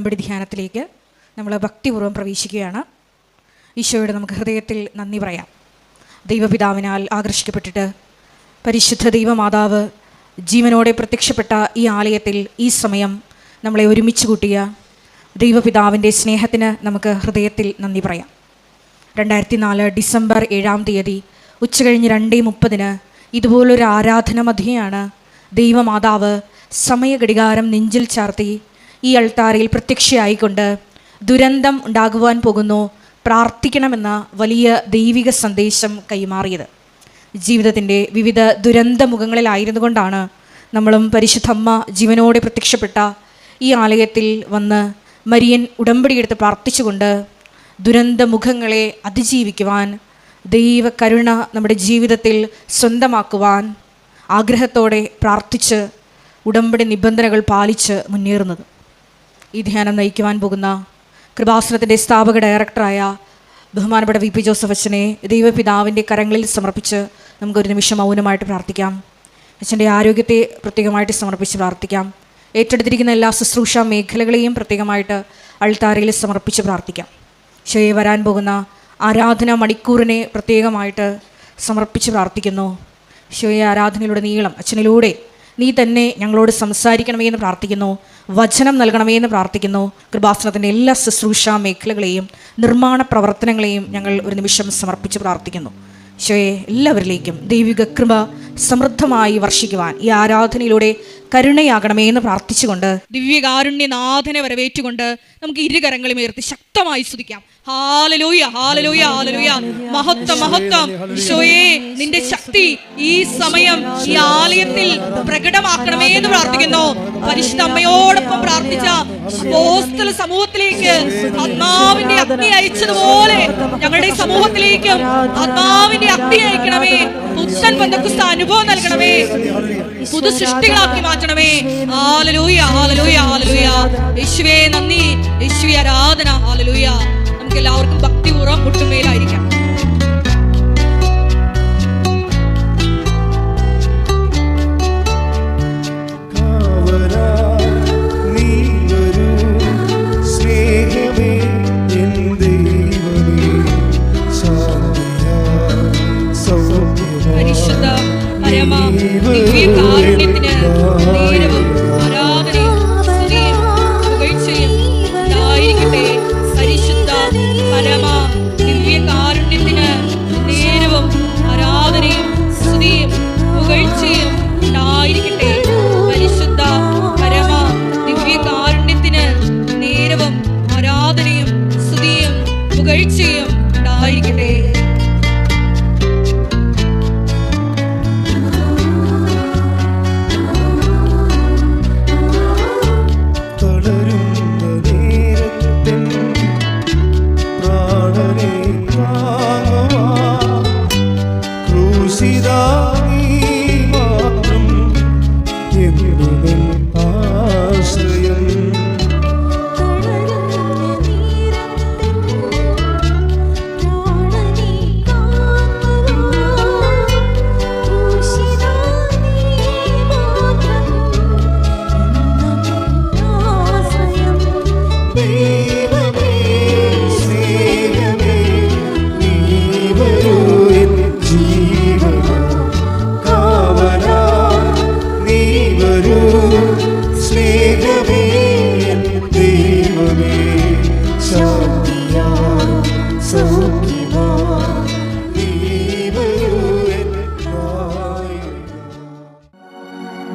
നമ്മുടെ ധ്യാനത്തിലേക്ക് നമ്മൾ ഭക്തിപൂർവ്വം പ്രവേശിക്കുകയാണ്. ഈശോയോട് നമുക്ക് ഹൃദയത്തിൽ നന്ദി പറയാം. ദൈവപിതാവിനാൽ ആകർഷിക്കപ്പെട്ടിട്ട് പരിശുദ്ധ ദൈവമാതാവ് ജീവനോടെ പ്രത്യക്ഷപ്പെട്ട ഈ ആലയത്തിൽ ഈ സമയം നമ്മളെ ഒരുമിച്ച് കൂട്ടിയ ദൈവപിതാവിൻ്റെ സ്നേഹത്തിന് നമുക്ക് ഹൃദയത്തിൽ നന്ദി പറയാം. 2004 ഡിസംബർ 7-ാം തീയതി ഉച്ചകഴിഞ്ഞ് 2:30 ഇതുപോലൊരു ആരാധന മധ്യയാണ് ദൈവമാതാവ് സമയഘടികാരം നെഞ്ചിൽ ചാർത്തി ഈ അൾത്താരയിൽ പ്രത്യക്ഷയായിക്കൊണ്ട് ദുരന്തം ഉണ്ടാകുവാൻ പോകുന്നു, പ്രാർത്ഥിക്കണമെന്ന വലിയ ദൈവിക സന്ദേശം കൈമാറിയത്. ജീവിതത്തിൻ്റെ വിവിധ ദുരന്ത മുഖങ്ങളിലായിരുന്നു കൊണ്ടാണ് നമ്മളും പരിശുദ്ധമ്മ ജീവനോടെ പ്രത്യക്ഷപ്പെട്ട ഈ ആലയത്തിൽ വന്ന് മരിയൻ ഉടമ്പടിയെടുത്ത് പ്രാർത്ഥിച്ചുകൊണ്ട് ദുരന്ത മുഖങ്ങളെ അതിജീവിക്കുവാൻ, ദൈവകരുണ നമ്മുടെ ജീവിതത്തിൽ സ്വന്തമാക്കുവാൻ ആഗ്രഹത്തോടെ പ്രാർത്ഥിച്ച് ഉടമ്പടി നിബന്ധനകൾ പാലിച്ച് മുന്നേറുന്നത്. ഈ ധ്യാനം നയിക്കുവാൻ പോകുന്ന കൃപാസനത്തിൻ്റെ സ്ഥാപക ഡയറക്ടറായ ബഹുമാനപ്പെട്ട VP ജോസഫ് അച്ഛനെ ദൈവപിതാവിൻ്റെ കരങ്ങളിൽ സമർപ്പിച്ച് നമുക്കൊരു നിമിഷം മൗനമായിട്ട് പ്രാർത്ഥിക്കാം. അച്ഛൻ്റെ ആരോഗ്യത്തെ പ്രത്യേകമായിട്ട് സമർപ്പിച്ച് പ്രാർത്ഥിക്കാം. ഏറ്റെടുത്തിരിക്കുന്ന എല്ലാ ശുശ്രൂഷ മേഖലകളെയും പ്രത്യേകമായിട്ട് അൾത്താരയിൽ സമർപ്പിച്ച് പ്രാർത്ഥിക്കാം. ഈശോയെ വരാൻ പോകുന്ന ആരാധന മണിക്കൂറിനെ പ്രത്യേകമായിട്ട് സമർപ്പിച്ച് പ്രാർത്ഥിക്കുന്നു. ഈശോയെ ആരാധനയിലൂടെ നീളം അച്ഛനിലൂടെ നീ തന്നെ ഞങ്ങളോട് സംസാരിക്കണമേ എന്ന് പ്രാർത്ഥിക്കുന്നു. വചനം നൽകണമേ എന്ന് പ്രാർത്ഥിക്കുന്നു. കൃപാസനത്തിൻ്റെ എല്ലാ ശുശ്രൂഷ മേഖലകളെയും നിർമ്മാണ പ്രവർത്തനങ്ങളെയും ഞങ്ങൾ ഒരു നിമിഷം സമർപ്പിച്ച് പ്രാർത്ഥിക്കുന്നു. ഈശോയെ എല്ലാവരിലേക്കും ദൈവിക കൃപ സമൃദ്ധമായി വർഷിക്കുവാൻ ഈ ആരാധനയിലൂടെ കരുണയാകണമേ എന്ന് പ്രാർത്ഥിച്ചുകൊണ്ട് ദിവ്യകാരുണ്യനാഥനെ വരവേറ്റുകൊണ്ട് നമുക്ക് ഇരുകരങ്ങളും ഉയർത്തി ശക്തമായി സ്തുതിക്കാം. ഹല്ലേലൂയ, ഹല്ലേലൂയ, ഹല്ലേലൂയ. മഹത്വം, മഹത്വം. ഈശോയെ നിന്റെ ശക്തി ഈ സമയം ഈ ആലയത്തിൽ പ്രകടമാക്കണമേ എന്ന് പ്രാർത്ഥിക്കുന്നു. പരിശുദ്ധ അമ്മയോടൊപ്പം പ്രാർത്ഥിച്ച അപ്പോസ്തല സമൂഹത്തിലേക്ക് ആത്മാവിന്റെ അഗ്നി അയച്ചതുപോലെ ഞങ്ങളുടെ സമൂഹത്തിലേക്കും ആത്മാവിന്റെ അഗ്നി അയക്കണമേ. പുത്തൻ പെന്തക്കോസ്ത് അനുഭവം നൽകണമേ. പുതു സൃഷ്ടികളാക്കി മാറ്റണമേ. ഹല്ലേലൂയ, ഹല്ലേലൂയ, ഹല്ലേലൂയ. യേശുവേ നന്ദി, യേശുവേ ആരാധന. ഹല്ലേലൂയ. നമുക്ക് എല്ലാവർക്കും ഭക്തിപൂർവ്വം മുട്ടുമേലായിരിക്കാം. പരിശുദ്ധ പരമ ദിവ്യകാരുണ്യത്തിന് നേരവും ആരാധനയും സ്തുതിയും പുകഴ്ചയും ഉണ്ടായിരിക്കട്ടെ. പരിശുദ്ധ പരമ ദിവ്യകാരുണ്യത്തിന് നേരവും ആരാധനയും സ്തുതിയും പുകഴ്ചയും ഉണ്ടായിരിക്കട്ടെ.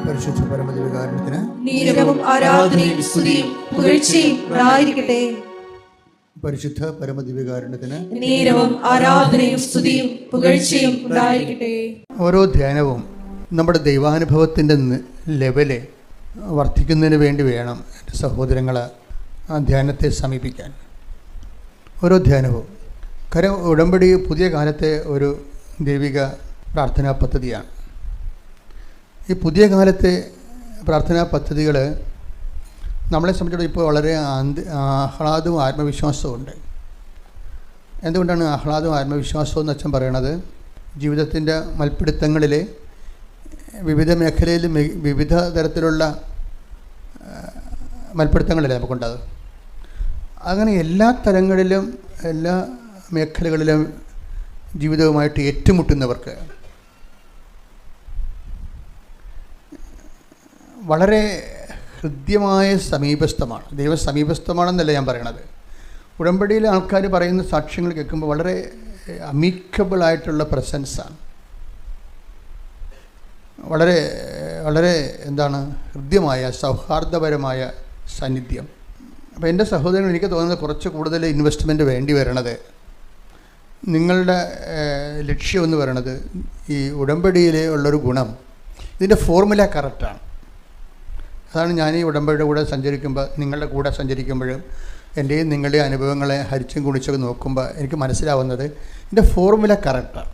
പരിശുദ്ധ പരമ ദിവ്യകാരുണ്യത്തിന് നേരവും ആരാധനയും സ്തുതിയും പുകഴ്ചയും ഉണ്ടായിരിക്കട്ടെ. പരിശുദ്ധ പരമദിവ്യകാരുണ്യത്തിന് നേരവും ആരാധനയും സ്തുതിയും പുകഴ്ചയും ഉണ്ടായിരിക്കട്ടെ. ഓരോ ധ്യാനവും നമ്മുടെ ദൈവാനുഭവത്തിൻ്റെ ലെവല് വർദ്ധിക്കുന്നതിന് വേണ്ടി വേണം സഹോദരങ്ങൾ ആ ധ്യാനത്തെ സമീപിക്കാൻ. ഓരോ ധ്യാനവും ഉടമ്പടി പുതിയ കാലത്തെ ഒരു ദൈവിക പ്രാർത്ഥനാ പദ്ധതിയാണ്. ഈ പുതിയ കാലത്തെ പ്രാർത്ഥനാ പദ്ധതികൾ നമ്മളെ സംബന്ധിച്ചിടത്തോളം ഇപ്പോൾ വളരെ ആഹ്ലാദവും ആത്മവിശ്വാസവും ഉണ്ട്. എന്തുകൊണ്ടാണ് ആഹ്ലാദവും ആത്മവിശ്വാസവും എന്ന് അച്ഛൻ പറയണത്? ജീവിതത്തിൻ്റെ മൽപ്പിടുത്തങ്ങളിൽ വിവിധ മേഖലയിൽ വിവിധ തരത്തിലുള്ള മൽപ്പിടുത്തങ്ങളല്ലേ നമുക്കുണ്ടാകും. അങ്ങനെ എല്ലാ തലങ്ങളിലും എല്ലാ മേഖലകളിലും ജീവിതവുമായിട്ട് ഏറ്റുമുട്ടുന്നവർക്ക് വളരെ ഹൃദ്യമായ സമീപസ്ഥമാണ്. ദൈവം സമീപസ്ഥമാണെന്നല്ല ഞാൻ പറയണത്. ഉടമ്പടിയിലെ ആൾക്കാർ പറയുന്ന സാക്ഷ്യങ്ങൾ കേൾക്കുമ്പോൾ വളരെ അമീക്കബിളായിട്ടുള്ള പ്രസൻസാണ്. വളരെ വളരെ എന്താണ് ഹൃദ്യമായ സൗഹാർദ്ദപരമായ സാന്നിധ്യം. അപ്പോൾ എൻ്റെ സഹോദരങ്ങൾ, എനിക്ക് തോന്നുന്നത് കുറച്ച് കൂടുതൽ ഇൻവെസ്റ്റ്മെൻറ്റ് വേണ്ടി വരണത്, നിങ്ങളുടെ ലക്ഷ്യമെന്ന് പറയണത് ഈ ഉടമ്പടിയിലെ ഉള്ളൊരു ഗുണം, ഇതിൻ്റെ ഫോർമുല കറക്റ്റാണ്. അതാണ് ഞാൻ ഈ ഉടമ്പടിയുടെ കൂടെ സഞ്ചരിക്കുമ്പോൾ, നിങ്ങളുടെ കൂടെ സഞ്ചരിക്കുമ്പോഴും എൻ്റെയും നിങ്ങളുടെയും അനുഭവങ്ങളെ ഹരിച്ചും കുണിച്ചൊക്കെ നോക്കുമ്പോൾ എനിക്ക് മനസ്സിലാവുന്നത് ഇതിൻ്റെ ഫോർമുല കറക്റ്റാണ്,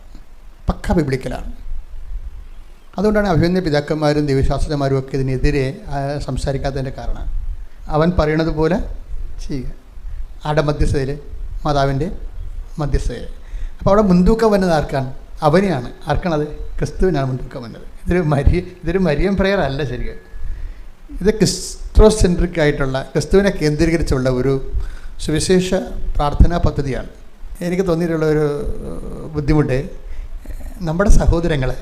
പക്ക ബിബ്ലിക്കലാണ്. അതുകൊണ്ടാണ് അഭിമന്യ പിതാക്കന്മാരും ദൈവശാസ്ത്രജ്ഞന്മാരും ഒക്കെ ഇതിനെതിരെ സംസാരിക്കാത്തതിൻ്റെ കാരണം. അവൻ പറയണത് പോലെ ചെയ്യുക. ആടെ മധ്യസ്ഥതയിൽ, മാതാവിൻ്റെ മധ്യസ്ഥതയിൽ. അപ്പോൾ അവിടെ മുൻതൂക്കം വന്നത് ആർക്കാണ്? അവനെയാണ്. ആർക്കാണത്? ക്രിസ്തുവിനാണ് മുൻതൂക്കം വന്നത്. ഇതൊരു മരിയം പ്രെയർ അല്ല ശരിക്കും. ഇത് ക്രിസ്ത്രോസെൻട്രിക് ആയിട്ടുള്ള, ക്രിസ്തുവിനെ കേന്ദ്രീകരിച്ചുള്ള ഒരു സുവിശേഷ പ്രാർത്ഥനാ പദ്ധതിയാണ്. എനിക്ക് തോന്നിയിട്ടുള്ള ഒരു ബുദ്ധിമുട്ട്, നമ്മുടെ സഹോദരങ്ങളെ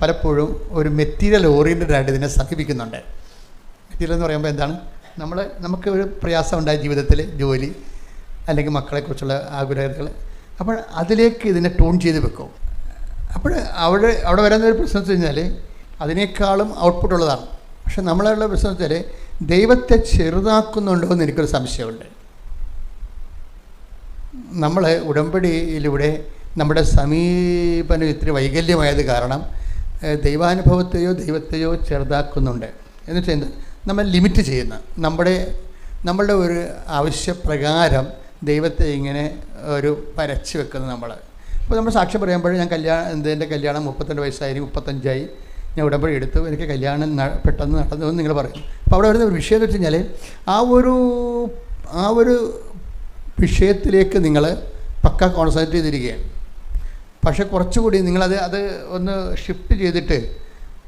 പലപ്പോഴും ഒരു മെറ്റീരിയൽ ഓറിയൻറ്റഡ് ആയിട്ട് ഇതിനെ സമീപിക്കുന്നുണ്ട്. മെറ്റീരിയൽ എന്ന് പറയുമ്പോൾ എന്താണ്? നമുക്ക് ഒരു പ്രയാസം ഉണ്ടായ ജീവിതത്തിൽ, ജോലി അല്ലെങ്കിൽ മക്കളെക്കുറിച്ചുള്ള ആകുലതകൾ, അപ്പോൾ അതിലേക്ക് ഇതിനെ ടൂൺ ചെയ്ത് വെക്കും. അപ്പോൾ അവിടെ വരുന്നൊരു പ്രശ്നം വെച്ച് കഴിഞ്ഞാൽ അതിനേക്കാളും ഔട്ട്പുട്ട് ഉള്ളതാണ്. പക്ഷെ നമ്മളുള്ള പ്രശ്നം വെച്ചാൽ ദൈവത്തെ ചെറുതാക്കുന്നുണ്ടോ എന്ന് എനിക്കൊരു സംശയമുണ്ട്. നമ്മൾ ഉടമ്പടിയിലൂടെ നമ്മുടെ സമീപനം ഇത്തിരി വൈകല്യമായത് കാരണം ദൈവത്തെയോ ചെറുതാക്കുന്നുണ്ട്. എന്ന് വെച്ചാൽ എന്താ? നമ്മൾ ലിമിറ്റ് ചെയ്യുന്ന നമ്മളുടെ ഒരു ആവശ്യപ്രകാരം ദൈവത്തെ ഇങ്ങനെ ഒരു പരച്ചു വെക്കുന്നത് നമ്മൾ. അപ്പോൾ നമ്മൾ സാക്ഷ്യം പറയുമ്പോൾ എൻ്റെ കല്യാണം 32 വയസ്സായി, 35ആയി, ഞാൻ ഉടമ്പടി എടുത്തു, എനിക്ക് കല്യാണം പെട്ടെന്ന് നടന്നു എന്ന് നിങ്ങൾ പറയും. അപ്പോൾ അവിടെ വരുന്ന ഒരു വിഷയം എന്ന് വെച്ച് കഴിഞ്ഞാൽ ആ ഒരു വിഷയത്തിലേക്ക് നിങ്ങൾ പക്ക കോൺസെൻട്രേറ്റ് ചെയ്തിരിക്കുകയാണ്. പക്ഷേ കുറച്ചുകൂടി അത് ഒന്ന് ഷിഫ്റ്റ് ചെയ്തിട്ട്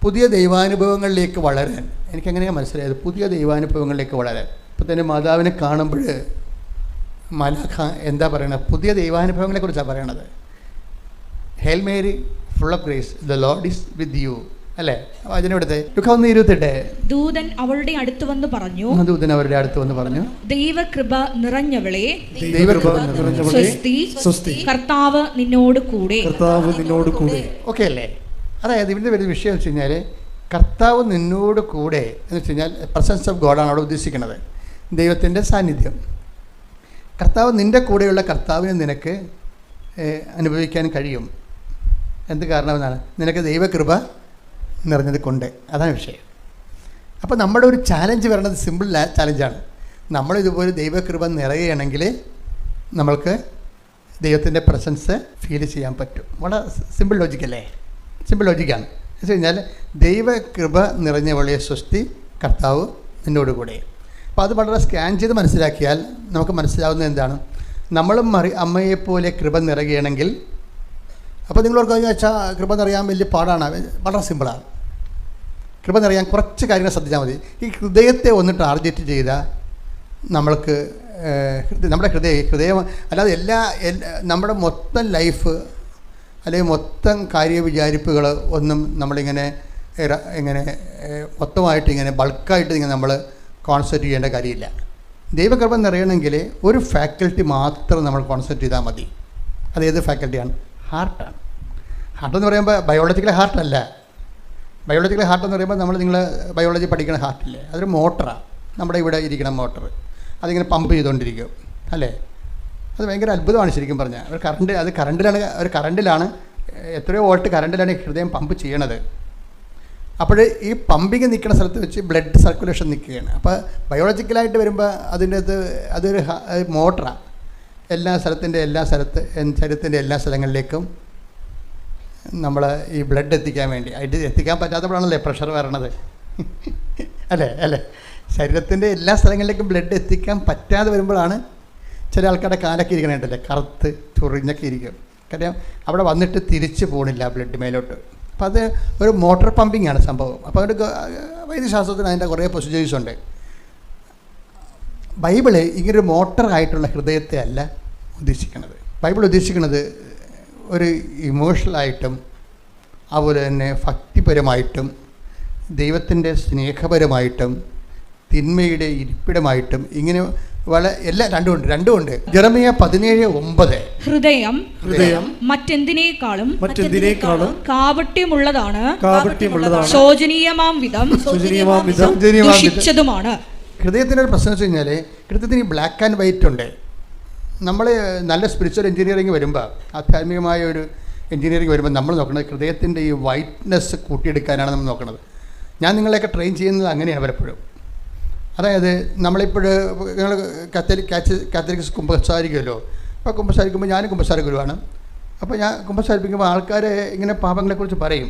പുതിയ ദൈവാനുഭവങ്ങളിലേക്ക് വളരാൻ, എനിക്കെങ്ങനെയാണ് മനസ്സിലായത്? പുതിയ ദൈവാനുഭവങ്ങളിലേക്ക് വളരാൻ. ഇപ്പോൾ തന്നെ മാതാവിനെ കാണുമ്പോൾ മലാഖ എന്താ പറയണത്? പുതിയ ദൈവാനുഭവങ്ങളെക്കുറിച്ചാണ് പറയണത്. Hail Mary full of grace, the Lord is with you, അല്ലേ? അതിനടുത്ത് ഒന്ന് 28. ദൂതൻ അവളുടെ അടുത്ത് വന്ന് പറഞ്ഞു, ദൂതൻ അവരുടെ അടുത്ത് വന്ന് പറഞ്ഞു, ദൈവകൃപ നിറഞ്ഞവളെ, സ്വസ്തി, കർത്താവ് നിന്നോട് കൂടെ. ഓക്കെ അല്ലേ? അതായത് ഇവിടെ വരുന്ന വിഷയം വെച്ച് കഴിഞ്ഞാൽ കർത്താവ് നിന്നോട് കൂടെ എന്ന് വെച്ച് കഴിഞ്ഞാൽ പ്രസൻസ് ഓഫ് ഗോഡാണ് അവിടെ ഉദ്ദേശിക്കുന്നത്, ദൈവത്തിൻ്റെ സാന്നിധ്യം. കർത്താവ് നിൻ്റെ കൂടെയുള്ള കർത്താവിനെ നിനക്ക് അനുഭവിക്കാൻ കഴിയും. എന്ത് കാരണമെന്നാണ്? നിനക്ക് ദൈവകൃപ നിറഞ്ഞത് കൊണ്ട്. അതാണ് വിഷയം. അപ്പോൾ നമ്മുടെ ഒരു ചാലഞ്ച് വരണത് സിമ്പിൾ ചാലഞ്ചാണ്. നമ്മളിതുപോലെ ദൈവകൃപ നിറയുകയാണെങ്കിൽ നമ്മൾക്ക് ദൈവത്തിൻ്റെ പ്രസൻസ് ഫീൽ ചെയ്യാൻ പറ്റും. വളരെ സിമ്പിൾ ലോജിക്കല്ലേ? സിമ്പിൾ ലോജിക്കാണ്. എന്ന് വെച്ച് കഴിഞ്ഞാൽ ദൈവകൃപ നിറഞ്ഞവളെ സ്വസ്തി, കർത്താവ് നിന്നോട് കൂടെ. അപ്പോൾ അത് വളരെ സ്കാൻ ചെയ്ത് മനസ്സിലാക്കിയാൽ നമുക്ക് മനസ്സിലാവുന്നത് എന്താണ്? നമ്മളും അമ്മയെപ്പോലെ കൃപ നിറയുകയാണെങ്കിൽ, അപ്പോൾ നിങ്ങളോർക്ക് വെച്ചാൽ കൃപ നിറയാൻ വലിയ പാടാണ്. വളരെ സിമ്പിളാണ്. കൃപ നിറയാൻ കുറച്ച് കാര്യങ്ങൾ ശ്രദ്ധിച്ചാൽ മതി. ഈ ഹൃദയത്തെ ഒന്ന് ടാർഗറ്റ് ചെയ്താൽ നമ്മൾക്ക് നമ്മുടെ ഹൃദയം അല്ലാതെ നമ്മുടെ മൊത്തം ലൈഫ് അല്ലെങ്കിൽ മൊത്തം കാര്യവിചാരിപ്പുകൾ ഒന്നും നമ്മളിങ്ങനെ മൊത്തമായിട്ട് ഇങ്ങനെ ബൾക്കായിട്ട് ഇങ്ങനെ നമ്മൾ കോൺസെൻട്രേറ്റ് ചെയ്യേണ്ട കാര്യമില്ല. ദൈവകൃപ നിറയണമെങ്കിൽ ഒരു ഫാക്കൽറ്റി മാത്രം നമ്മൾ കോൺസെൻട്രേറ്റ് ചെയ്താൽ മതി. അതേത് ഫാക്കൽറ്റിയാണ്? ഹാർട്ടാണ്. ഹാർട്ടെന്ന് പറയുമ്പോൾ ബയോളജിക്കൽ ഹാർട്ടല്ല. ബയോളജിക്കൽ ഹാർട്ടെന്ന് പറയുമ്പോൾ നിങ്ങൾ ബയോളജി പഠിക്കുന്ന ഹാർട്ടില്ലേ, അതൊരു മോട്ടറാണ്. നമ്മുടെ ഇവിടെ ഇരിക്കണം മോട്ടർ, അതിങ്ങനെ പമ്പ് ചെയ്തുകൊണ്ടിരിക്കും, അല്ലേ? അത് ഭയങ്കര അത്ഭുതമാണ് ശരിക്കും പറഞ്ഞാൽ. ഒരു കറണ്ടിലാണ് എത്രയോ വോൾട്ട് കറണ്ടിലാണ് ഹൃദയം പമ്പ് ചെയ്യണത്. അപ്പോൾ ഈ പമ്പിങ് നിൽക്കുന്ന സ്ഥലത്ത് വെച്ച് ബ്ലഡ് സർക്കുലേഷൻ നിൽക്കുകയാണ്. അപ്പോൾ ബയോളജിക്കലായിട്ട് വരുമ്പോൾ അതൊരു മോട്ടറാണ്. ശരീരത്തിൻ്റെ എല്ലാ സ്ഥലങ്ങളിലേക്കും നമ്മൾ ഈ ബ്ലഡ് എത്തിക്കാൻ വേണ്ടി, എത്തിക്കാൻ പറ്റാത്തപ്പോഴാണല്ലേ പ്രഷർ വരണത്, അല്ലേ? ശരീരത്തിൻ്റെ എല്ലാ സ്ഥലങ്ങളിലേക്കും ബ്ലഡ് എത്തിക്കാൻ പറ്റാതെ വരുമ്പോഴാണ് ചില ആൾക്കാരുടെ കാലൊക്കെ ഇരിക്കണേണ്ടല്ലേ, കറുത്ത് ചൊറിഞ്ഞൊക്കെ ഇരിക്കും. കാര്യം അവിടെ വന്നിട്ട് തിരിച്ച് പോകണില്ല ബ്ലഡ് മേലോട്ട്. അപ്പോൾ അത് ഒരു മോട്ടോർ പമ്പിങ് ആണ് സംഭവം. അപ്പോൾ ഒരു വൈദ്യശാസ്ത്രത്തിന് അതിൻ്റെ കുറേ പ്രൊസീജിയേഴ്സ് ഉണ്ട്. ബൈബിള് ഇങ്ങനൊരു മോട്ടറായിട്ടുള്ള ഹൃദയത്തെ അല്ല ഉദ്ദേശിക്കുന്നത്. ബൈബിൾ ഉദ്ദേശിക്കുന്നത് ഒരു ഇമോഷണലായിട്ടും അതുപോലെ തന്നെ ഭക്തിപരമായിട്ടും ദൈവത്തിൻ്റെ സ്നേഹപരമായിട്ടും തിന്മയുടെ ഇരിപ്പിടമായിട്ടും ഇങ്ങനെ എല്ലാം രണ്ടുമുണ്ട്. ജെറമിയ 17:9 ഹൃദയം മറ്റെന്തിനേക്കാളും കാപട്യമുള്ളതാണ്, ശോചനീയമാം വിധം ദുഷിച്ചതുമാണ്. ഹൃദയത്തിനൊരു പ്രശ്നം വെച്ച് കഴിഞ്ഞാൽ ഹൃദയത്തിന് ഈ ബ്ലാക്ക് ആൻഡ് വൈറ്റ് ഉണ്ട്. നമ്മൾ നല്ല സ്പിരിച്വൽ എഞ്ചിനീയറിംഗ് വരുമ്പോൾ, ആധ്യാത്മികമായ ഒരു എഞ്ചിനീയറിംഗ് വരുമ്പോൾ നമ്മൾ നോക്കുന്നത് ഹൃദയത്തിൻ്റെ ഈ വൈറ്റ്നെസ് കൂട്ടിയെടുക്കാനാണ് നമ്മൾ നോക്കുന്നത്. ഞാൻ നിങ്ങളെയൊക്കെ ട്രെയിൻ ചെയ്യുന്നത് അങ്ങനെയാണ് പലപ്പോഴും. അതായത് നമ്മളിപ്പോൾ നിങ്ങൾ കാത്തലിക്സ് കുമ്പസാരിക്കുമല്ലോ. അപ്പോൾ കുമ്പസാരിക്കുമ്പോൾ ഞാനും കുമ്പസാര ഗുരുവാണ്. അപ്പോൾ ഞാൻ കുമ്പസാരിപ്പിക്കുമ്പോൾ ആൾക്കാരെ ഇങ്ങനെ പാപങ്ങളെക്കുറിച്ച് പറയും.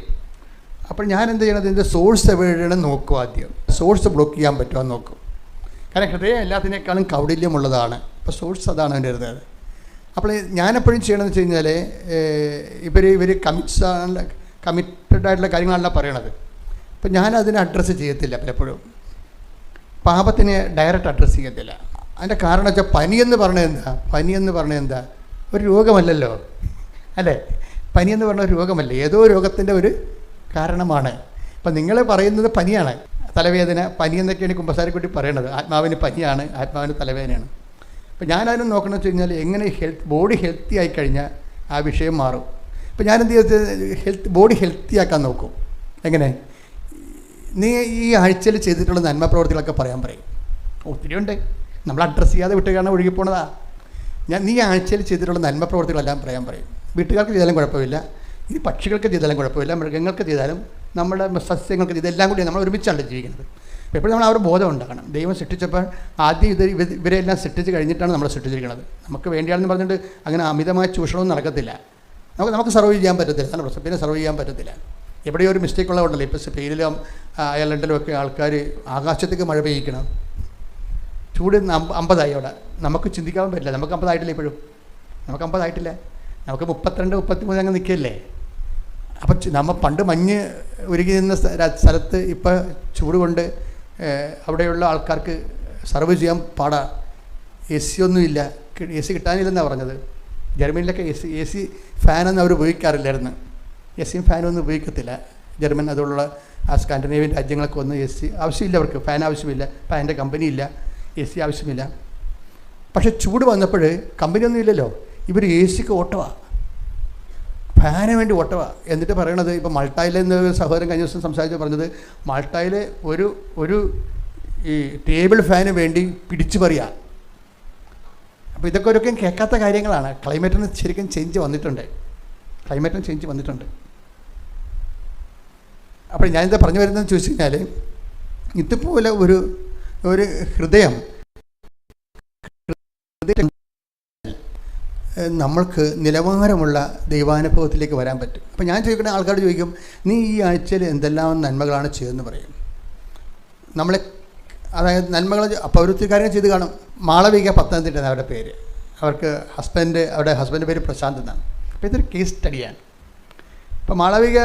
അപ്പോൾ ഞാൻ എന്ത് ചെയ്യണത്, ഇതിൻ്റെ സോഴ്സ് എവിടെയാണ് നോക്കും. ആദ്യം സോഴ്സ് ബ്ലോക്ക് ചെയ്യാൻ പറ്റുമോ എന്ന് നോക്കും. കാരണം ഹൃദയം എല്ലാത്തിനേക്കാളും കൗടില്യമുള്ളതാണ്. അപ്പോൾ സോഴ്സ് അതാണ് എൻ്റെ ഇരുന്നത്. അപ്പോൾ ഞാനെപ്പോഴും ചെയ്യണമെന്ന് വെച്ച് കഴിഞ്ഞാൽ ഇവർ കമ്മിറ്റഡ് ആയിട്ടുള്ള കാര്യങ്ങളല്ല പറയണത്. അപ്പോൾ ഞാനതിനെ അഡ്രസ്സ് ചെയ്യത്തില്ല. പലപ്പോഴും പാപത്തിനെ ഡയറക്റ്റ് അഡ്രസ്സ് ചെയ്യത്തില്ല. അതിൻ്റെ കാരണം വെച്ചാൽ പനിയെന്ന് പറഞ്ഞത് എന്താ ഒരു രോഗമല്ലല്ലോ, അല്ലേ? പനിയെന്ന് പറഞ്ഞ ഒരു രോഗമല്ല, ഏതോ രോഗത്തിൻ്റെ ഒരു കാരണമാണ്. ഇപ്പം നിങ്ങൾ പറയുന്നത് പനിയാണ്, തലവേദന, പനി എന്നൊക്കെയാണ് കുമ്പസാരക്കുട്ടി പറയണത്. ആത്മാവിന് പനിയാണ്, ആത്മാവിന് തലവേദനയാണ്. അപ്പോൾ ഞാനതിന് നോക്കണമെന്ന് വെച്ച് കഴിഞ്ഞാൽ എങ്ങനെ ബോഡി ഹെൽത്തി ആയിക്കഴിഞ്ഞാൽ ആ വിഷയം മാറും. ഇപ്പോൾ ഞാനെന്ത് ചെയ്ത് ബോഡി ഹെൽത്തി ആക്കാൻ നോക്കും. എങ്ങനെ? നീ ഈ ആഴ്ചയിൽ ചെയ്തിട്ടുള്ള നന്മ പ്രവർത്തികളൊക്കെ പറയാൻ പറയും. ഒത്തിരി ഉണ്ട്, നമ്മൾ അഡ്രസ്സ് ചെയ്യാതെ വീട്ടുകാരനെ ഒഴുകിപ്പോണതാ. നീ ആഴ്ചയിൽ ചെയ്തിട്ടുള്ള നന്മ പ്രവർത്തികളെല്ലാം പറയാൻ പറയും. വീട്ടുകാർക്ക് ചെയ്താലും കുഴപ്പമില്ല, ഇനി പക്ഷികൾക്ക് ചെയ്താലും കുഴപ്പമില്ല, മൃഗങ്ങൾക്ക് ചെയ്താലും നമ്മുടെ സസ്യങ്ങൾക്ക് ഇതെല്ലാം കൂടി നമ്മൾ ഒരുമിച്ചാണ് ജീവിക്കുന്നത്. അപ്പോൾ എപ്പോഴും നമ്മൾ അവരുടെ ബോധം ഉണ്ടാകണം. ദൈവം സൃഷ്ടിച്ചപ്പോൾ ആദ്യം ഇവരെല്ലാം സൃഷ്ടിച്ച് കഴിഞ്ഞിട്ടാണ് നമ്മൾ സൃഷ്ടിച്ചിരിക്കുന്നത്. നമുക്ക് വേണ്ടിയാണെന്ന് പറഞ്ഞിട്ട് അങ്ങനെ അമിതമായ ചൂഷണമൊന്നും നടക്കത്തില്ല. നമുക്ക് സർവ്വ് ചെയ്യാൻ പറ്റത്തില്ല, അതാണ് പ്രശ്നം. പിന്നെ സർവ്വ് ചെയ്യാൻ പറ്റത്തില്ല. എവിടെയോ ഒരു മിസ്റ്റേക്ക് ഉള്ളതുകൊണ്ടല്ലോ ഇപ്പോൾ സ്പെയിനിലും അയർലൻഡിലും ഒക്കെ ആൾക്കാർ ആകാശത്തേക്ക് മഴ പെയ്യിക്കണം. ചൂട് 50 അവിടെ. നമുക്ക് ചിന്തിക്കാൻ പറ്റില്ല. നമുക്ക് 50 ആയിട്ടില്ല. ഇപ്പോഴും നമുക്ക് 50 ആയിട്ടില്ല. നമുക്ക് 32, 33 അങ്ങ് നിൽക്കുകയല്ലേ. അപ്പം നമ്മൾ പണ്ട് മഞ്ഞ് ഉരുകി നിന്ന സ്ഥലത്ത് ഇപ്പോൾ ചൂട് കൊണ്ട് അവിടെയുള്ള ആൾക്കാർക്ക് സർവ് ചെയ്യാൻ പാടാ. AC ഒന്നുമില്ല, AC കിട്ടാനില്ലെന്നാണ് പറഞ്ഞത്. ജർമ്മനിലൊക്കെ AC ഫാനൊന്നും അവർ ഉപയോഗിക്കാറില്ലായിരുന്നു. AC ഫാനൊന്നും ഉപയോഗിക്കത്തില്ല ജർമ്മൻ. അതുള്ള ആ സ്കാൻഡിനേവിയൻ രാജ്യങ്ങളൊക്കെ ഒന്നും AC ആവശ്യമില്ല, അവർക്ക് ഫാൻ ആവശ്യമില്ല, ഫാനിൻ്റെ കമ്പനിയില്ല, AC ആവശ്യമില്ല. പക്ഷേ ചൂട് വന്നപ്പോൾ കമ്പനിയൊന്നും ഇല്ലല്ലോ, ഇവർ ACക്ക് ഓട്ടമാണ്, ഫാന് വേണ്ടി ഓട്ടമാണ്. എന്നിട്ട് പറയണത് ഇപ്പോൾ മാൾട്ടയിലെ സഹോദരൻ കഴിഞ്ഞ ദിവസം സംസാരിച്ച് പറഞ്ഞത് മാൾട്ടയിൽ ഒരു ഈ ടേബിൾ ഫാന് വേണ്ടി പിടിച്ചു പറയുക. അപ്പോൾ ഇതൊക്കെ ഒരിക്കലും കേൾക്കാത്ത കാര്യങ്ങളാണ്. ക്ലൈമറ്റിന് ശരിക്കും ചേഞ്ച് വന്നിട്ടുണ്ട്. അപ്പോൾ ഞാനിത് പറഞ്ഞു വരുന്നതെന്ന് ചോദിച്ചു കഴിഞ്ഞാൽ ഇതുപോലെ ഒരു ഹൃദയം നമ്മൾക്ക് നിലവാരമുള്ള ദൈവാനുഭവത്തിലേക്ക് വരാൻ പറ്റും. അപ്പോൾ ഞാൻ ചോദിക്കുന്ന ആൾക്കാരോട് ചോദിക്കും, നീ ഈ ആഴ്ചയിൽ എന്തെല്ലാം നന്മകളാണ് ചെയ്തതെന്ന് പറയും. നമ്മളെ അതായത് നന്മകൾ പൗരത്വക്കാരെ ചെയ്ത് കാണും. മാളവിക പത്തനംതിട്ട അവരുടെ പേര്. അവരുടെ ഹസ്ബൻഡ് പേര് പ്രശാന്ത് എന്നാണ്. അപ്പോൾ ഇതൊരു കേസ് സ്റ്റഡിയാണ്. ഇപ്പോൾ മാളവിക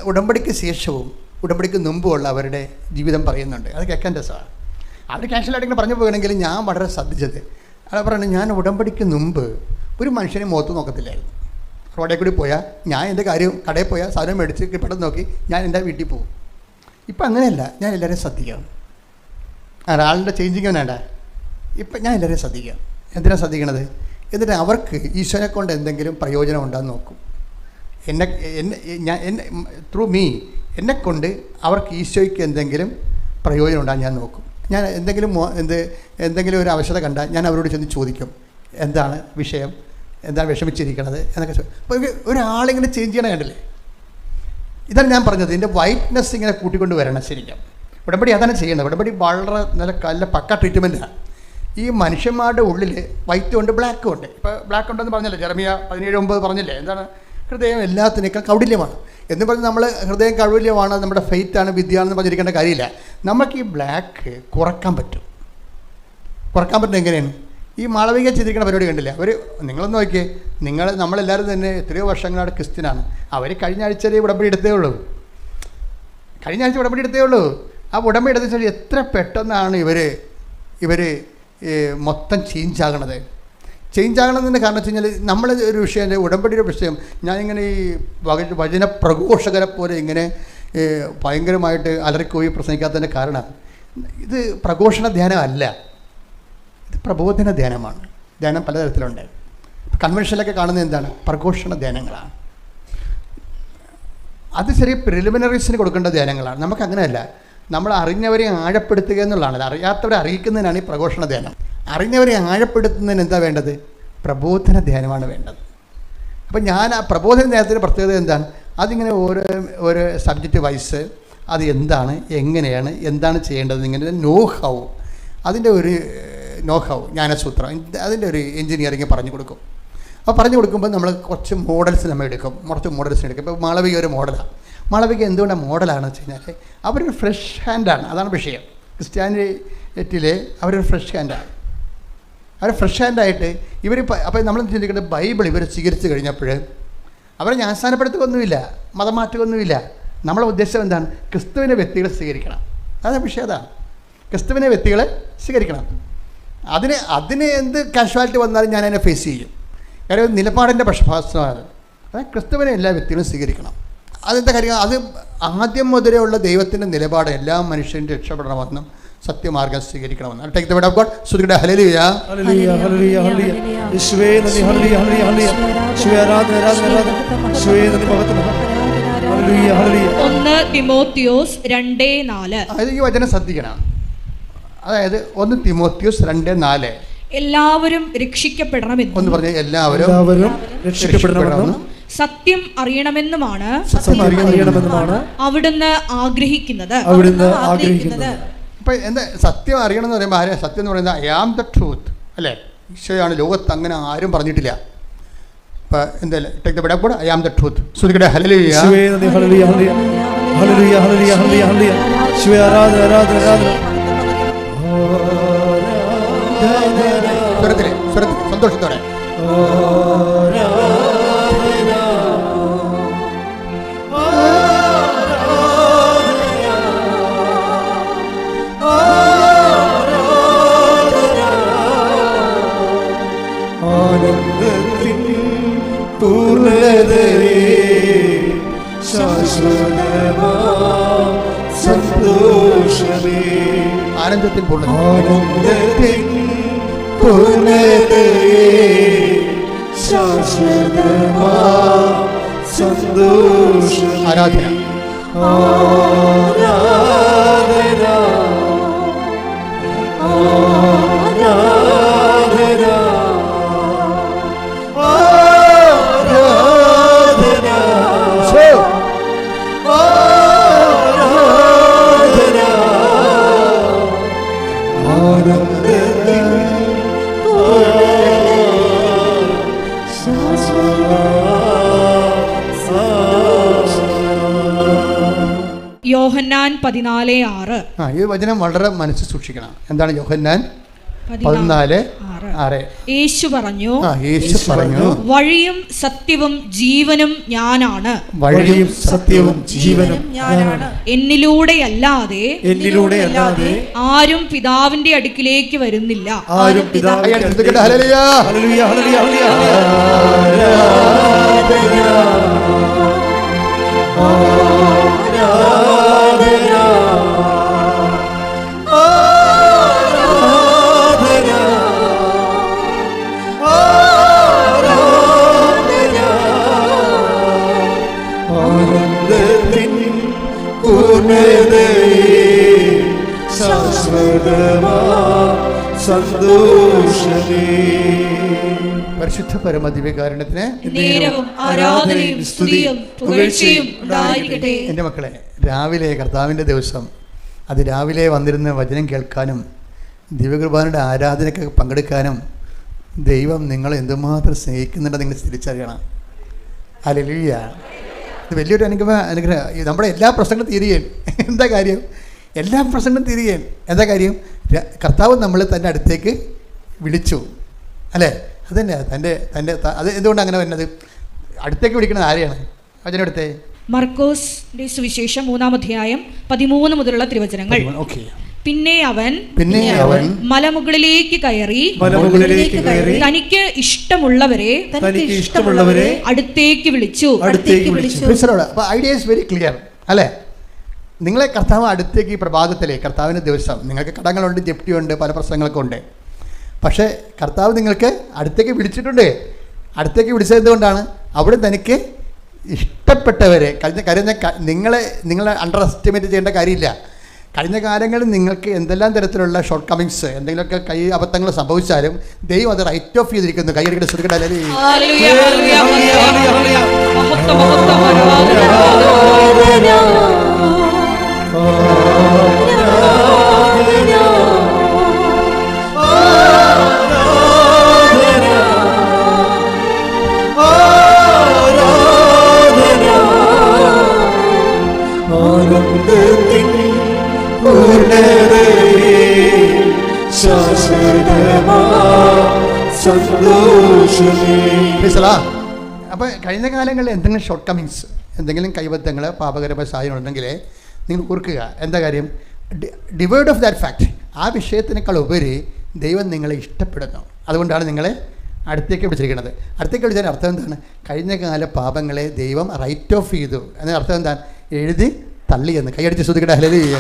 ഉടമ്പടിക്ക് ശേഷവും ഉടമ്പടിക്ക് മുമ്പുമുള്ള അവരുടെ ജീവിതം പറയുന്നുണ്ട്. അത് കേൾക്കാൻ രസമാണ്. അവർ ക്യാഷ്വലായിട്ട് ഇങ്ങനെ പറഞ്ഞു പോകണമെങ്കിൽ ഞാൻ വളരെ ശ്രദ്ധിച്ചത് അത് പറയുന്നത്, ഞാൻ ഉടമ്പടിക്ക് മുമ്പ് ഒരു മനുഷ്യനെ മുഖത്ത് നോക്കത്തില്ലായിരുന്നു. റോഡിൽ കൂടി പോയാൽ ഞാൻ എൻ്റെ കാര്യം കടയിൽ പോയാൽ സാധനം മേടിച്ച് പെട്ടെന്ന് നോക്കി ഞാൻ എൻ്റെ വീട്ടിൽ പോകും. ഇപ്പം അങ്ങനെയല്ല, ഞാൻ എല്ലാവരെയും ശ്രദ്ധിക്കാം. ഒരാളിൻ്റെ ചേഞ്ചിങ് വേണ്ട. ഇപ്പം ഞാൻ എല്ലാവരെയും ശ്രദ്ധിക്കാം. എന്തിനാണ് ശ്രദ്ധിക്കണത്? എന്നിട്ട് അവർക്ക് ഈശോനെ കൊണ്ട് എന്തെങ്കിലും പ്രയോജനം ഉണ്ടെന്ന് നോക്കും. ത്രൂ മീ എന്നെക്കൊണ്ട് അവർക്ക് ഈശോയ്ക്ക് എന്തെങ്കിലും പ്രയോജനം ഉണ്ടാകാൻ ഞാൻ നോക്കും. ഞാൻ എന്തെങ്കിലും ഒരു ആവശ്യത കണ്ടാൽ ഞാൻ അവരോട് ചെന്ന് ചോദിക്കും, എന്താണ് വിഷയം, എന്താണ് വിഷമിച്ചിരിക്കണത് എന്നൊക്കെ. അപ്പോൾ ഒരാളിങ്ങനെ ചേഞ്ച് ചെയ്യണ കണ്ടില്ലേ? ഇതാണ് ഞാൻ പറഞ്ഞത്, ഇതിൻ്റെ വൈറ്റ്നെസ് ഇങ്ങനെ കൂട്ടിക്കൊണ്ട് വരണം. ശരിക്കും ഉടമ്പടി അതാണ് ചെയ്യുന്നത്. ഉടമ്പടി വളരെ നല്ല പക്ക ട്രീറ്റ്മെൻറ്റാണ്. ഈ മനുഷ്യന്മാരുടെ ഉള്ളിൽ വൈറ്റും ഉണ്ട്, ബ്ലാക്കും ഉണ്ട്. ഇപ്പോൾ ബ്ലാക്ക് ഉണ്ടെന്ന് പറഞ്ഞില്ലേ, ജെറമിയ 17:9 പറഞ്ഞില്ലേ, എന്താണ്? ഹൃദയം എല്ലാത്തിനേക്കാൾ കൗടില്യമാണ് എന്ന് പറഞ്ഞ് നമ്മൾ ഹൃദയം കൗടില്യമാണ്, നമ്മുടെ ഫെയ്ത്താണ്, വിദ്യയാണെന്ന് പറഞ്ഞിരിക്കേണ്ട കാര്യമില്ല. നമുക്ക് ഈ ബ്ലാക്ക് കുറക്കാൻ പറ്റും. എങ്ങനെയാണ്? ഈ മാളവിക ചെയ്തിരിക്കുന്ന പരിപാടി കണ്ടില്ല? നിങ്ങളൊന്ന് നോക്കിയേ, നമ്മളെല്ലാവരും തന്നെ എത്രയോ വർഷങ്ങളാണ് ക്രിസ്ത്യനാണ്. അവർ കഴിഞ്ഞ ആഴ്ച ഉടമ്പടി എടുത്തേ ഉള്ളൂ. ആ ഉടമ്പടി എടുത്തേ ഉള്ളൂ. എത്ര പെട്ടെന്നാണ് ഇവർ മൊത്തം ചേഞ്ച് ആകണതിൻ്റെ കാരണം വെച്ച് കഴിഞ്ഞാൽ നമ്മൾ ഒരു വിഷയം, ഉടമ്പടിയുടെ വിഷയം, ഞാനിങ്ങനെ ഈ വചന പ്രഘോഷകരെ പോലെ ഇങ്ങനെ ഭയങ്കരമായിട്ട് അലറിക്കോയി പ്രസംഗിക്കാത്തതിൻ്റെ കാരണം ഇത് പ്രഘോഷണ ധ്യാനമല്ല, ഇത് പ്രബോധന ധ്യാനമാണ്. ധ്യാനം പലതരത്തിലുണ്ട്. കൺവെൻഷനിലൊക്കെ കാണുന്നത് എന്താണ്? പ്രഘോഷണ ധ്യാനങ്ങളാണ്. അത് ചെറിയ പ്രിലിമിനറീസിന് കൊടുക്കേണ്ട ധ്യാനങ്ങളാണ്. നമുക്ക് അങ്ങനെയല്ല. നമ്മൾ അറിഞ്ഞവരെ ആഴപ്പെടുത്തുക എന്നുള്ളതാണ്. അറിയാത്തവരെ അറിയിക്കുന്നതിനാണ് ഈ പ്രഘോഷണ ധ്യാനം. അറിഞ്ഞവരെ ആഴപ്പെടുത്തുന്നതിന് എന്താ വേണ്ടത്? പ്രബോധന ധ്യാനമാണ് വേണ്ടത്. അപ്പം ഞാൻ ആ പ്രബോധന ധ്യാനത്തിൻ്റെ പ്രത്യേകത എന്താണ്? അതിങ്ങനെ ഓരോ സബ്ജക്റ്റ് വൈസ് അത് എന്താണ്, എങ്ങനെയാണ്, എന്താണ് ചെയ്യേണ്ടത്, ഇങ്ങനെ നോഹൗ, അതിൻ്റെ ഒരു നോഹൗ, ജ്ഞാനസൂത്രം, അതിൻ്റെ ഒരു എൻജിനീയറിങ് പറഞ്ഞു കൊടുക്കും. അപ്പോൾ പറഞ്ഞു കൊടുക്കുമ്പോൾ നമ്മൾ കുറച്ച് മോഡൽസ് നമ്മൾ എടുക്കും, ഇപ്പോൾ മാളവിക ഒരു മോഡലാണ്. മാളവിക എന്തുകൊണ്ടാണ് മോഡലാണെന്ന് വെച്ച് കഴിഞ്ഞാൽ അവരൊരു ഫ്രഷ് ഹാൻഡാണ്. അതാണ് വിഷയം. ക്രിസ്ത്യാനിറ്റിയിലെ അവരൊരു ഫ്രഷ് ഹാൻഡാണ്. അവർ ഫ്രഷ് ഹാൻഡായിട്ട് ഇവർ, അപ്പോൾ നമ്മൾ ചിന്തിക്കേണ്ടത് ബൈബിൾ ഇവർ സ്വീകരിച്ച് കഴിഞ്ഞപ്പോൾ അവരെ ജ്ഞാനസ്ഥാനപ്പെടുത്തുകയൊന്നുമില്ല, മതം മാറ്റുകയൊന്നുമില്ല. നമ്മളെ ഉദ്ദേശം എന്താണ്? ക്രിസ്തുവിനെ വ്യക്തികളെ സ്വീകരിക്കണം. അതാണ് വിഷയം. അതാണ് ക്രിസ്തുവിനെ വ്യക്തികളെ സ്വീകരിക്കണം. അതിന് എന്ത് കാഷ്വാലിറ്റി വന്നാലും ഞാൻ അതിനെ ഫേസ് ചെയ്യും. കാര്യം നിലപാടിൻ്റെ പക്ഷപാതമാണ്. അതായത് ക്രിസ്തുവിനെ എല്ലാ വ്യക്തികളും സ്വീകരിക്കണം. അതെന്താ കാര്യം? അത് ആദ്യം മുതലേ ഉള്ള ദൈവത്തിൻ്റെ നിലപാട് എല്ലാ മനുഷ്യനും രക്ഷപ്പെടണമെന്നും സത്യമാർഗം സ്വീകരിക്കണമെന്ന്. Take the word of God. സ്തുതിക്കട്ടെ. ഹല്ലേലൂയ, ഹല്ലേലൂയ, ഹല്ലേലൂയ, ഹല്ലേലൂയ. യേശുവേ നന്ദി, ഹല്ലേലൂയ, ഹല്ലേലൂയ, ഹല്ലേലൂയ. യേശുവേ ആരാധന, ആരാധന, ആരാധന. യേശുവേ നന്ദി, മഹത്വം. Hallelujah, hallelujah. 1 തിമോത്തിയോസ് 2:4. അതായത് ഈ വചനം ശ്രദ്ധിക്കണം. അതായത് 1 തിമോത്തിയോസ് 2:4. എല്ലാവരും രക്ഷിക്കപ്പെടണമെന്നും, ഒന്ന് പറഞ്ഞ എല്ലാവരും രക്ഷിക്കപ്പെടണമെന്നും സത്യം അറിയണമെന്നുമാണ് അവിടുന്ന് ആഗ്രഹിക്കുന്നത്. ഇപ്പം എന്താ സത്യം അറിയണം എന്ന് പറയുമ്പോൾ ആരെ? സത്യം എന്ന് പറയുന്നത് ഐ ആം ദ ട്രൂത്ത് അല്ലേ? ഈശോയാണ്. ലോകത്ത് അങ്ങനെ ആരും പറഞ്ഞിട്ടില്ല. ഇപ്പം എന്തായാലും take the word of God. I am the truth. സ്തുതിക്കട്ടെ. ഹല്ലേലൂയ, ഹല്ലേലൂയ, ഹല്ലേലൂയ, ഹല്ലേലൂയ, ഹല്ലേലൂയ, ഹല്ലേലൂയ. യേശുവേ ആരാധന, ആരാധന, ആരാധന. സ്വരത്തിൽ സന്തോഷത്തോടെ ആനന്ദത്തിൻ പൂർണ്ണതയേ ശാശ്വതമാ സന്തോഷമേ. ആനന്ദത്തിൻ പൂർണ്ണത, ആനന്ദത്തിൻ പൂർണ്ണതയേ ശാശ്വതമാ സന്തോഷമേ. ആരാധന, ആരാധന, യോഹന്നാൻ 14:6. ഈ വചനം വളരെ മനസ്സിൽ സൂക്ഷിക്കണം. എന്താണ് യോഹന്നാൻ 14:6? യേശു പറഞ്ഞു, വഴിയും സത്യവും ജീവനും ഞാനാണ്. വഴിയും സത്യവും ജീവനും ഞാനാണ്. എന്നിലൂടെയല്ലാതെ ആരും പിതാവിന്റെ അടുക്കിലേക്ക് വരുന്നില്ല. ആരും പിതാവിന്റെ ഹല്ലേലൂയ, ഹല്ലേലൂയ, ഹല്ലേലൂയ, ഹല്ലേലൂയ. പരിശുദ്ധ പരമദിവ്യകാരുണ്യത്തിന് ആരാധനയും സ്തുതിയും പുകഴ്ചയും ഉണ്ടായിരിക്കട്ടെ. എൻ്റെ മക്കളെ, രാവിലെ കർത്താവിൻ്റെ ദിവസം രാവിലെ വന്നിരുന്ന് വചനം കേൾക്കാനും ദിവ്യകുർബാനയുടെ ആരാധനയ്ക്ക് പങ്കെടുക്കാനും ദൈവം നിങ്ങളെ എന്തുമാത്രം സ്നേഹിക്കുന്നുണ്ട് നിങ്ങൾ തിരിച്ചറിയണം. ഹല്ലേലൂയ. ഇത് വലിയൊരു അനുഗ്രഹം. നമ്മുടെ എല്ലാ പ്രശ്നങ്ങളും തീരുകയാണ്. എന്താ കാര്യം? എല്ലാ പ്രശ്നങ്ങളും തീരുകയാണ്. എന്താ കാര്യം? കർത്താവ് നമ്മളെ തൻ്റെ അടുത്തേക്ക് വിളിച്ചു അല്ലേ? അതന്നെ അത് എന്തുകൊണ്ടാണ് അങ്ങനെ വരുന്നത്? അടുത്തേക്ക് വിളിക്കുന്നത് ആരെയാണ്? വചനടുത്തേ മർക്കോസിന്റെ സുവിശേഷം 3-ാം അധ്യായം 13 മുതലുള്ള തിരുവചനങ്ങൾ. ഓക്കെ. പിന്നെ അവൻ മലമുകളിലേക്ക് കയറി തനിക്ക് ഇഷ്ടമുള്ളവരെ അടുത്തേക്ക് വിളിച്ചു. അപ്പോൾ ഐഡിയ ഈസ് വെരി ക്ലിയർ അല്ലേ? നിങ്ങളെ കർത്താവ് അടുത്തേക്ക് ഈ പ്രഭാതത്തിലെ കർത്താവിൻ്റെ ദിവസം നിങ്ങൾക്ക് കടങ്ങളുണ്ട്, ജപ്തിയുണ്ട്, പല പ്രശ്നങ്ങളൊക്കെ ഉണ്ട്. പക്ഷേ കർത്താവ് നിങ്ങൾക്ക് അടുത്തേക്ക് വിളിച്ചിട്ടുണ്ട്. അടുത്തേക്ക് വിളിച്ചത് എന്തുകൊണ്ടാണ്? അവിടെ തനിക്ക് ഇഷ്ടപ്പെട്ടവരെ നിങ്ങളെ അണ്ടർ എസ്റ്റിമേറ്റ് ചെയ്യേണ്ട കാര്യമില്ല. കഴിഞ്ഞ കാലങ്ങളിൽ നിങ്ങൾക്ക് എന്തെല്ലാം തരത്തിലുള്ള ഷോർട്ട് കമ്മിങ്സ്, എന്തെങ്കിലുമൊക്കെ കൈ അബദ്ധങ്ങൾ സംഭവിച്ചാലും ദൈവം അത് റൈറ്റ് ഓഫ് ചെയ്തിരിക്കുന്നു. കൈയടിയുടെ ശ്രദ്ധിക്കട്ടെ. അപ്പോൾ കഴിഞ്ഞ കാലങ്ങളിൽ എന്തെങ്കിലും ഷോർട്ട് കമ്മിങ്സ്, എന്തെങ്കിലും കൈബദ്ധങ്ങൾ, പാപകരമായ സാഹചര്യം ഉണ്ടെങ്കിൽ നിങ്ങൾ ഓർക്കുക എന്താ കാര്യം? Divide of that fact. ആ വിഷയത്തിനേക്കാൾ ഉപരി ദൈവം നിങ്ങളെ ഇഷ്ടപ്പെടുന്നു. അതുകൊണ്ടാണ് നിങ്ങളെ അടുത്തേക്ക് വിളിച്ചിരിക്കുന്നത്. അടുത്തേക്ക് വിളിച്ചതിൻ്റെ അർത്ഥം എന്താണ്? കഴിഞ്ഞ കാല പാപങ്ങളെ ദൈവം റൈറ്റ് ഓഫ് ചെയ്തു. അതിൻ്റെ അർത്ഥം എന്താണ്? എഴുതി തള്ളി എന്ന്. കൈയടിച്ച് ശ്രദ്ധിക്കട്ടെ. ഹല്ലേലൂയ.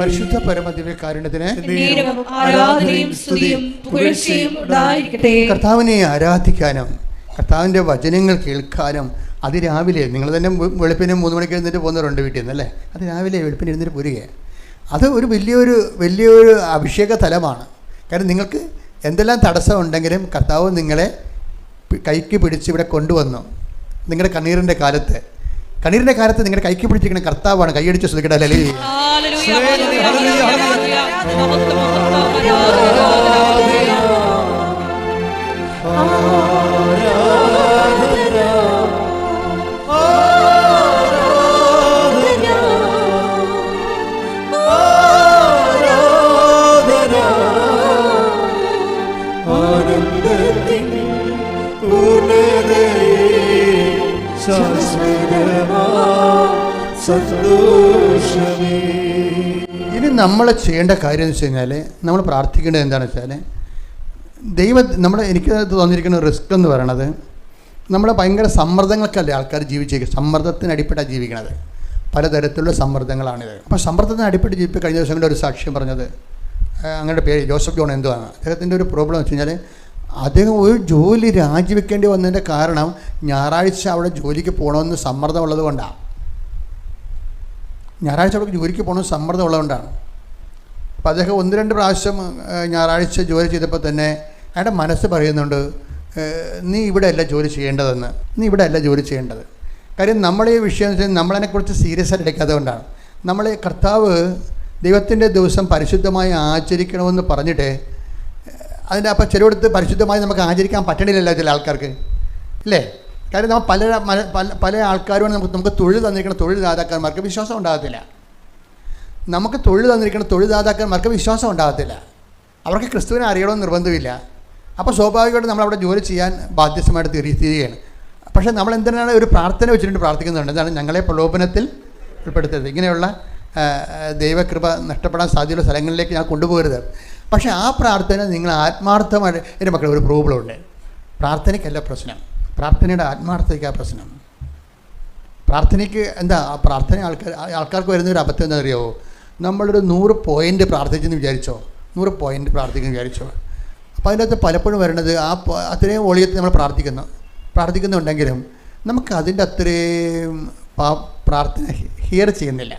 പരിശുദ്ധ പരമദിവ്യകാരുണ്യത്തിന് കർത്താവിനെ ആരാധിക്കാനും കർത്താവിൻ്റെ വചനങ്ങൾ കേൾക്കാനും അതിരാവിലെ നിങ്ങൾ തന്നെ വെളുപ്പിന് 3 മണിക്ക് എഴുന്നേറ്റ് പോകുന്നവരുണ്ട് വീട്ടിൽ നിന്ന് അല്ലേ? അതിരാവിലെ വെളുപ്പിന് എഴുന്നേറ്റ് പോരുക. അത് ഒരു വലിയൊരു അഭിഷേക തലമാണ്. കാരണം നിങ്ങൾക്ക് എന്തെല്ലാം തടസ്സം ഉണ്ടെങ്കിലും കർത്താവ് നിങ്ങളെ കൈക്ക് പിടിച്ച് ഇവിടെ കൊണ്ടുവന്നു. നിങ്ങളുടെ കണ്ണീരിൻ്റെ കാലത്ത് നിങ്ങളുടെ കൈക്ക് പിടിച്ചിരിക്കുന്ന കർത്താവാണ്. കൈയടിച്ച് ശ്രദ്ധിക്കട്ടെ. ഹല്ലേലൂയ. ഇനി നമ്മൾ ചെയ്യേണ്ട കാര്യം എന്ന് വെച്ച് കഴിഞ്ഞാൽ നമ്മൾ പ്രാർത്ഥിക്കേണ്ടത് എന്താണെന്ന് വെച്ചാൽ എനിക്ക് തോന്നിയിരിക്കുന്ന റിസ്ക് എന്ന് പറയണത് നമ്മുടെ ഭയങ്കര സമ്മർദ്ദങ്ങൾക്കല്ലേ ആൾക്കാർ ജീവിച്ചേക്കും. സമ്മർദ്ദത്തിന് അടിപ്പെട്ടാണ് ജീവിക്കണത്. പലതരത്തിലുള്ള സമ്മർദ്ദങ്ങളാണിത്. അപ്പോൾ സമ്മർദ്ദത്തിന് അടിപ്പെട്ട് ജീവിപ്പ് കഴിഞ്ഞ ദിവസങ്ങളുടെ ഒരു സാക്ഷ്യം പറഞ്ഞത് അങ്ങനെ പേര് ജോസഫ് ജോൺ എന്തുവാണ്. അദ്ദേഹത്തിൻ്റെ ഒരു പ്രോബ്ലം വെച്ച് കഴിഞ്ഞാൽ അദ്ദേഹം ഒരു ജോലി രാജിവെക്കേണ്ടി വന്നതിൻ്റെ കാരണം ഞായറാഴ്ച അവിടെ ജോലിക്ക് പോകണമെന്ന് സമ്മർദ്ദമുള്ളത് കൊണ്ടാണ്. ഞായറാഴ്ച അവിടെ ജോലിക്ക് പോകണമെന്ന് സമ്മർദ്ദമുള്ളതുകൊണ്ടാണ്. അപ്പോൾ അദ്ദേഹം 1-2 പ്രാവശ്യം ഞായറാഴ്ച ജോലി ചെയ്തപ്പോൾ തന്നെ അയാളുടെ മനസ്സ് പറയുന്നുണ്ട്, നീ ഇവിടെ അല്ല ജോലി ചെയ്യേണ്ടത്. കാര്യം നമ്മളീ വിഷയം എന്ന് വെച്ചാൽ നമ്മളതിനെക്കുറിച്ച് സീരിയസ് ആയിട്ട് എടുക്കാത്തത് കൊണ്ടാണ്. നമ്മളെ കർത്താവ് ദൈവത്തിൻ്റെ ദിവസം പരിശുദ്ധമായി ആചരിക്കണമെന്ന് പറഞ്ഞിട്ട് അതിൻ്റെ അപ്പം ചിലയിടത്ത് പരിശുദ്ധമായി നമുക്ക് ആചരിക്കാൻ പറ്റണില്ലല്ലോ ചില ആൾക്കാർക്ക് ഇല്ലേ? കാര്യം നമ്മൾ പല ആൾക്കാരും നമുക്ക് തൊഴിൽ തന്നിരിക്കുന്ന തൊഴിൽദാതാക്കന്മാർക്ക് വിശ്വാസം ഉണ്ടാകത്തില്ല. വിശ്വാസം ഉണ്ടാകത്തില്ല. അവർക്ക് ക്രിസ്തുവിനെ അറിയണമെന്ന് നിർബന്ധമില്ല. അപ്പോൾ സ്വാഭാവികമായിട്ട് നമ്മളവിടെ ജോലി ചെയ്യാൻ ബാധ്യസ്ഥമായിട്ട് തീരുകയാണ്. പക്ഷേ നമ്മൾ എന്തിനാണ് ഒരു പ്രാർത്ഥന വെച്ചിട്ട് പ്രാർത്ഥിക്കുന്നുണ്ട്. എന്താണ്? ഞങ്ങളെ പ്രലോഭനത്തിൽ ഉൾപ്പെടുത്തരുത്, ഇങ്ങനെയുള്ള ദൈവകൃപ നഷ്ടപ്പെടാൻ സാധ്യതയുള്ള സ്ഥലങ്ങളിലേക്ക് ഞാൻ കൊണ്ടുപോകരുത്. പക്ഷേ ആ പ്രാർത്ഥന നിങ്ങൾ ആത്മാർത്ഥമായിട്ട്, എൻ്റെ മക്കളെ ഒരു പ്രോബ്ലം ഉണ്ട്. പ്രാർത്ഥനയ്ക്കല്ല പ്രശ്നം, പ്രാർത്ഥനയുടെ ആത്മാർത്ഥതയ്ക്കാണ് പ്രശ്നം. പ്രാർത്ഥനയ്ക്ക് എന്താ പ്രാർത്ഥന ആൾക്കാർക്ക് വരുന്നൊരു അബദ്ധം എന്താ അറിയാമോ? നമ്മളൊരു 100 പോയിൻ്റ് പ്രാർത്ഥിച്ചെന്ന് വിചാരിച്ചോ, 100 പോയിൻ്റ് പ്രാർത്ഥിക്കുന്നു വിചാരിച്ചോ. അപ്പോൾ അതിനകത്ത് പലപ്പോഴും വരണത് അത്രയും വോളിയത്തിൽ നമ്മൾ പ്രാർത്ഥിക്കുന്നുണ്ടെങ്കിലും നമുക്ക് അതിൻ്റെ അത്രയും പ്രാർത്ഥന ഹിയർ ചെയ്യുന്നില്ല.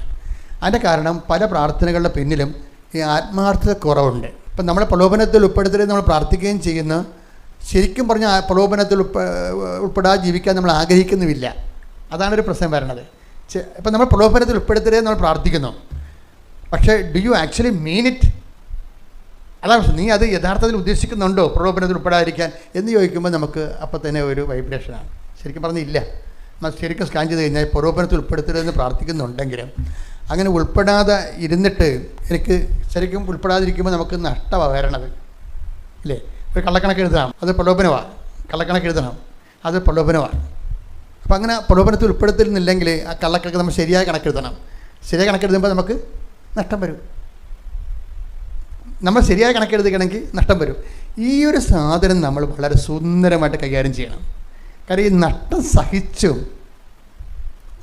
അതിൻ്റെ കാരണം പല പ്രാർത്ഥനകളുടെ പിന്നിലും ഈ ആത്മാർത്ഥത കുറവുണ്ട്. ഇപ്പം നമ്മളെ പ്രലോഭനത്തിൽ ഉൾപ്പെടുത്തരുത് നമ്മൾ പ്രാർത്ഥിക്കുകയും ചെയ്യുന്നു. ശരിക്കും പറഞ്ഞാൽ പ്രലോഭനത്തിൽ ഉൾപ്പെടാതെ ജീവിക്കാൻ നമ്മൾ ആഗ്രഹിക്കുന്നുമില്ല. അതാണൊരു പ്രശ്നം വരണത്. ഇപ്പം നമ്മൾ പ്രലോഭനത്തിൽ ഉൾപ്പെടുത്തരുത് നമ്മൾ പ്രാർത്ഥിക്കുന്നു, പക്ഷേ do you actually mean it? അതാണ് പ്രശ്നം. നീ അത് യഥാർത്ഥത്തിൽ ഉദ്ദേശിക്കുന്നുണ്ടോ പ്രലോഭനത്തിൽ ഉൾപ്പെടാതിരിക്കാൻ എന്ന് ചോദിക്കുമ്പോൾ നമുക്ക് അപ്പം തന്നെ ഒരു വൈബ്രേഷനാണ്. ശരിക്കും പറഞ്ഞില്ല, ശരിക്കും സ്കാൻ ചെയ്ത് കഴിഞ്ഞാൽ പ്രലോഭനത്തിൽ ഉൾപ്പെടുത്തരുതെന്ന് പ്രാർത്ഥിക്കുന്നുണ്ടെങ്കിലും അങ്ങനെ ഉൾപ്പെടാതെ ഇരുന്നിട്ട് എനിക്ക് ശരിക്കും ഉൾപ്പെടാതിരിക്കുമ്പോൾ നമുക്ക് നഷ്ടമാണ് വരണത് ഇല്ലേ. ഒരു കള്ളക്കണക്ക് എഴുതണം, അത് പ്രലോഭനമാണ്. കള്ളക്കണക്ക് എഴുതണം, അത് പ്രലോഭനമാണ്. അപ്പം അങ്ങനെ പ്രലോഭനത്തിൽ ഉൾപ്പെടുത്തുന്നില്ലെങ്കിൽ ആ കള്ളക്കണക്ക് നമ്മൾ ശരിയായ കണക്കെഴുതണം. ശരിയായ കണക്കെഴുതുമ്പോൾ നമുക്ക് നഷ്ടം വരും. നമ്മൾ ശരിയായ കണക്കെഴുതുകയാണെങ്കിൽ നഷ്ടം വരും. ഈ ഒരു സാധനം നമ്മൾ വളരെ സുന്ദരമായിട്ട് കൈകാര്യം ചെയ്യണം. കാര്യം ഈ നഷ്ടം സഹിച്ചും,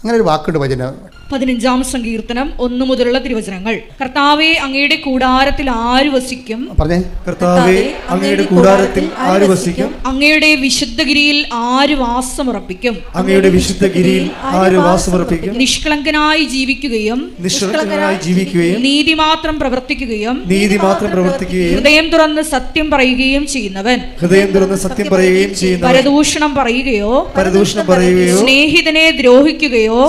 അങ്ങനെ ഒരു വാക്കുണ്ട് വചനം 15-ാം സങ്കീർത്തനം 1 മുതലുള്ള തിരുവചനങ്ങൾ. കർത്താവേ, അങ്ങയുടെ കൂടാരത്തിൽ ആര് വസിക്കും? പറഞ്ഞേ. കർത്താവേ, അങ്ങയുടെ കൂടാരത്തിൽ ആര് വസിക്കും? അങ്ങയുടെ വിശുദ്ധഗിരിയിൽ ആര് വാസമുറപ്പിക്കും? അങ്ങയുടെ വിശുദ്ധഗിരിയിൽ ആര് വാസമുറപ്പിക്കും? നിഷ്കളങ്കനായി ജീവിക്കുകയും നീതി മാത്രം പ്രവർത്തിക്കുകയും ഹൃദയം തുറന്ന് സത്യം പറയുകയും ചെയ്യുന്നവൻ. പരദൂഷണം പറയുകയോ സ്നേഹിതനെ ദ്രോഹിക്കുകയോ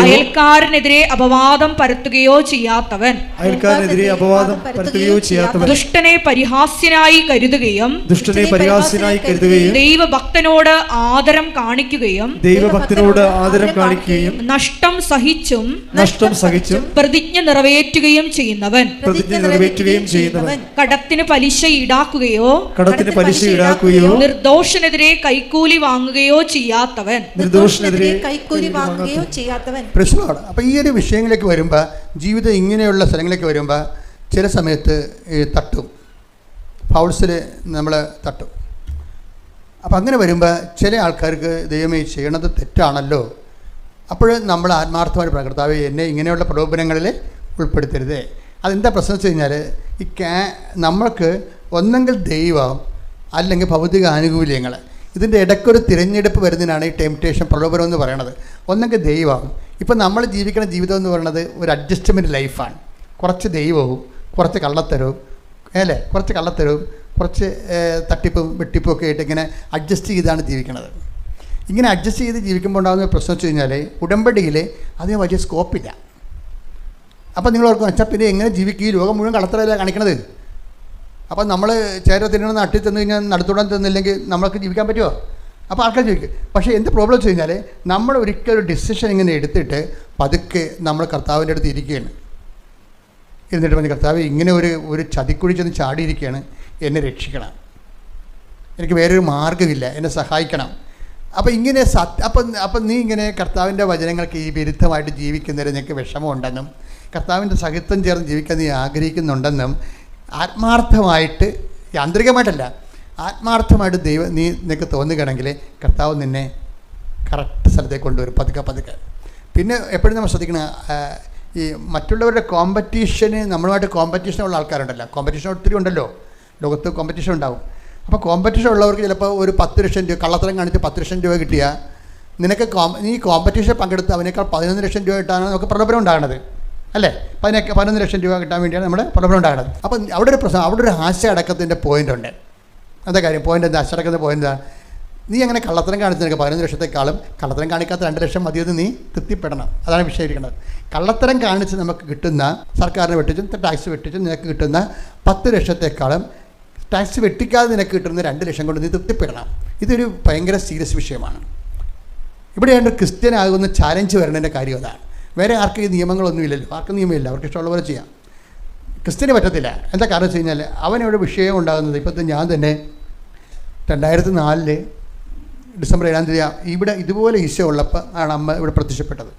അയൽക്കാരനെതിരെ അപവാദം പരത്തുകയോ ചെയ്യാത്തവൻ. ദുഷ്ടനെ പരിഹാസ്യനായി കരുതുകയും ദൈവഭക്തനോട് ആദരം കാണിക്കുകയും നഷ്ടം സഹിച്ചും പ്രതിജ്ഞ നിറവേറ്റുകയും ചെയ്യുന്നവൻ. കടത്തിന് പലിശ ഈടാക്കുകയോ നിർദോഷനെതിരെ കൈക്കൂലി വാങ്ങുകയോ ചെയ്യാത്തവൻ. പ്രശ്നമാണ്. അപ്പോൾ ഈ ഒരു വിഷയങ്ങളിലേക്ക് വരുമ്പോൾ, ജീവിതം ഇങ്ങനെയുള്ള സ്ഥലങ്ങളിലേക്ക് വരുമ്പോൾ ചില സമയത്ത് തട്ടും, ഫൗൾസിൽ നമ്മൾ തട്ടും. അപ്പോൾ അങ്ങനെ വരുമ്പോൾ ചില ആൾക്കാർക്ക് ദൈവമേ ചെയ്യണത് തെറ്റാണല്ലോ. അപ്പോൾ നമ്മൾ ആത്മാർത്ഥമായിട്ട് കർത്താവേ, എന്നെ ഇങ്ങനെയുള്ള പ്രലോഭനങ്ങളിൽ ഉൾപ്പെടുത്തരുതേ. അതെന്താ പ്രശ്നം വെച്ച് കഴിഞ്ഞാൽ, നമ്മൾക്ക് ഒന്നെങ്കിൽ ദൈവം അല്ലെങ്കിൽ ഭൗതിക ആനുകൂല്യങ്ങൾ, ഇതിൻ്റെ ഇടയ്ക്കൊരു തിരഞ്ഞെടുപ്പ് വരുന്നതിനാണ് ഈ ടെംപ്റ്റേഷൻ, പ്രലോഭനം എന്ന് പറയുന്നത്. ഒന്നെങ്കിൽ ദൈവമാണ്. ഇപ്പം നമ്മൾ ജീവിക്കുന്ന ജീവിതം എന്ന് പറയുന്നത് ഒരു അഡ്ജസ്റ്റ്മെൻറ്റ് ലൈഫാണ്. കുറച്ച് ദൈവവും കുറച്ച് കള്ളത്തരവും, അല്ലേ, കുറച്ച് കള്ളത്തരവും കുറച്ച് തട്ടിപ്പും വെട്ടിപ്പും ഒക്കെ ആയിട്ട് ഇങ്ങനെ അഡ്ജസ്റ്റ് ചെയ്താണ് ജീവിക്കുന്നത്. ഇങ്ങനെ അഡ്ജസ്റ്റ് ചെയ്ത് ജീവിക്കുമ്പോൾ ഉണ്ടാകുന്ന പ്രശ്നം വെച്ച് കഴിഞ്ഞാൽ ഉടമ്പടിയിൽ അതിന് വലിയ സ്കോപ്പില്ല. അപ്പം നിങ്ങൾ ഓർക്കും, വെച്ചാൽ പിന്നെ എങ്ങനെ ജീവിക്കും? ഈ ലോകം മുഴുവൻ കള്ളത്തരമല്ല കാണിക്കണത്. അപ്പം നമ്മൾ ചേര തിന്നണം, നട്ടി തിന്നു കഴിഞ്ഞാൽ നടുത്തോടാൻ തിന്നില്ലെങ്കിൽ നമ്മൾക്ക് ജീവിക്കാൻ പറ്റുമോ? അപ്പോൾ ആൾക്കാർ ചോദിക്കും. പക്ഷേ എന്ത് പ്രോബ്ലം വെച്ച് കഴിഞ്ഞാൽ, നമ്മൾ ഒരിക്കലും ഒരു ഡിസിഷൻ ഇങ്ങനെ എടുത്തിട്ട് പതുക്കെ നമ്മൾ കർത്താവിൻ്റെ അടുത്ത് ഇരിക്കുകയാണ്. എന്നിട്ട് പറഞ്ഞ്, കർത്താവ് ഇങ്ങനെ ഒരു ചതിക്കുഴി ചെന്ന് ചാടിയിരിക്കുകയാണ്, എന്നെ രക്ഷിക്കണം, എനിക്ക് വേറൊരു മാർഗ്ഗമില്ല, എന്നെ സഹായിക്കണം. അപ്പോൾ ഇങ്ങനെ അപ്പം നീ ഇങ്ങനെ കർത്താവിൻ്റെ വചനങ്ങൾക്ക് ഈ വിരുദ്ധമായിട്ട് ജീവിക്കുന്നതിന് നിനക്ക് വിഷമമുണ്ടെന്നും കർത്താവിൻ്റെ സഹിത്വം ചേർന്ന് ജീവിക്കാൻ നീ ആഗ്രഹിക്കുന്നുണ്ടെന്നും ആത്മാർത്ഥമായിട്ട്, യാന്ത്രികമായിട്ടല്ല, ആത്മാർത്ഥമായിട്ട് നിനക്ക് തോന്നുകയാണെങ്കിൽ കർത്താവ് നിന്നെ കറക്റ്റ് സ്ഥലത്തേക്ക് കൊണ്ടുവരും, പതുക്കെ. പിന്നെ എപ്പോഴും നമ്മൾ ശ്രദ്ധിക്കണം, ഈ മറ്റുള്ളവരുടെ കോമ്പറ്റീഷന്, നമ്മളുമായിട്ട് കോമ്പറ്റീഷനുള്ള ആൾക്കാരുണ്ടല്ലോ. കോമ്പറ്റീഷൻ ഒത്തിരി ഉണ്ടല്ലോ, ലോകത്ത് കോമ്പറ്റീഷൻ ഉണ്ടാവും. അപ്പോൾ കോമ്പറ്റീഷൻ ഉള്ളവർക്ക് ചിലപ്പോൾ ഒരു 10 ലക്ഷം രൂപ കള്ളത്തരം കാണിച്ച് 10 ലക്ഷം രൂപ കിട്ടിയാൽ നിനക്ക് നീ കോമ്പറ്റീഷൻ പങ്കെടുത്ത് അവനേക്കാൾ 11 ലക്ഷം രൂപ കിട്ടാണ് നമുക്ക് പ്രലോഭനം ഉണ്ടാകുന്നത്, അല്ലേ? 11 ലക്ഷം രൂപ കിട്ടാൻ വേണ്ടിയാണ് നമ്മുടെ പ്രലോഭനം ഉണ്ടാകുന്നത്. അപ്പം അവിടെ ഒരു പ്രശ്നം, അവിടെ ഒരു ആശയടക്കത്തിൻ്റെ പോയിൻ്റ് ഉണ്ട്. എന്താ കാര്യം? പോയിൻ്റ് എന്താ? ആശയടക്കത്തിൻ്റെ പോയിൻ്റ് എന്താ? നീ അങ്ങനെ കള്ളത്തരം കാണിച്ച് നിനക്ക് 11 ലക്ഷത്തെക്കാളും കള്ളത്തരം കാണിക്കാത്ത 2 ലക്ഷം മതിയെന്ന് നീ തൃപ്തിപ്പെടണം. അതാണ് വിഷയം ഇരിക്കുന്നത്. കള്ളത്തരം കാണിച്ച് നമുക്ക് കിട്ടുന്ന, സർക്കാരിനെ വെട്ടിച്ചും ടാക്സ് വെട്ടിച്ചും നിനക്ക് കിട്ടുന്ന 10 ലക്ഷത്തെക്കാളും ടാക്സ് വെട്ടിക്കാതെ നിനക്ക് കിട്ടുന്ന 2 ലക്ഷം കൊണ്ട് നീ തൃപ്തിപ്പെടണം. ഇതൊരു ഭയങ്കര സീരിയസ് വിഷയമാണ്. ഇവിടെയാണ് ക്രിസ്ത്യൻ ആകുന്ന ചാലഞ്ച് വരേണ്ടതിൻ്റെ കാര്യം അതാണ്. വേറെ ആർക്കും ഈ നിയമങ്ങളൊന്നുമില്ലല്ലോ, ആർക്കും നിയമമില്ല, അവർക്ക് ഇഷ്ടമുള്ള പോലെ ചെയ്യാം. ക്രിസ്ത്യന് പറ്റത്തില്ല. എന്താ കാരണം വെച്ച് കഴിഞ്ഞാൽ അവനവിടെ വിഷയം ഉണ്ടാകുന്നത്, ഇപ്പോഴത്തെ ഞാൻ തന്നെ 2004 ഡിസംബർ 7-ാം തീയതി ഇവിടെ ഇതുപോലെ ഈശോ ഉള്ളപ്പോൾ ആണ് അമ്മ ഇവിടെ പ്രത്യക്ഷപ്പെട്ടത്.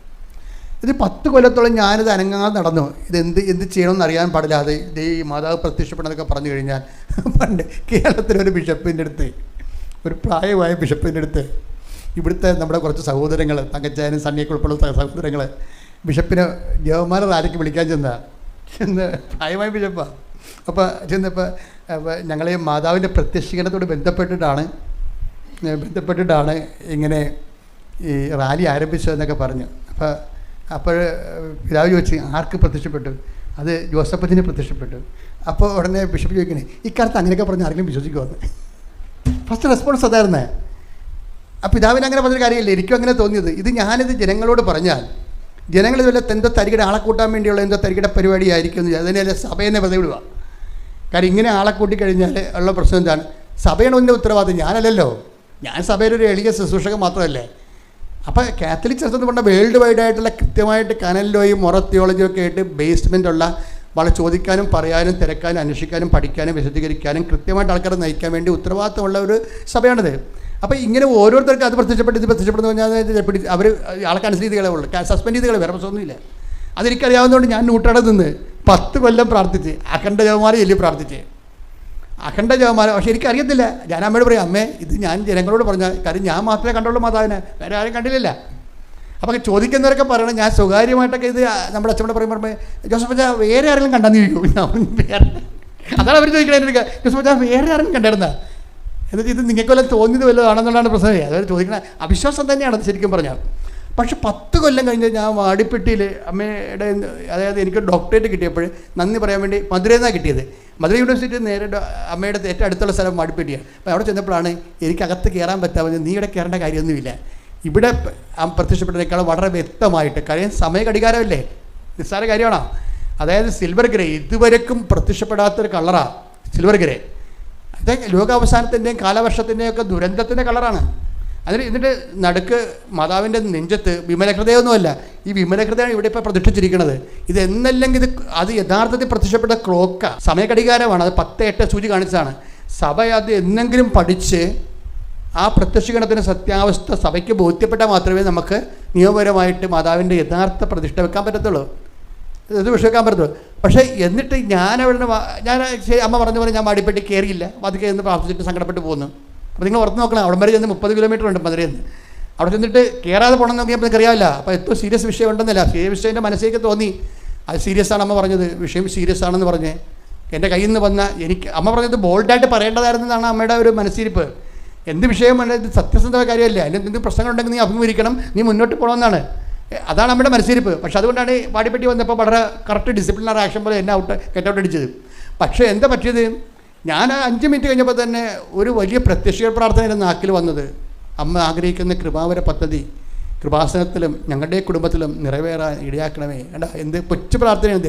ഇത് 10 കൊല്ലത്തോളം ഞാനിത് അനങ്ങാതെ നടന്നു. എന്ത് ചെയ്യണമെന്ന് അറിയാൻ പാടില്ലാതെ ഈ മാതാവ് പ്രത്യക്ഷപ്പെടുന്നതൊക്കെ പറഞ്ഞു കഴിഞ്ഞാൽ, പണ്ട് കേരളത്തിലൊരു ബിഷപ്പിൻ്റെ അടുത്ത്, ഒരു പ്രായമായ ബിഷപ്പിൻ്റെ അടുത്ത് ഇവിടുത്തെ നമ്മുടെ കുറച്ച് സഹോദരങ്ങൾ, തങ്കച്ചാനും സണ്ണിയൊക്കെ ഉൾപ്പെടെ സഹോദരങ്ങൾ ബിഷപ്പിനെ ജവമാല റാലിക്ക് വിളിക്കാൻ ചെന്ന് പ്രായമായ ബിഷപ്പാണ്. അപ്പോൾ ചെന്നപ്പോൾ ഞങ്ങൾ ഈ മാതാവിൻ്റെ പ്രത്യക്ഷീകരണത്തോട് ബന്ധപ്പെട്ടിട്ടാണ് ഇങ്ങനെ ഈ റാലി ആരംഭിച്ചതെന്നൊക്കെ പറഞ്ഞു. അപ്പോൾ പിതാവ് ചോദിച്ചു, ആർക്ക് പ്രത്യക്ഷപ്പെട്ടു? അത് ജോസഫത്തിന് പ്രത്യക്ഷപ്പെട്ടു. അപ്പോൾ ഉടനെ ബിഷപ്പ് ചോദിക്കണേ, ഇക്കാലത്ത് അങ്ങനെയൊക്കെ പറഞ്ഞ് ആരെങ്കിലും വിശ്വസിക്കുമെന്ന്. First response അതായിരുന്നേ. ആ പിതാവിന് അങ്ങനെ പറഞ്ഞൊരു കാര്യമില്ല, എനിക്കും അങ്ങനെ തോന്നിയത്. ഞാനിത് ജനങ്ങളോട് പറഞ്ഞാൽ ജനങ്ങൾ ഇതുപോലെ എന്തോ തരികിട ആളെ കൂട്ടാൻ വേണ്ടിയുള്ള എന്തോ തരികിട പരിപാടിയായിരിക്കും എന്ന് അതിനെ സഭയെന്നെ വെറുതെ വിടുക. കാര്യം ഇങ്ങനെ ആളെ കൂട്ടിക്കഴിഞ്ഞാൽ ഉള്ള പ്രശ്നം എന്താണ്? സഭയാണ് എൻ്റെ ഉത്തരവാദിത്വം, ഞാനല്ലല്ലോ. ഞാൻ സഭയിലൊരു എളിയ ശുശ്രൂഷകൻ മാത്രമല്ലേ. അപ്പോൾ കാത്തലിക് ചർച്ച് എന്ന് പറഞ്ഞാൽ വേൾഡ് വൈഡ് ആയിട്ടുള്ള കൃത്യമായിട്ട് കനലിലോയും മൊറ തിയോളജിയും ഒക്കെ ആയിട്ട് ബേസ്മെൻ്റുള്ള വളരെ ചോദിക്കാനും പറയാനും തിരക്കാനും അന്വേഷിക്കാനും പഠിക്കാനും വിശദീകരിക്കാനും കൃത്യമായിട്ട് ആൾക്കാരെ നയിക്കാൻ വേണ്ടി ഉത്തരവാദിത്തമുള്ള ഒരു സഭയാണിത്. അപ്പോൾ ഇങ്ങനെ ഓരോരുത്തർക്ക് അത് ഇത് പ്രത്യക്ഷപ്പെടുന്നു പറഞ്ഞാൽ അവർ ആൾക്കനുസരിതികളെ ഉള്ളൂ, സസ്പെൻഡ് ചെയ്തുകളെ വേറെ പ്രശ്നമൊന്നുമില്ല. അതെനിക്കറിയാവുന്നതുകൊണ്ട് ഞാൻ നൂറ്റാടെ നിന്ന് 10 കൊല്ലം പ്രാർത്ഥിച്ച് അഖണ്ഡ ജപമാല ചൊല്ലി പ്രാർത്ഥിച്ച് അഖണ്ഡ ജപമാല. പക്ഷേ എനിക്കറിയത്തില്ല. ഞാൻ അമ്മയോട് പറയും, അമ്മേ ഇത് ഞാൻ ജനങ്ങളോട് പറഞ്ഞ കാര്യം ഞാൻ മാത്രമേ കണ്ടുള്ളൂ മാതാവിനെ, വേറെ ആരും കണ്ടില്ല. അപ്പോൾ ചോദിക്കുന്നവരൊക്കെ പറയണം ഞാൻ സ്വകാര്യമായിട്ടൊക്കെ ഇത് നമ്മുടെ അച്ഛനോട് പറയുമ്പോൾ ജോസഫ് അച്ഛാ വേറെ ആരെങ്കിലും കണ്ടെന്ന് ചോദിക്കും. വേറെ അതാണ് അവർ ചോദിക്കണേ, ജോസഫ് അച്ഛാ വേറെ ആരെങ്കിലും കണ്ടിരുന്ന എന്നിട്ട് ഇത് നിങ്ങൾക്ക് വല്ലതും തോന്നിയത് വല്ലതാണെന്നുള്ളതാണ് പ്രശ്നമേ. അതായത് ചോദിക്കണ അവിശ്വാസം തന്നെയാണ് ശരിക്കും പറഞ്ഞാൽ. പക്ഷെ 10 കൊല്ലം കഴിഞ്ഞ് ഞാൻ വാടിപ്പെട്ടിയിൽ അമ്മയുടെ, അതായത് എനിക്ക് ഡോക്ടറേറ്റ് കിട്ടിയപ്പോൾ നന്ദി പറയാൻ വേണ്ടി മധുരയിൽ നിന്നാണ് കിട്ടിയത്. മധുര യൂണിവേഴ്സിറ്റി നേരെ അമ്മയുടെ ഏറ്റവും അടുത്തുള്ള സ്ഥലം വാടിപ്പെട്ടിയാണ്. അപ്പോൾ അവിടെ ചെന്നപ്പോഴാണ് എനിക്കകത്ത് കയറാൻ പറ്റാവുന്നത്. നീ ഇവിടെ കയറേണ്ട കാര്യമൊന്നുമില്ല, ഇവിടെ പ്രത്യക്ഷപ്പെട്ടതിനേക്കാളും വളരെ വ്യക്തമായിട്ട്, കാര്യം സമയഘടികാരമല്ലേ, നിസ്സാര കാര്യമാണോ. അതായത് സിൽവർ ഗ്രേ ഇതുവരെക്കും പ്രത്യക്ഷപ്പെടാത്തൊരു കളറാണ് സിൽവർ ഗ്രേ. അത് ലോകാവസാനത്തിൻ്റെയും കാലവർഷത്തിൻ്റെയും ഒക്കെ ദുരന്തത്തിൻ്റെ കളറാണ്. അതിന് എന്നിട്ട് നടുക്ക് മാതാവിൻ്റെ നെഞ്ചത്ത് വിമലഹൃദയമൊന്നുമല്ല, ഈ വിമലഹൃദയമാണ് ഇവിടെ ഇപ്പോൾ പ്രതിഷ്ഠിച്ചിരിക്കുന്നത്. ഇത് എന്നല്ലെങ്കിൽ അത് യഥാർത്ഥത്തിൽ പ്രത്യക്ഷപ്പെട്ട ക്ലോക്ക സമയഘടികാരമാണ്. അത് 10:08 സൂചി കാണിച്ചതാണ്. സഭ അത് എന്നെങ്കിലും പഠിച്ച് ആ പ്രത്യക്ഷീകരണത്തിൻ്റെ സത്യാവസ്ഥ സഭയ്ക്ക് ബോധ്യപ്പെട്ടാൽ മാത്രമേ നമുക്ക് നിയമപരമായിട്ട് മാതാവിൻ്റെ യഥാർത്ഥ പ്രതിഷ്ഠ വെക്കാൻ പറ്റത്തുള്ളൂ, ഇത് വിഷയക്കാൻ പറ്റത്തുള്ളൂ. പക്ഷേ എന്നിട്ട് ഞാൻ അമ്മ പറഞ്ഞ പോലെ ഞാൻ വാടിപ്പെട്ടി കയറിയില്ല, പതുക്കെ എന്ന് പ്രാർത്ഥിച്ചിട്ട് സങ്കടപ്പെട്ട് പോകുന്നു. അപ്പോൾ നിങ്ങൾ ഓർത്ത് നോക്കണം, അവിടെ വരെ ചെന്ന് 30 കിലോമീറ്റർ ഉണ്ട് മധുരയിൽ നിന്ന്. അവിടെ ചെന്നിട്ട് കയറാതെ പോകണമെന്ന് നോക്കിയപ്പോൾ നിങ്ങൾക്ക് അറിയാമില്ല. അപ്പോൾ ഏറ്റവും സീരിയസ് വിഷയം ഉണ്ടെന്നില്ല, സീരിയസ് വിഷയം എൻ്റെ മനസ്സിലേക്ക് തോന്നി. അത് സീരിയസ് ആണ് അമ്മ പറഞ്ഞത്, വിഷയം സീരിയസ് ആണെന്ന് പറഞ്ഞ് എൻ്റെ കയ്യിൽ നിന്ന് വന്ന എനിക്ക് അമ്മ പറഞ്ഞത് ബോൾഡായിട്ട് പറയേണ്ടതായിരുന്നതാണ് അമ്മയുടെ ഒരു മനസ്സിരിപ്പ്. എന്ത് വിഷയം ഇത് സത്യസന്ധമായ കാര്യമല്ല, അതിന് എന്തെങ്കിലും പ്രശ്നങ്ങളുണ്ടെങ്കിൽ നീ അഭിമുഖീകരിക്കണം, നീ മുന്നോട്ട് പോകണമെന്നാണ്. അതാണ് നമ്മുടെ മനസ്സിരിപ്പ്. പക്ഷെ അതുകൊണ്ടാണ് വാടിപ്പെട്ടി വന്നപ്പോൾ വളരെ കറക്റ്റ് ഡിസിപ്ലിനറി ആക്ഷൻ പോലെ എന്നെ ഗെറ്റ് ഔട്ട് അടിച്ചത്. പക്ഷേ എന്താ പറ്റിയത്, ഞാൻ 5 മിനിറ്റ് കഴിഞ്ഞപ്പോൾ തന്നെ ഒരു വലിയ പ്രത്യക്ഷ പ്രാർത്ഥന എൻ്റെ നാക്കിൽ വന്നത്, അമ്മ ആഗ്രഹിക്കുന്ന കൃപാവര പദ്ധതി കൃപാസനത്തിലും ഞങ്ങളുടെ കുടുംബത്തിലും നിറവേറാൻ ഇടയാക്കണമേ. ഏട്ടാ എന്ത് കൊച്ചു പ്രാർത്ഥനയാണ്,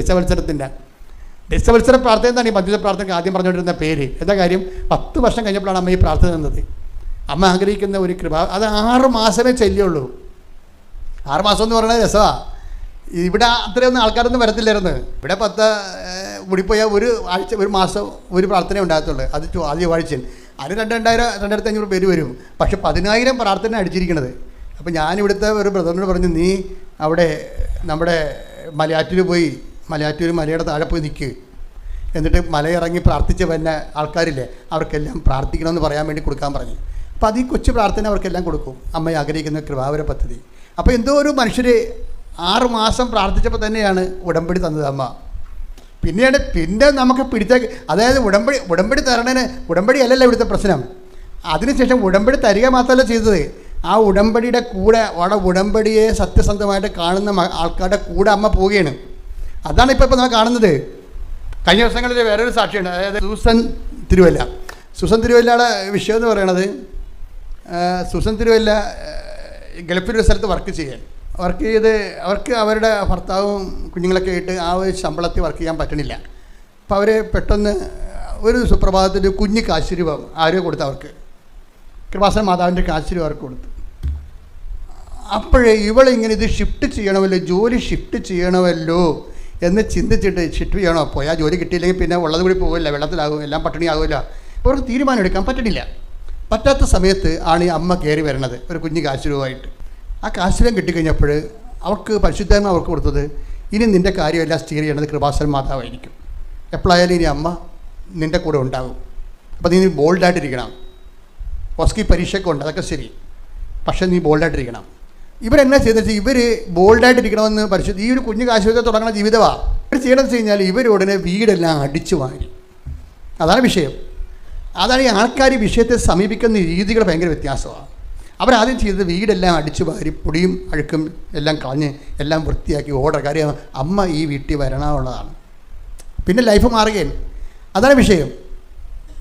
ദശവത്സര പ്രാർത്ഥന എന്നാണ് ഈ മധ്യസ്ഥ പ്രാർത്ഥനയ്ക്ക് ആദ്യം പറഞ്ഞുകൊണ്ടിരുന്ന പേര്. എന്താ കാര്യം, 10 വർഷം കഴിഞ്ഞപ്പോഴാണ് അമ്മ ഈ പ്രാർത്ഥന തന്നത്. അമ്മ ആഗ്രഹിക്കുന്ന ഒരു കൃപ, അത് 6 മാസമേ ചെല്ലുള്ളൂ. 6 മാസം എന്ന് പറയുന്നത് രസമാണ്. ഇവിടെ അത്രയൊന്നും ആൾക്കാരൊന്നും വരത്തില്ലായിരുന്നു. ഇവിടെ 10 കൂടിപ്പോയാൽ ഒരു ആഴ്ച, ഒരു മാസം ഒരു പ്രാർത്ഥന ഉണ്ടാകത്തുള്ളൂ. അത് ആദ്യ ആഴ്ചയിൽ അതിന് 2,500 പേര് വരും. പക്ഷെ 10,000 പ്രാർത്ഥന അടിച്ചിരിക്കണത്. അപ്പോൾ ഞാനിവിടുത്തെ ഒരു ബ്രദറിനോട് പറഞ്ഞു, നീ അവിടെ നമ്മുടെ മലയാറ്റൂർ പോയി, മലയാറ്റൂർ മലയുടെ താഴെ പോയി നിൽക്കുക, എന്നിട്ട് മലയിറങ്ങി പ്രാർത്ഥിച്ച് വരുന്ന ആൾക്കാരില്ലേ അവർക്കെല്ലാം പ്രാർത്ഥിക്കണമെന്ന് പറയാൻ വേണ്ടി കൊടുക്കാൻ പറഞ്ഞു. അപ്പോൾ അത് ഈ കൊച്ചു പ്രാർത്ഥന അവർക്കെല്ലാം കൊടുക്കും, അമ്മ ആഗ്രഹിക്കുന്ന കൃപാവര പദ്ധതി. അപ്പോൾ എന്തോ ഒരു മനുഷ്യർ 6 മാസം പ്രാർത്ഥിച്ചപ്പോൾ തന്നെയാണ് ഉടമ്പടി തന്നത് അമ്മ. പിന്നെ നമുക്ക് അതായത് ഉടമ്പടി തരണേന്, ഉടമ്പടി അല്ലല്ലോ ഇവിടുത്തെ പ്രശ്നം. അതിനുശേഷം ഉടമ്പടി തരിക മാത്രമല്ല ചെയ്തത്, ആ ഉടമ്പടിയുടെ കൂടെ അവിടെ ഉടമ്പടിയെ സത്യസന്ധമായിട്ട് കാണുന്ന ആൾക്കാരുടെ കൂടെ അമ്മ പോവുകയാണ്. അതാണ് ഇപ്പോൾ നമ്മൾ കാണുന്നത്. കഴിഞ്ഞ ദിവസങ്ങളിൽ വേറൊരു സാക്ഷിയുണ്ട്, അതായത് സൂസൻ തിരുവല്ലയുടെ വിഷയം എന്ന് പറയണത്, സൂസൻ തിരുവല്ല ഗൾഫിലൊരു സ്ഥലത്ത് വർക്ക് ചെയ്ത് അവർക്ക് അവരുടെ ഭർത്താവും കുഞ്ഞുങ്ങളൊക്കെ ആയിട്ട് ആ ഒരു ശമ്പളത്തിൽ വർക്ക് ചെയ്യാൻ പറ്റണില്ല. അപ്പോൾ അവർ പെട്ടെന്ന് ഒരു സുപ്രഭാതത്തിൽ കുഞ്ഞ് കാശുരൂപം ആരോ കൊടുത്തു, അവർക്ക് കൃപാസന മാതാവിൻ്റെ കാശുരൂപം അവർക്ക് കൊടുത്തു. അപ്പോഴേ ഇവളിങ്ങനെ ഇത് ഷിഫ്റ്റ് ചെയ്യണമല്ലോ, ജോലി ഷിഫ്റ്റ് ചെയ്യണമല്ലോ എന്ന് ചിന്തിച്ചിട്ട് ഷിഫ്റ്റ് ചെയ്യണോ, പോയാൽ ജോലി കിട്ടിയില്ലെങ്കിൽ പിന്നെ ഉള്ളത് കൂടി പോകില്ല, വെള്ളത്തിലാകും, എല്ലാം പട്ടിണിയാകില്ല. അപ്പോൾ അവർക്ക് തീരുമാനം എടുക്കാൻ പറ്റണില്ല. പറ്റാത്ത സമയത്ത് ആണ് ഈ അമ്മ കയറി വരണത് ഒരു കുഞ്ഞ് കാശുരൂപമായിട്ട്. ആ കാശുരം കിട്ടിക്കഴിഞ്ഞപ്പോൾ അവർക്ക് പരിശുദ്ധാത്മ അവർക്ക് കൊടുത്തത്, ഇനി നിൻ്റെ കാര്യമെല്ലാം സ്റ്റീർ ചെയ്യണത് കൃപാസന മാതാവായിരിക്കും, എപ്പോഴായാലും ഇനി അമ്മ നിൻ്റെ കൂടെ ഉണ്ടാകും, അപ്പോൾ നീ ബോൾഡായിട്ടിരിക്കണം. ഓസ്കി പരീക്ഷയൊക്കെ ഉണ്ട്, അതൊക്കെ ശരി, പക്ഷേ നീ ബോൾഡായിട്ടിരിക്കണം. ഇവരെന്നാ ചെയ്തെന്ന് വെച്ചാൽ ഇവർ ബോൾഡായിട്ടിരിക്കണമെന്ന് പരിശുദ്ധ ഈ ഒരു കുഞ്ഞു കാശുരൂപത്തെ തുടങ്ങുന്ന ജീവിതമാണ്. ഇവർ ചെയ്യണമെന്ന് വെച്ച് കഴിഞ്ഞാൽ ഇവരുടനെ വീടെല്ലാം അടിച്ചു വാരി. അതാണ് വിഷയം. അതാണ് ഈ ആൾക്കാർ വിഷയത്തെ സമീപിക്കുന്ന രീതികൾ ഭയങ്കര വ്യത്യാസമാണ്. അവരാദ്യം ചെയ്തത് വീടെല്ലാം അടിച്ചു വാരി പൊടിയും അഴുക്കും എല്ലാം കളഞ്ഞ് എല്ലാം വൃത്തിയാക്കി ഓർഡർ. കാര്യം അമ്മ ഈ വീട്ടിൽ വരണമെന്നുള്ളതാണ്. പിന്നെ ലൈഫ് മാറുകയും, അതാണ് വിഷയം.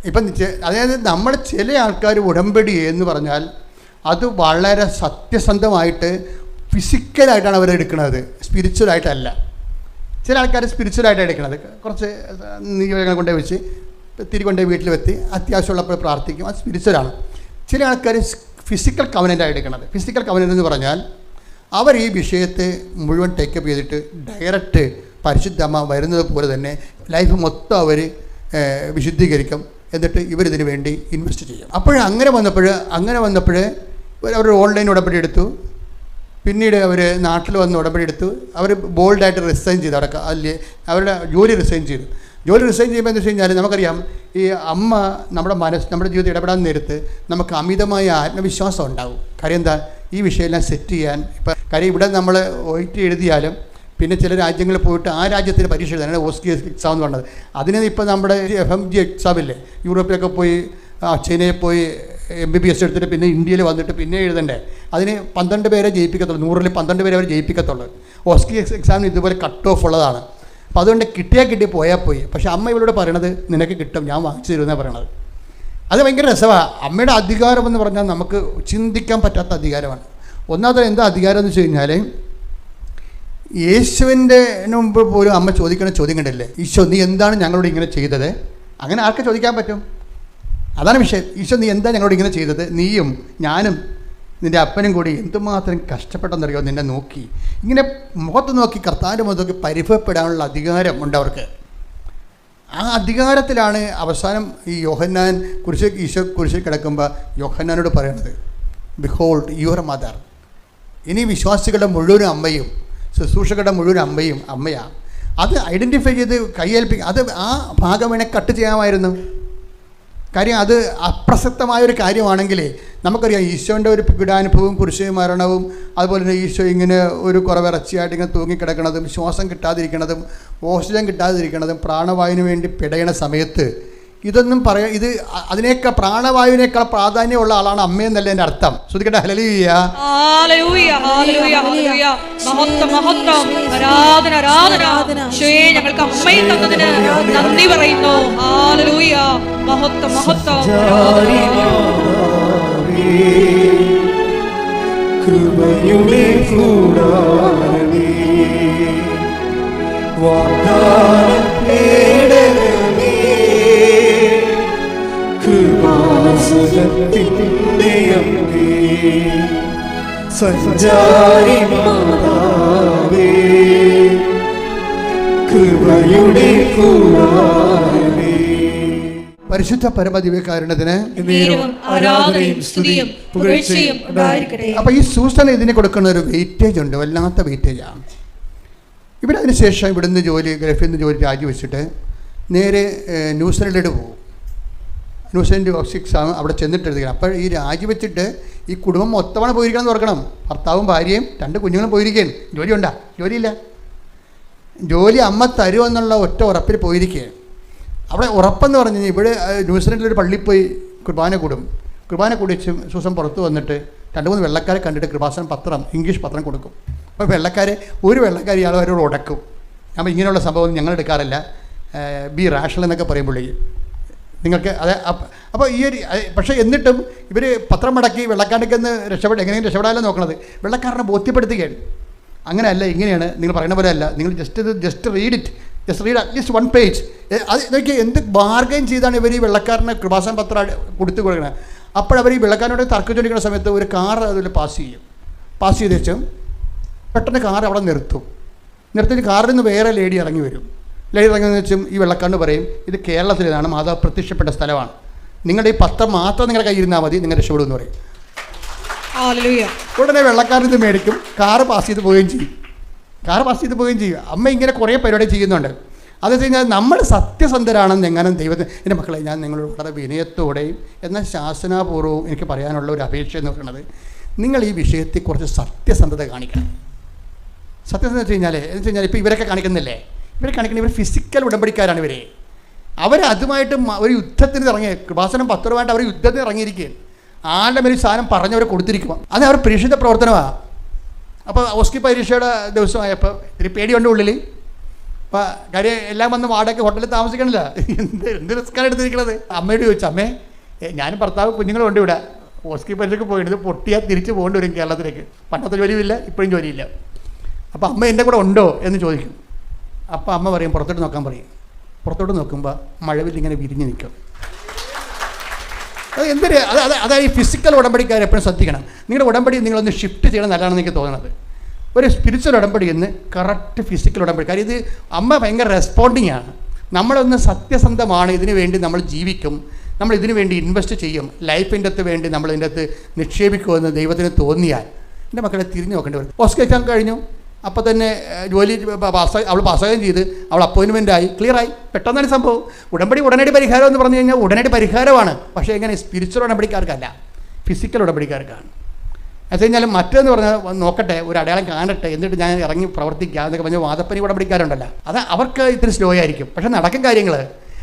ഇപ്പം അതായത് നമ്മൾ ചില ആൾക്കാർ ഉടമ്പടി എന്ന് പറഞ്ഞാൽ അത് വളരെ സത്യസന്ധമായിട്ട് ഫിസിക്കലായിട്ടാണ് അവരെടുക്കുന്നത്, സ്പിരിച്വലായിട്ടല്ല. ചില ആൾക്കാർ സ്പിരിച്വലായിട്ടാണ് എടുക്കുന്നത്. കുറച്ച് നിയോഗങ്ങൾ കൊണ്ടേ വെച്ച് തിരികൊണ്ടേ വീട്ടിൽ അത്യാവശ്യമുള്ളപ്പോൾ പ്രാർത്ഥിക്കും. അത് സ്പിരിച്വലാണ്. ചില ആൾക്കാർ ഫിസിക്കൽ കവനൻ്റാണ് എടുക്കുന്നത്. ഫിസിക്കൽ കവനൻ്റ് എന്ന് പറഞ്ഞാൽ അവർ ഈ വിഷയത്തെ മുഴുവൻ ടേക്കപ്പ് ചെയ്തിട്ട് ഡയറക്റ്റ് പരിശുദ്ധമ്മ വരുന്നത് പോലെ തന്നെ ലൈഫ് മൊത്തം അവർ വിശുദ്ധീകരിക്കും. എന്നിട്ട് ഇവരിതിന് വേണ്ടി ഇൻവെസ്റ്റ് ചെയ്യും. അങ്ങനെ വന്നപ്പോൾ അവർ ഓൺലൈൻ ഉടമ്പടി എടുത്തു. പിന്നീട് അവർ നാട്ടിൽ വന്ന് ഉടമ്പടി എടുത്തു. അവർ ബോൾഡായിട്ട് റിസൈൻ ചെയ്തു. അവിടെ അവരുടെ ജോലി റിസൈൻ ചെയ്തു. ജോലി റിസൈൻ ചെയ്യുമ്പോൾ എന്ന് വെച്ച് കഴിഞ്ഞാൽ നമുക്കറിയാം, ഈ അമ്മ നമ്മുടെ ജീവിതത്തിൽ ഇടപെടാൻ നേരത്ത് നമുക്ക് അമിതമായ ആത്മവിശ്വാസം ഉണ്ടാകും. കാര്യം എന്താ, ഈ വിഷയമെല്ലാം സെറ്റ് ചെയ്യാൻ. കാര്യം ഇവിടെ നമ്മൾ OIT എഴുതിയാലും പിന്നെ ചില രാജ്യങ്ങളിൽ പോയിട്ട് ആ രാജ്യത്തിന് പരീക്ഷ എഴുതാനാണ് OSCE എക്സാം എന്ന് പറഞ്ഞത്. അതിന് ഇപ്പോൾ നമ്മുടെ FMG എക്സാമില്ലേ, യൂറോപ്പിലൊക്കെ പോയി ചൈനയിൽ പോയി MBBS എടുത്തിട്ട് പിന്നെ ഇന്ത്യയിൽ വന്നിട്ട് പിന്നെ എഴുതണ്ടേ. അതിന് 12 പേരെ ജയിപ്പിക്കത്തുള്ളൂ. 100-ൽ 12 പേരെ അവർ ജയിപ്പിക്കത്തുള്ളൂ. OSCE എക്സാമിന് ഇതുപോലെ കട്ട് ഓഫ് ഉള്ളതാണ്. അപ്പോൾ അതുകൊണ്ട് കിട്ടി പോയാൽ പോയി. പക്ഷേ അമ്മ ഇവളോട് പറയണത് നിനക്ക് കിട്ടും, ഞാൻ വാങ്ങിച്ചു തരുമെന്നാണ് പറയണത്. അത് ഭയങ്കര രസമാണ്. അമ്മയുടെ അധികാരം എന്ന് പറഞ്ഞാൽ നമുക്ക് ചിന്തിക്കാൻ പറ്റാത്ത അധികാരമാണ്. ഒന്നാമത് എന്താ അധികാരം എന്ന് വെച്ച് കഴിഞ്ഞാൽ, യേശുവിൻ്റെ മുമ്പ് പോലും അമ്മ ചോദിക്കുന്ന ചോദ്യം കണ്ടില്ലേ, ഈശോ നീ എന്താണ് ഞങ്ങളോട് ഇങ്ങനെ ചെയ്തത്? അങ്ങനെ ആർക്ക് ചോദിക്കാൻ പറ്റും? അതാണ് വിഷയം. ഈശോ നീ എന്താ ഞങ്ങളോട് ഇങ്ങനെ ചെയ്തത്? നീയും ഞാനും നിൻ്റെ അപ്പനും കൂടി എന്തുമാത്രം കഷ്ടപ്പെട്ടെന്നറിയോ നിന്നെ നോക്കി. ഇങ്ങനെ മുഖത്ത് നോക്കി, കർത്താവിൻ്റെ മുഖത്ത് നോക്കി പരിഭവപ്പെടാനുള്ള അധികാരം ഉണ്ട് അവർക്ക്. ആ അധികാരത്തിലാണ് അവസാനം ഈ യോഹന്നാൻ ഈശോ കുരിശിൽ കിടക്കുമ്പോൾ യോഹന്നാനോട് പറയണത്, ബിഹോൾഡ് യുവർ മദർ. ഇനി വിശ്വാസികളുടെ മുഴുവൻ അമ്മയും ശുശ്രൂഷകളുടെ മുഴുവൻ അമ്മയും അമ്മയാണ്. അത് ഐഡൻറ്റിഫൈ ചെയ്ത് കൈയേൽപ്പിക്കുക. അത് ആ ഭാഗം വേണേൽ കട്ട് ചെയ്യാമായിരുന്നു. കാര്യം അത് അപ്രസക്തമായൊരു കാര്യമാണെങ്കിൽ നമുക്കറിയാം, ഈശോൻ്റെ ഒരു പീഡാനുഭവവും കുരിശ് മരണവും അതുപോലെ തന്നെ ഈശോ ഇങ്ങനെ ഒരു കുറവിറച്ചിയായിട്ട് ഇങ്ങനെ തൂങ്ങിക്കിടക്കുന്നതും ശ്വാസം കിട്ടാതിരിക്കുന്നതും ഓക്സിജൻ കിട്ടാതിരിക്കുന്നതും പ്രാണവായുവിന് വേണ്ടി പിടയണ സമയത്ത് ഇതൊന്നും ഇത് അതിനേക്കാൾ പ്രാണവായുവിനേക്കാൾ പ്രാധാന്യമുള്ള ആളാണ് അമ്മയെന്നല്ല എൻ്റെ അർത്ഥം. ശ്രദ്ധിക്കട്ടെ. ഹല്ലേലൂയ, ഹല്ലേലൂയ, ഹല്ലേലൂയ, ഹല്ലേലൂയ. മഹത്വം, മഹത്വം, ആരാധന, ആരാധന. ഈശോയെ ഞങ്ങൾക്ക് അമ്മയെ തന്നതിന് നന്ദി പറയുന്നു. ഹല്ലേലൂയ, മഹത്വം, മഹത്വം. കൃപയുടെ കൂടാരമേ, വാഗ്ദാനമേ, കൃപാസനത്തിൻ്റെ അമ്മേ, സഞ്ചാരി മാതാവേ, കൃപയുടെ കൂടാരമേ. പരിശുദ്ധ പരമദിവ്യകാരുണ്യത്തിന് ആരാധനയും സ്തുതിയും പുകഴ്ചയും ഉണ്ടായിരിക്കട്ടെ. അപ്പോൾ ഈ സൂസൻ ഇതിന് കൊടുക്കുന്ന ഒരു വെയിറ്റേജ് ഉണ്ട്, വല്ലാത്ത വെയിറ്റേജാണ്. ഇവിടെ അതിനുശേഷം ഇവിടുന്ന് ഗൾഫിൽ നിന്ന് ജോലി രാജിവെച്ചിട്ട് നേരെ ന്യൂസിലൻഡിൽ പോകും. ന്യൂസിലൻഡ് എക്സാം അവിടെ ചെന്നിട്ട് എഴുതുകയാണ്. അപ്പോൾ ഈ രാജിവെച്ചിട്ട് ഈ കുടുംബം മൊത്തമാണ് പോയിരിക്കണമെന്ന് ഓർക്കണം. ഭർത്താവും ഭാര്യയും 2 കുഞ്ഞുങ്ങളും പോയിരിക്കുകയാണ്. ജോലിയുണ്ടോ? ജോലിയില്ല. ജോലി അമ്മ തരുമെന്നുള്ള ഒറ്റ ഉറപ്പിൽ പോയിരിക്കുകയാണ്. അവിടെ ഉറപ്പെന്ന് പറഞ്ഞു കഴിഞ്ഞാൽ, ഇവിടെ ന്യൂസിലൻഡിലൊരു പള്ളിയിൽ പോയി കുർബാന കൂടിച്ച് സൂസൻ പുറത്ത് വന്നിട്ട് 2-3 വെള്ളക്കാരെ കണ്ടിട്ട് കൃപാസനം പത്രം, ഇംഗ്ലീഷ് പത്രം കൊടുക്കും. അപ്പോൾ ഒരു വെള്ളക്കാർ ഇയാൾ അവരോട് ഉടക്കും. അപ്പോൾ ഇങ്ങനെയുള്ള സംഭവം ഞങ്ങൾ എടുക്കാറില്ല, ബി റാഷണൽ എന്നൊക്കെ പറയുമ്പോൾ നിങ്ങൾക്ക് അത്. അപ്പോൾ ഈ ഒരു പക്ഷേ എന്നിട്ടും ഇവർ പത്രം മടക്കി വെള്ളക്കാരനൊക്കെ ഒന്ന് എങ്ങനെയും രക്ഷപ്പെടാനല്ല നോക്കണത്, വെള്ളക്കാരനെ ബോധ്യപ്പെടുത്തുകയാണ്. അങ്ങനെയല്ല, ഇങ്ങനെയാണ്, നിങ്ങൾ പറയുന്ന പോലെ അല്ല, നിങ്ങൾ ജസ്റ്റ് റീഡ് അറ്റ്ലീസ്റ്റ് 1 പേജ്. അത് നോക്കി എന്ത് ബാർഗൈൻ ചെയ്താണ് ഇവർ ഈ വെള്ളക്കാരന് കൃപാസന പത്രം കൊടുത്തു കൊടുക്കുന്നത്. അപ്പോഴവർ ഈ വെള്ളക്കാരനോട് തർക്കം ചോദിക്കുന്ന സമയത്ത് ഒരു കാർ അതിൽ പാസ് ചെയ്ത് വെച്ചും പെട്ടെന്ന് കാർ അവിടെ നിർത്തിയിട്ട് കാറിൽ നിന്ന് വേറെ ലേഡി ഇറങ്ങി വരും. ലേഡി ഇറങ്ങിയെന്ന് വെച്ചും ഈ വെള്ളക്കാരന് പറയും, ഇത് കേരളത്തിലേതാണ്, മാതാവ് പ്രത്യക്ഷപ്പെട്ട സ്ഥലമാണ്, നിങ്ങളുടെ ഈ പത്രം മാത്രം നിങ്ങളുടെ കയ്യിരുന്നാൽ മതി, നിങ്ങൾ രക്ഷപ്പെടുമെന്ന് പറയും. ഉടനെ വെള്ളക്കാരൻ ഇത് മേടിക്കും, കാറ് പാസ് ചെയ്ത് പോവുകയും ചെയ്യും. അമ്മ ഇങ്ങനെ കുറേ പരിപാടി ചെയ്യുന്നുണ്ട്. അത് വെച്ച് കഴിഞ്ഞാൽ നമ്മൾ സത്യസന്ധരാണെന്ന് എങ്ങനെ ദൈവത്തിന്, എൻ്റെ മക്കളെ ഞാൻ നിങ്ങളോട് വളരെ വിനയത്തോടെയും എന്നാൽ ശാസനാപൂർവ്വവും എനിക്ക് പറയാനുള്ള ഒരു അപേക്ഷ എന്ന് പറയുന്നത്, നിങ്ങൾ ഈ വിഷയത്തിൽ കുറച്ച് സത്യസന്ധത കാണിക്കണം. സത്യസന്ധത വെച്ച് കഴിഞ്ഞാൽ ഇപ്പോൾ ഇവരൊക്കെ കാണിക്കുന്നില്ലേ, ഇവർ ഫിസിക്കൽ ഉടമ്പടിക്കാരാണ്. അവർ അതുമായിട്ട് ഒരു യുദ്ധത്തിന് ഇറങ്ങിയ കൃപാസനം പത്രമായിട്ട് അവർ യുദ്ധത്തിന് ഇറങ്ങിയിരിക്കുകയാണ്. ആരുടെ മേലും സാധനം പറഞ്ഞവരെ കൊടുത്തിരിക്കുക. അത് അവർ പരിശുദ്ധ പ്രവർത്തനമാണ്. അപ്പോൾ OSCE പരീക്ഷയുടെ ദിവസമായപ്പോൾ ഇത്തിരി പേടിയുണ്ട് ഉള്ളിൽ. അപ്പോൾ കാര്യം എല്ലാം വന്ന് വാടക ഹോട്ടലിൽ താമസിക്കണില്ല, എന്ത് റിസ്ക്കാണ് എടുത്തിരിക്കുന്നത്. അമ്മയോട് ചോദിച്ചു, അമ്മേ ഞാനും ഭർത്താവ് കുഞ്ഞുങ്ങളും ഉണ്ട് ഇവിടെ, OSCE പരീക്ഷയ്ക്ക് പോയിട്ട് പൊട്ടിയാൽ തിരിച്ച് പോകേണ്ടി വരും കേരളത്തിലേക്ക്. പണ്ടത്തെ ജോലിയില്ല, ഇപ്പോഴും ജോലിയില്ല. അപ്പോൾ അമ്മ എൻ്റെ കൂടെ ഉണ്ടോ എന്ന് ചോദിക്കും. അപ്പോൾ അമ്മ പറയും പുറത്തോട്ട് നോക്കാൻ പറയും. പുറത്തോട്ട് നോക്കുമ്പോൾ മഴവില്ലിങ്ങനെ വിരിഞ്ഞ് നിൽക്കും. അത് എന്തൊരു അതായത് ഈ ഫിസിക്കൽ ഉടമ്പടിക്കാർ എപ്പോഴും ശ്രദ്ധിക്കണം. നിങ്ങളുടെ ഉടമ്പടി നിങ്ങളൊന്ന് ഷിഫ്റ്റ് ചെയ്യണം നല്ലതാണെന്ന് എനിക്ക് തോന്നുന്നത്. ഒരു സ്പിരിച്വൽ ഉടമ്പടി എന്ന് കറക്റ്റ് ഫിസിക്കൽ ഉടമ്പടി. കാര്യം ഇത് അമ്മ ഭയങ്കര റെസ്പോണ്ടിങ് ആണ്. നമ്മളൊന്ന് സത്യസന്ധമാണ്, ഇതിനു വേണ്ടി നമ്മൾ ജീവിക്കും, നമ്മൾ ഇതിനു വേണ്ടി ഇൻവെസ്റ്റ് ചെയ്യും, ലൈഫിൻ്റെ അകത്ത് വേണ്ടി നമ്മൾ ഇതിൻ്റെ അകത്ത് നിക്ഷേപിക്കുമെന്ന് ദൈവത്തിന് തോന്നിയാൽ എൻ്റെ മക്കളെ തിരിഞ്ഞു നോക്കേണ്ടി വരും. ഓസ്കേറ്റാൻ കഴിഞ്ഞു, അപ്പോൾ തന്നെ ജോലി അവൾ പാസ്സാകുകയും ചെയ്ത്, അവൾ അപ്പോയിൻമെൻ്റായി, ക്ലിയറായി. പെട്ടെന്നാണ് സംഭവം. ഉടമ്പടി ഉടനടി പരിഹാരം എന്ന് പറഞ്ഞു കഴിഞ്ഞാൽ ഉടനടി പരിഹാരമാണ്. പക്ഷേ എങ്ങനെ സ്പിരിച്വൽ ഉടമ്പടിക്കാർക്കല്ല, ഫിസിക്കൽ ഉടമ്പടിക്കാർക്കാണ്. എന്ന് വെച്ച് കഴിഞ്ഞാൽ മറ്റേന്ന് പറഞ്ഞാൽ നോക്കട്ടെ, ഒരു അടയാളം കാണട്ടെ, എന്നിട്ട് ഞാൻ ഇറങ്ങി പ്രവർത്തിക്കുക എന്നൊക്കെ പറഞ്ഞാൽ വാദപ്പനി ഉടമ്പടിക്കാരുണ്ടല്ലോ, അത് അവർക്ക് ഇത്തിരി സ്ലോ ആയിരിക്കും, പക്ഷേ നടക്കും കാര്യങ്ങൾ.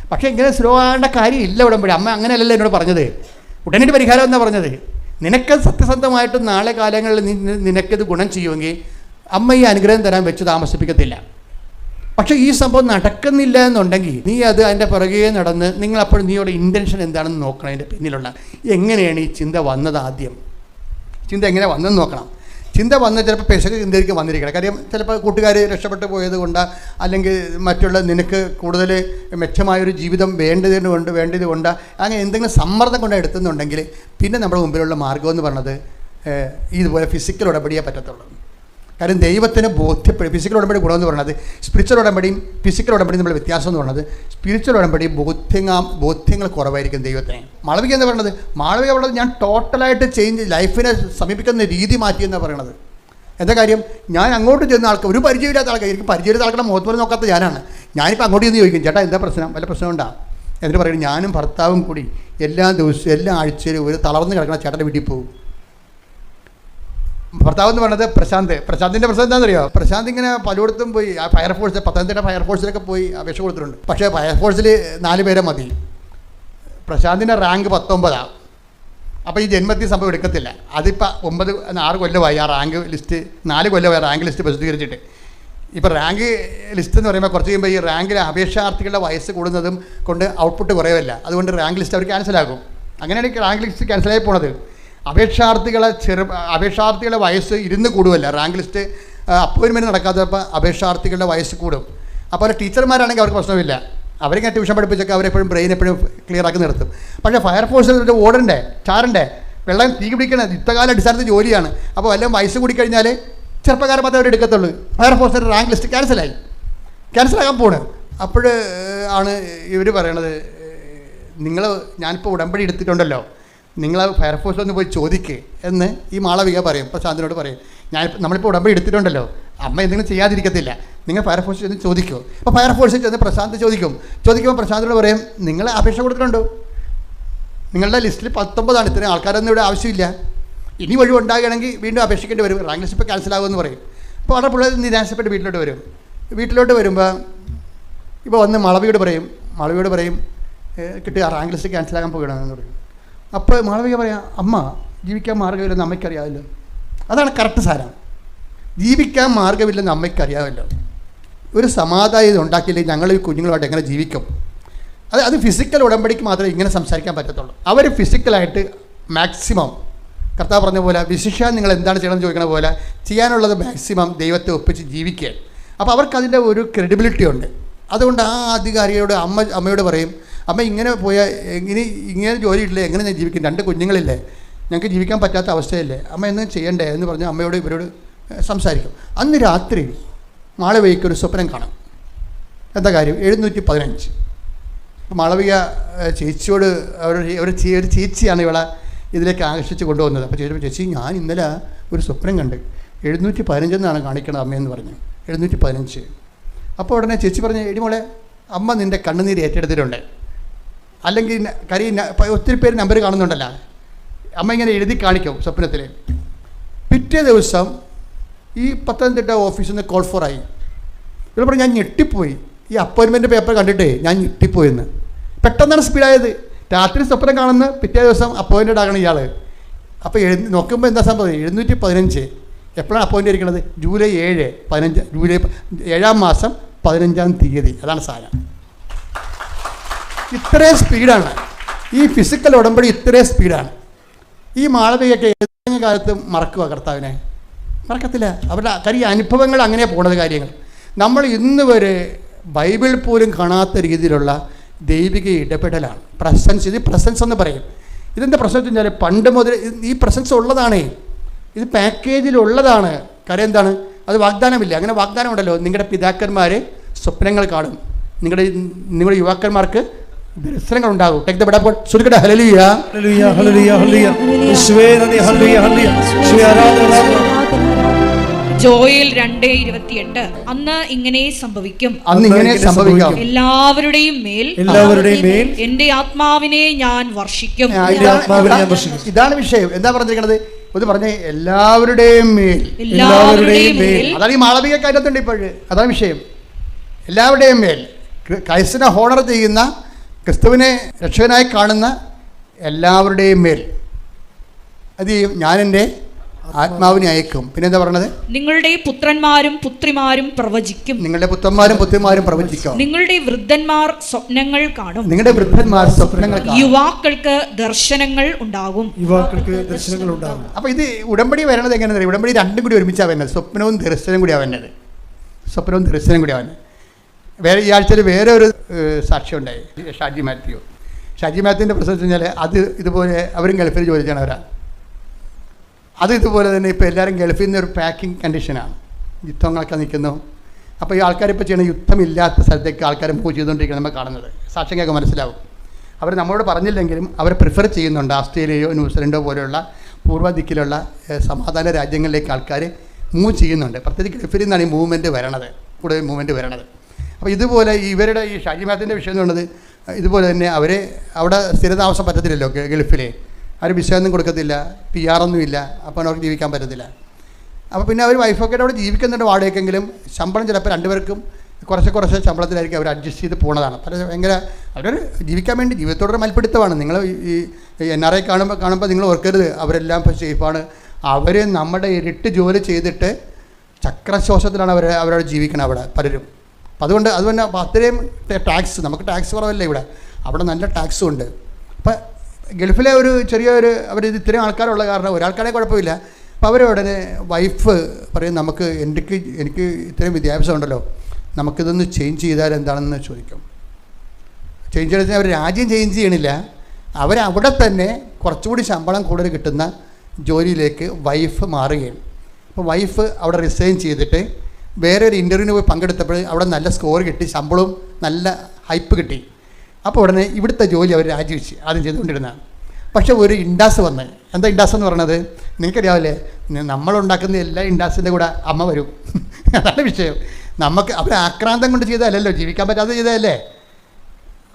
പക്ഷേ ഇങ്ങനെ സ്ലോ ആകേണ്ട കാര്യമില്ല ഉടമ്പടി. അമ്മ അങ്ങനെയല്ലല്ലോ എന്നോട് പറഞ്ഞത്, ഉടനടി പരിഹാരം എന്നാണ് പറഞ്ഞത്. നിനക്ക് സത്യസന്ധമായിട്ട് നാളെ കാലങ്ങളിൽ നിനക്കത് ഗുണം ചെയ്യുമെങ്കിൽ അമ്മ ഈ അനുഗ്രഹം തരാൻ വെച്ച് താമസിപ്പിക്കത്തില്ല. പക്ഷേ ഈ സംഭവം നടക്കുന്നില്ല എന്നുണ്ടെങ്കിൽ നീ അതിൻ്റെ പുറകെ നടന്ന് നിങ്ങളപ്പോഴും നീയുടെ ഇൻറ്റൻഷൻ എന്താണെന്ന് നോക്കണം. അതിൻ്റെ പിന്നിലുള്ള എങ്ങനെയാണ് ഈ ചിന്ത വന്നത്, ആദ്യം ചിന്ത എങ്ങനെ വന്നെന്ന് നോക്കണം. ചിന്ത വന്ന് ചിലപ്പോൾ പെശക് ചിന്തയ്ക്ക് വന്നിരിക്കണം. കാര്യം ചിലപ്പോൾ കൂട്ടുകാർ രക്ഷപ്പെട്ടു പോയത് കൊണ്ട്, അല്ലെങ്കിൽ മറ്റുള്ള നിനക്ക് കൂടുതൽ മെച്ചമായൊരു ജീവിതം വേണ്ടത് കൊണ്ട് അങ്ങനെ എന്തെങ്കിലും സമ്മർദ്ദം കൊണ്ട് എടുത്തുന്നുണ്ടെങ്കിൽ പിന്നെ നമ്മുടെ മുമ്പിലുള്ള മാർഗ്ഗമെന്ന് പറഞ്ഞത് ഇതുപോലെ ഫിസിക്കൽ ഉടമ്പടിയേ പറ്റത്തുള്ളൂ. കാര്യം ദൈവത്തിന് ഫിസിക്കൽ ഉടമ്പടി ഗുണമെന്ന് പറയുന്നത്, സ്പിരിച്വൽ ഉടമ്പടിയും ഫിസിക്കൽ ഉടമ്പടിയും നമ്മൾ വ്യത്യാസം എന്ന് പറയുന്നത്, സ്പിരിച്വൽ ഉടമ്പടി ബോധ്യങ്ങൾ കുറവായിരിക്കും ദൈവത്തിന്. മാളവിക എന്ന് പറയുന്നത്, മാളവിക പറയുന്നത് ഞാൻ ടോട്ടലായിട്ട് ലൈഫിനെ സമീപിക്കുന്ന രീതി മാറ്റിയെന്നാണ് പറയണത്. എന്താ കാര്യം, ഞാൻ അങ്ങോട്ട് ചെന്ന ആൾക്ക് ഒരു പരിചയമില്ലാത്ത ആൾക്കാർ, എനിക്ക് പരിചയമില്ലാത്ത ആൾക്കാരുടെ മുഖത്ത് പോലും നോക്കാത്ത ഞാനാണ്. ഞാനിപ്പോൾ അങ്ങോട്ട് ചെന്ന് ചോദിക്കും, ചേട്ടാ എന്താ പ്രശ്നം, വല്ല പ്രശ്നം ഉണ്ടാകും എന്നിട്ട് പറയും, ഞാനും ഭർത്താവും കൂടി എല്ലാ ദിവസവും എല്ലാ ആഴ്ചയിലും ഒരു തളർന്ന് കിടക്കുന്ന ചേട്ടൻ്റെ വീട്ടിൽ പോകും. ഭർത്താവ് എന്ന് പറയുന്നത് പ്രശാന്തിൻ്റെ പ്രശ്നം എന്താണെന്നറിയോ, പ്രശാന്ത് ഇങ്ങനെ പലയിടത്തും പോയി ഫയർഫോഴ്സ്, പത്തനംതിട്ട ഫയർഫോഴ്സിലൊക്കെ പോയി അപേക്ഷ കൊടുത്തിട്ടുണ്ട്. പക്ഷേ ഫയർഫോഴ്സിൽ 4 പേരെ മതി. പ്രശാന്തിൻ്റെ റാങ്ക് 19. അപ്പോൾ ഈ ജന്മത്തിൽ സംഭവം എടുക്കത്തില്ല. അതിപ്പോൾ 6 കൊല്ലമായി ആ റാങ്ക് ലിസ്റ്റ്, 4 കൊല്ലമായി റാങ്ക് ലിസ്റ്റ് പ്രസിദ്ധീകരിച്ചിട്ട്. ഇപ്പോൾ റാങ്ക് ലിസ്റ്റ് എന്ന് പറയുമ്പോൾ കുറച്ച് കഴിയുമ്പോൾ ഈ റാങ്കിലെ അപേക്ഷാർത്ഥികളുടെ വയസ്സ് കൂടുന്നതും കൊണ്ട് ഔട്ട്പുട്ട് കുറയുമല്ല. അതുകൊണ്ട് റാങ്ക് ലിസ്റ്റ് അവർ ക്യാൻസലാകും. അങ്ങനെയാണ് റാങ്ക് ലിസ്റ്റ് ക്യാൻസലായി പോണത്. അപേക്ഷാർത്ഥികളുടെ വയസ്സ് 2 കൂടുമല്ല. റാങ്ക് ലിസ്റ്റ് അപ്പോയിൻമെൻറ്റ് നടക്കാത്തപ്പോൾ അപേക്ഷാർത്ഥികളുടെ വയസ്സ് കൂടും. അപ്പോൾ ടീച്ചർമാരാണെങ്കിൽ അവർക്ക് പ്രശ്നമില്ല, അവരിങ്ങനെ ട്യൂഷൻ പഠിപ്പിച്ചൊക്കെ അവരെപ്പോഴും ബ്രെയിൻ എപ്പോഴും ക്ലിയർ ആക്കി നിർത്തും. പക്ഷേ ഫയർഫോഴ്സിൽ ഓടണ്ടേ, ചാറണ്ടേ, വെള്ളം തീ പിടിക്കണേ, യുദ്ധകാല അടിസ്ഥാനത്തിൽ ജോലിയാണ്. അപ്പോൾ വല്ലതും വയസ്സ് കൂടിക്കഴിഞ്ഞാൽ ചെറുപ്പക്കാരെ മാത്രമേ അവർ എടുക്കത്തുള്ളൂ. ഫയർഫോഴ്സിൻ്റെ റാങ്ക് ലിസ്റ്റ് ക്യാൻസലാകാൻ പോണ്. അപ്പോൾ ആണ് ഇവർ പറയണത്, ഞാനിപ്പോൾ ഉടമ്പടി എടുത്തിട്ടുണ്ടല്ലോ, നിങ്ങൾ ഫയർഫോഴ്സിൽ ഒന്ന് പോയി ചോദിക്കുക എന്ന് ഈ മാളവിക പറയും. പ്രശാന്തിനോട് പറയും, നമ്മളിപ്പോൾ ഉടമ്പടി എടുത്തിട്ടുണ്ടല്ലോ, അമ്മ എന്തെങ്കിലും ചെയ്യാതിരിക്കത്തില്ല, നിങ്ങൾ ഫയർഫോഴ്സിൽ ചെന്ന് ചോദിക്കുമോ. അപ്പോൾ ഫയർഫോഴ്സിൽ ചെന്ന് പ്രശാന്ത് ചോദിക്കുമ്പോൾ പ്രശാന്തിനോട് പറയും, നിങ്ങൾ അപേക്ഷ കൊടുത്തിട്ടുണ്ടോ, നിങ്ങളുടെ ലിസ്റ്റിൽ 19ആണ്, ഇത്രയും ആൾക്കാരൊന്നും ഇവിടെ ആവശ്യമില്ല, ഇനി ഒഴിവുണ്ടാകുകയാണെങ്കിൽ വീണ്ടും അപേക്ഷിക്കേണ്ടി വരും, റാങ്ക് ലിസ്റ്റ് ഇപ്പോൾ ക്യാൻസലാകുമെന്ന് പറയും. അപ്പോൾ അവിടെ പിള്ളേർ നിരാശപ്പെട്ട് വീട്ടിലോട്ട് വരുമ്പോൾ ഇപ്പോൾ വന്ന് മാളവിയോട് പറയും കിട്ടുക റാങ്ക് ലിസ്റ്റ് ക്യാൻസലാകാൻ പോകണമെന്ന് പറയും. അപ്പോൾ മാളവിക പറയാം, അമ്മ ജീവിക്കാൻ മാർഗ്ഗമില്ലെന്ന് അമ്മയ്ക്കറിയാമല്ലോ. അതാണ് കറക്റ്റ് സാരം. ജീവിക്കാൻ മാർഗ്ഗമില്ലെന്ന് അമ്മയ്ക്കറിയാമല്ലോ. ഒരു സമാധാനം ഉണ്ടാക്കിയില്ലെങ്കിൽ ഞങ്ങൾ ഈ കുഞ്ഞുങ്ങളുമായിട്ട് എങ്ങനെ ജീവിക്കും? അത് ഫിസിക്കൽ ഉടമ്പടിക്ക് മാത്രമേ ഇങ്ങനെ സംസാരിക്കാൻ പറ്റത്തുള്ളൂ. അവർ ഫിസിക്കലായിട്ട് മാക്സിമം കർത്താവ് പറഞ്ഞ പോലെ, വിശിഷ്യാൻ നിങ്ങൾ എന്താണ് ചെയ്യണമെന്ന് ചോദിക്കണ പോലെ ചെയ്യാനുള്ളത് മാക്സിമം ദൈവത്തെ ഒപ്പിച്ച് ജീവിക്കുക. അപ്പോൾ അവർക്കതിൻ്റെ ഒരു ക്രെഡിബിലിറ്റി ഉണ്ട്. അതുകൊണ്ട് ആ അധികാരിയോട് അമ്മയോട് പറയും, അമ്മ ഇങ്ങനെ പോയാൽ ഇങ്ങനെ ജോലി ഇല്ലേ, എങ്ങനെ ഞാൻ ജീവിക്കും, 2 കുഞ്ഞുങ്ങളില്ലേ, ഞങ്ങൾക്ക് ജീവിക്കാൻ പറ്റാത്ത അവസ്ഥയല്ലേ, അമ്മ എന്തും ചെയ്യണ്ടേ എന്ന് പറഞ്ഞ് അമ്മയോട് ഇവരോട് സംസാരിക്കും. അന്ന് രാത്രി മാളവികയ്ക്കൊരു സ്വപ്നം കാണാം. എന്താ കാര്യം, 715. അപ്പോൾ മാളവിക ചേച്ചിയോട് ഒരു ചേച്ചിയാണ് ഇവളെ ഇതിലേക്ക് ആകർഷിച്ച് കൊണ്ടുവന്നത്. അപ്പോൾ ചേച്ചി ഞാൻ ഇന്നലെ ഒരു സ്വപ്നം കണ്ട് 715 എന്നാണ് കാണിക്കണത് അമ്മയെന്ന് പറഞ്ഞു. 715. അപ്പോൾ ഉടനെ ചേച്ചി പറഞ്ഞു, എടിമോളെ അമ്മ നിൻ്റെ കണ്ണുനീര് ഏറ്റെടുത്തിട്ടുണ്ട്, അല്ലെങ്കിൽ ഒത്തിരി പേര് നമ്പർ കാണുന്നുണ്ടല്ലോ, അമ്മ ഇങ്ങനെ എഴുതി കാണിക്കും സ്വപ്നത്തിൽ. പിറ്റേ ദിവസം ഈ പത്തനംതിട്ട ഓഫീസിൽ നിന്ന് കോൾ ഫോറായി. ഇവിടെ പറഞ്ഞു, ഞാൻ ഞെട്ടിപ്പോയി, ഈ അപ്പോയിൻമെൻറ്റ് പേപ്പർ കണ്ടിട്ട് ഞാൻ ഞെട്ടിപ്പോയെന്ന്. പെട്ടെന്നാണ് സ്പീഡായത്. രാത്രി സ്വപ്നം കാണുന്ന പിറ്റേ ദിവസം അപ്പോയിൻറ്റഡ് ആകണം ഇയാൾ. അപ്പോൾ നോക്കുമ്പോൾ എന്താ സംഭവം, 715 എപ്പോഴാണ് അപ്പോയിൻ്റ് ഇരിക്കുന്നത്, ജൂലൈ 7 മാസം 15-ാം തീയതി. അതാണ് സാധനം. ഇത്രയും സ്പീഡാണ് ഈ ഫിസിക്കൽ ഉടമ്പടി, ഇത്രയും സ്പീഡാണ്. ഈ മാളവികയൊക്കെ ഏതെങ്കിലും കാലത്ത് മറക്കുക കർത്താവിനെ? മറക്കത്തില്ല. അവരുടെ കാര്യം അനുഭവങ്ങൾ അങ്ങനെ പോണത് കാര്യങ്ങൾ. നമ്മൾ ഇന്ന് വരെ ബൈബിൾ പോലും കാണാത്ത രീതിയിലുള്ള ദൈവിക ഇടപെടലാണ്. പ്രസൻസ്, ഇത് പ്രസൻസ് എന്ന് പറയും. ഇതെന്താ പ്രശ്നം വെച്ച് കഴിഞ്ഞാൽ പണ്ട് മുതൽ ഈ പ്രസൻസ് ഉള്ളതാണേ, ഇത് പാക്കേജിലുള്ളതാണ്. കാര്യം എന്താണ്? അത് വാഗ്ദാനമില്ല. അങ്ങനെ വാഗ്ദാനം ഉണ്ടല്ലോ, നിങ്ങളുടെ പിതാക്കന്മാർ സ്വപ്നങ്ങൾ കാണും, നിങ്ങളുടെ യുവാക്കന്മാർക്ക് ദർശനങ്ങൾ ഉണ്ടാകും. ടേക്ക് ദ ബെഡ് സുരുക്കട്ടെ. ഹല്ലേലൂയ ഹല്ലേലൂയ ഹല്ലേലൂയ ഹല്ലേലൂയ. യേശുവേ നന്ദി. ഹല്ലേലൂയ ഹല്ലേലൂയ. യേശുവേ ആരാധന. ജോയേൽ 2:28 അന്ന് ഇങ്ങനെ സംഭവിക്കും, എല്ലാവരുടെയും മേൽ എന്റെ ആത്മാവിനെ ഞാൻ വർഷിക്കും. ഇതാണ് വിഷയം. എന്താ പറഞ്ഞിരിക്കുന്നത്? ഒന്ന് പറഞ്ഞേ, എല്ലാവരുടെയും മേൽ. അതാണ് ഈ മാളവിക കാര്യത്തുണ്ട് ഇപ്പോഴ്. അതാണ് വിഷയം. എല്ലാവരുടെയും മേൽ, ക്രൈസ്തവനെ ഹോണർ ചെയ്യുന്ന, ക്രിസ്തുവിനെ രക്ഷകനായി കാണുന്ന എല്ലാവരുടെയും മേൽ അത് ചെയ്യും. ഞാൻ എൻ്റെ ആത്മാവിനെ അയക്കും. പിന്നെ എന്താ പറഞ്ഞത്? നിങ്ങളുടെ പുത്രന്മാരും പുത്രിമാരും പ്രവചിക്കും. നിങ്ങളുടെ പുത്രന്മാരും പുത്രിമാരും പ്രവചിക്കും. നിങ്ങളുടെ വൃദ്ധന്മാർ സ്വപ്നങ്ങൾ കാണും. നിങ്ങളുടെ വൃദ്ധന്മാർ സ്വപ്നങ്ങൾ കാണും. യുവാക്കൾക്ക് ദർശനങ്ങൾ ഉണ്ടാകും. അപ്പൊ ഇത് ഉടമ്പടി വരണത് എങ്ങനെയാണ്? ഉടമ്പടി രണ്ടും കൂടി ഒരുമിച്ചാണ് വരുന്നത്. സ്വപ്നവും ദർശനം കൂടിയാണ് വരുന്നത്. സ്വപ്നവും ദർശനം കൂടിയാണ്. വേറെ ഈ ആഴ്ചയിൽ വേറെ ഒരു സാക്ഷ്യം ഉണ്ടായി. ഷാജി മാത്യുവിൻ്റെ പ്രശ്നം വെച്ച് കഴിഞ്ഞാൽ അത് ഇതുപോലെ അവരും ഗൾഫിൽ ജോലി ചെയ്യണവരാണ്. അത് ഇതുപോലെ തന്നെ ഇപ്പോൾ എല്ലാവരും ഗൾഫിൽ നിന്ന് ഒരു പാക്കിംഗ് കണ്ടീഷനാണ്. യുദ്ധങ്ങളൊക്കെ നിൽക്കുന്നു. അപ്പോൾ ഈ ആൾക്കാരിപ്പോൾ ചെയ്യണ യുദ്ധമില്ലാത്ത സ്ഥലത്തേക്ക് ആൾക്കാർ മൂവ് ചെയ്തുകൊണ്ടിരിക്കുന്നത് നമ്മൾ കാണുന്നത്. സാക്ഷ്യങ്ങൾക്ക് മനസ്സിലാവും. അവർ നമ്മളോട് പറഞ്ഞില്ലെങ്കിലും അവർ പ്രിഫർ ചെയ്യുന്നുണ്ട്. ഓസ്ട്രേലിയയോ ന്യൂസിലൻഡോ പോലെയുള്ള പൂർവ്വ ദിക്കിലുള്ള സമാധാന രാജ്യങ്ങളിലേക്ക് ആൾക്കാർ മൂവ് ചെയ്യുന്നുണ്ട്. പ്രത്യേകിച്ച് ഗൾഫിൽ നിന്നാണ് ഈ മൂവ്മെൻറ്റ് വരണത്, കൂടുതൽ മൂവ്മെൻറ്റ് വരണത്. അപ്പോൾ ഇതുപോലെ ഇവരുടെ ഈ ഷാജി മാത്യുവിൻ്റെ വിഷയം എന്ന് പറയുന്നത് ഇതുപോലെ തന്നെ അവരെ അവിടെ സ്ഥിരതാമസം പറ്റത്തില്ലല്ലോ ഗൾഫിലെ. ആരും വിസയൊന്നും കൊടുക്കത്തില്ല, PR ഒന്നുമില്ല. അപ്പോൾ അവർക്ക് ജീവിക്കാൻ പറ്റത്തില്ല. അപ്പോൾ പിന്നെ അവർ വൈഫൊക്കെ അവിടെ ജീവിക്കുന്നുണ്ട് വാടകയ്ക്കെങ്കിലും. ശമ്പളം ചിലപ്പോൾ രണ്ടുപേർക്കും കുറച്ച് ശമ്പളത്തിലായിരിക്കും അവർ അഡ്ജസ്റ്റ് ചെയ്ത് പോകുന്നതാണ്. പല ഭയങ്കര അവരൊരു ജീവിക്കാൻ വേണ്ടി ജീവിതത്തോടൊരു മൽപ്പിടുത്തമാണ്. നിങ്ങൾ ഈ NRI കാണുമ്പോൾ നിങ്ങൾ ഓർക്കരുത് അവരെല്ലാം ഇപ്പോൾ സേഫാണ്. അവർ നമ്മുടെ ഇരട്ടി ജോലി ചെയ്തിട്ട് ചക്രശ്വാസത്തിലാണ് അവരവിടെ ജീവിക്കണം അവിടെ പലരും. അപ്പം അതുകൊണ്ട് അത്രയും ടാക്സ്, നമുക്ക് ടാക്സ് കുറവല്ലേ ഇവിടെ, അവിടെ നല്ല ടാക്സും ഉണ്ട്. അപ്പം ഗൾഫിലെ ഒരു ചെറിയൊരു അവരിത് ഇത്രയും ആൾക്കാരുള്ള കാരണം ഒരാൾക്കാരെ കുഴപ്പമില്ല. അപ്പോൾ അവർ ഉടനെ വൈഫ് പറയും, എനിക്ക് ഇത്രയും വിദ്യാഭ്യാസം ഉണ്ടല്ലോ, നമുക്കിതൊന്ന് ചേഞ്ച് ചെയ്താൽ എന്താണെന്ന് ചോദിക്കും. ചേഞ്ച് ചെയ്താൽ അവർ രാജ്യം ചേഞ്ച് ചെയ്യണില്ല, അവരവിടെ തന്നെ കുറച്ചുകൂടി ശമ്പളം കൂടുതൽ കിട്ടുന്ന ജോലിയിലേക്ക് വൈഫ് മാറുകയാണ്. അപ്പോൾ വൈഫ് അവിടെ റിസൈൻ ചെയ്തിട്ട് വേറെ ഒരു ഇൻ്റർവ്യൂവിന് പോയി പങ്കെടുത്തപ്പോൾ അവിടെ നല്ല സ്കോർ കിട്ടി, ശമ്പളവും നല്ല ഹൈപ്പ് കിട്ടി. അപ്പോൾ ഉടനെ ഇവിടുത്തെ ജോലി അവർ രാജിവെച്ച് ആദ്യം ചെയ്തുകൊണ്ടിരുന്നതാണ്. പക്ഷേ ഒരു ഇൻഡാസ് വന്ന്, എന്താ ഇൻഡാസ് എന്ന് പറയുന്നത് നിങ്ങൾക്കറിയാമല്ലേ? നമ്മളുണ്ടാക്കുന്ന എല്ലാ ഇൻഡാസിൻ്റെ കൂടെ അമ്മ വരും. അതാണ് വിഷയം. നമുക്ക് അവർ ആക്രാന്തം കൊണ്ട് ചെയ്തതല്ലല്ലോ, ജീവിക്കാൻ പറ്റാതെ ചെയ്തതല്ലേ.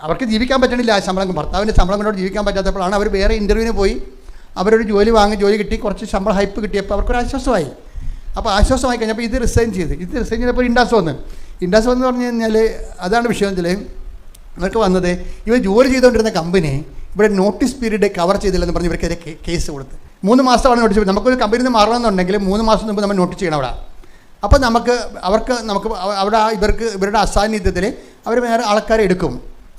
അവർക്ക് ജീവിക്കാൻ പറ്റണില്ല. ആ ശമ്പളം, ഭർത്താവിൻ്റെ ശമ്പളം കൊണ്ടോട് ജീവിക്കാൻ പറ്റാത്തപ്പോഴാണ് അവർ വേറെ ഇൻ്റർവ്യൂവിന് പോയി അവരൊരു ജോലി കിട്ടി, കുറച്ച് ശമ്പളം ഹൈപ്പ് കിട്ടിയപ്പോൾ അവർക്കൊരു ആശ്വാസമായി. അപ്പോൾ ആശ്വാസമായി കഴിഞ്ഞപ്പോൾ ഇത് റിസൈൻ ചെയ്തപ്പോൾ ഇൻഡാസ് വന്ന് പറഞ്ഞു കഴിഞ്ഞാൽ അതാണ് വിഷയം. ഇവർക്ക് വന്നത് ഇവർ ജോലി ചെയ്തുകൊണ്ടിരുന്ന കമ്പനി ഇവിടെ നോട്ടീസ് പീരീഡ് കവർ ചെയ്തില്ലെന്ന് പറഞ്ഞ് ഇവർക്കെതിരെ കേസ് കൊടുത്ത് 3 മാസമാണ് നോട്ടീസ്. നമുക്കൊരു കമ്പനിയിൽ നിന്ന് മാറണമെന്നുണ്ടെങ്കിൽ 3 മാസം മുമ്പ് നമ്മൾ നോട്ടീസ് ചെയ്യണം അവിടെ. അപ്പോൾ നമുക്ക് അവിടെ ഇവരുടെ അസാന്നിധ്യത്തിൽ അവർ വേറെ ആൾക്കാരെ എടുക്കും.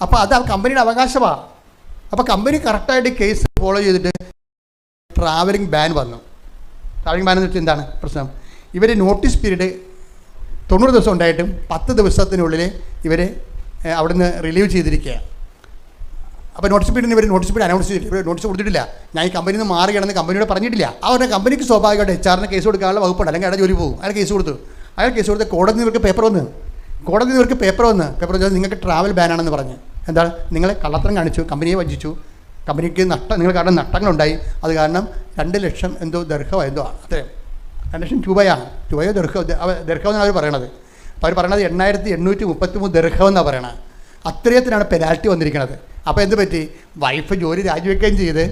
അപ്പോൾ അത് ആ കമ്പനിയുടെ അവകാശമാണ്. അപ്പോൾ കമ്പനി കറക്റ്റായിട്ട് കേസ് ഫോളോ ചെയ്തിട്ട് ട്രാവലിംഗ് ബാൻ വന്നു. ട്രാവലിംഗ് ബാൻ എന്ന് വെച്ചാൽ എന്താണ് പ്രശ്നം? ഇവർ നോട്ടീസ് പീരീഡ് 90 ദിവസം ഉണ്ടായിട്ടും 10 ദിവസത്തിനുള്ളിൽ ഇവർ അവിടുന്ന് റിലീവ് ചെയ്തിരിക്കുകയാണ്. അപ്പോൾ നോട്ടീസ് പീരീഡ് അനൗൺസ് ചെയ്തിട്ടില്ല, ഇവർ നോട്ടീസ് കൊടുത്തിട്ടില്ല. ഞാൻ ഈ കമ്പനിയിൽ നിന്ന് മാറുകയാണെന്ന് കമ്പനിയോട് പറഞ്ഞിട്ടില്ല. അവരുടെ കമ്പനിക്ക് സ്വാഭാവികമായിട്ട് HR കേസ് കൊടുക്കാനുള്ള വകുപ്പുണ്ട്, അല്ലെങ്കിൽ അയാളുടെ ജോലി പോകും. അയാൾ കേസ് കൊടുത്ത് കോടതി ഇവർക്ക് പേപ്പർ വന്ന് നിങ്ങൾക്ക് ട്രാവൽ ബാനാണെന്ന് പറഞ്ഞ്. എന്താണ്? നിങ്ങളെ കള്ളത്തരം കാണിച്ചു, കമ്പനിയെ വഞ്ചിച്ചു, കമ്പനിക്ക് നിങ്ങൾ കാരണം നഷ്ടങ്ങളുണ്ടായി. അത് കാരണം 2 ലക്ഷം എന്തോ ദർഹമോ എന്തോ അത്രയും 2 ലക്ഷം രൂപയോ ദർഹം എന്നാണ് അവർ പറയണത്. അപ്പോൾ അവർ പറയണത് 8833 ദർഹം എന്നാണ് പറയണത്. അത്രയത്തിനാണ് പെനാൽറ്റി വന്നിരിക്കുന്നത്. അപ്പോൾ എന്ത് പറ്റി? വൈഫ് ജോലി രാജിവെക്കുകയും ചെയ്ത്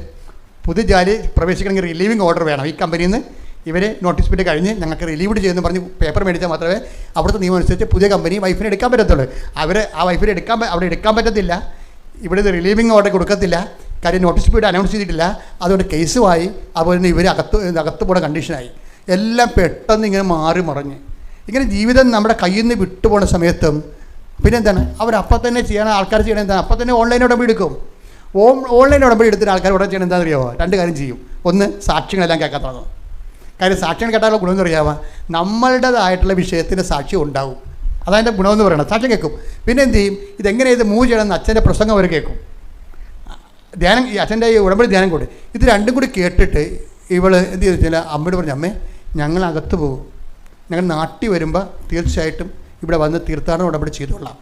പുതിയ ജോലി പ്രവേശിക്കണമെങ്കിൽ റിലീവിങ് ഓർഡർ വേണം. ഈ കമ്പനിയിൽ നിന്ന് ഇവർ നോട്ടീസ് പീരീഡ് കഴിഞ്ഞ് ഞങ്ങൾക്ക് റിലീവ്ഡ് ചെയ്യുമെന്ന് പറഞ്ഞ് പേപ്പർ മേടിച്ചാൽ മാത്രമേ അവിടുത്തെ നിയമം അനുസരിച്ച് പുതിയ കമ്പനി വൈഫിനെ എടുക്കാൻ പറ്റത്തുള്ളൂ. ആ വൈഫിനെ അവിടെ എടുക്കാൻ പറ്റത്തില്ല. ഇവിടെ റിലീവിങ് ഓർഡർ കൊടുക്കത്തില്ല. കാര്യം നോട്ടീസ് പീരീഡ് അനൗൺസ് ചെയ്തിട്ടില്ല. അതുകൊണ്ട് കേസുമായി. അതുപോലെ തന്നെ ഇവർ അകത്ത് പോണ കണ്ടീഷനായി. എല്ലാം പെട്ടെന്ന് ഇങ്ങനെ മാറി മറിഞ്ഞ് ഇങ്ങനെ ജീവിതം നമ്മുടെ കയ്യിൽ നിന്ന് വിട്ടുപോണ സമയത്തും പിന്നെ എന്താണ് അവരപ്പം തന്നെ ചെയ്യണം. ആൾക്കാർ ചെയ്യണം എന്താണ്? അപ്പം തന്നെ ഓൺലൈൻ ഉടമ്പടി എടുക്കും. ഓൺലൈൻ ഉടമ്പടി എടുത്തിട്ട് ആൾക്കാർ ഉടനെ ചെയ്യണം എന്താണെന്ന് അറിയാമോ? 2 കാര്യം ചെയ്യും. ഒന്ന്, സാക്ഷ്യങ്ങളെല്ലാം കേൾക്കാൻ തുടങ്ങും. കാര്യം സാക്ഷ്യങ്ങൾ കേട്ടാലുള്ള ഗുണമെന്ന് അറിയാമോ? നമ്മളുടേതായിട്ടുള്ള വിഷയത്തിന് സാക്ഷ്യം ഉണ്ടാവും. അതതിൻ്റെ ഗുണമെന്ന് പറയുന്നത്. സാക്ഷ്യം കേൾക്കും. പിന്നെ എന്ത് ചെയ്യും, ഇതെങ്ങനെ ഇത് മൂവ് ചെയ്യണമെന്ന് അച്ഛൻ്റെ പ്രസംഗം അവർ കേൾക്കും. ധ്യാനം, ഈ അച്ഛൻ്റെ ഈ ഉടമ്പടി ധ്യാനം കൂടി ഇത് രണ്ടും കൂടി കേട്ടിട്ട് ഇവൾ എന്ത് ചെയ്തു വെച്ചാൽ അമ്മയോട് പറഞ്ഞു, അമ്മേ ഞങ്ങൾ അകത്ത് പോകും, ഞങ്ങൾ നാട്ടിൽ വരുമ്പോൾ തീർച്ചയായിട്ടും ഇവിടെ വന്ന് തീർത്ഥാടന ഉടമ്പടി ചെയ്തോളാം,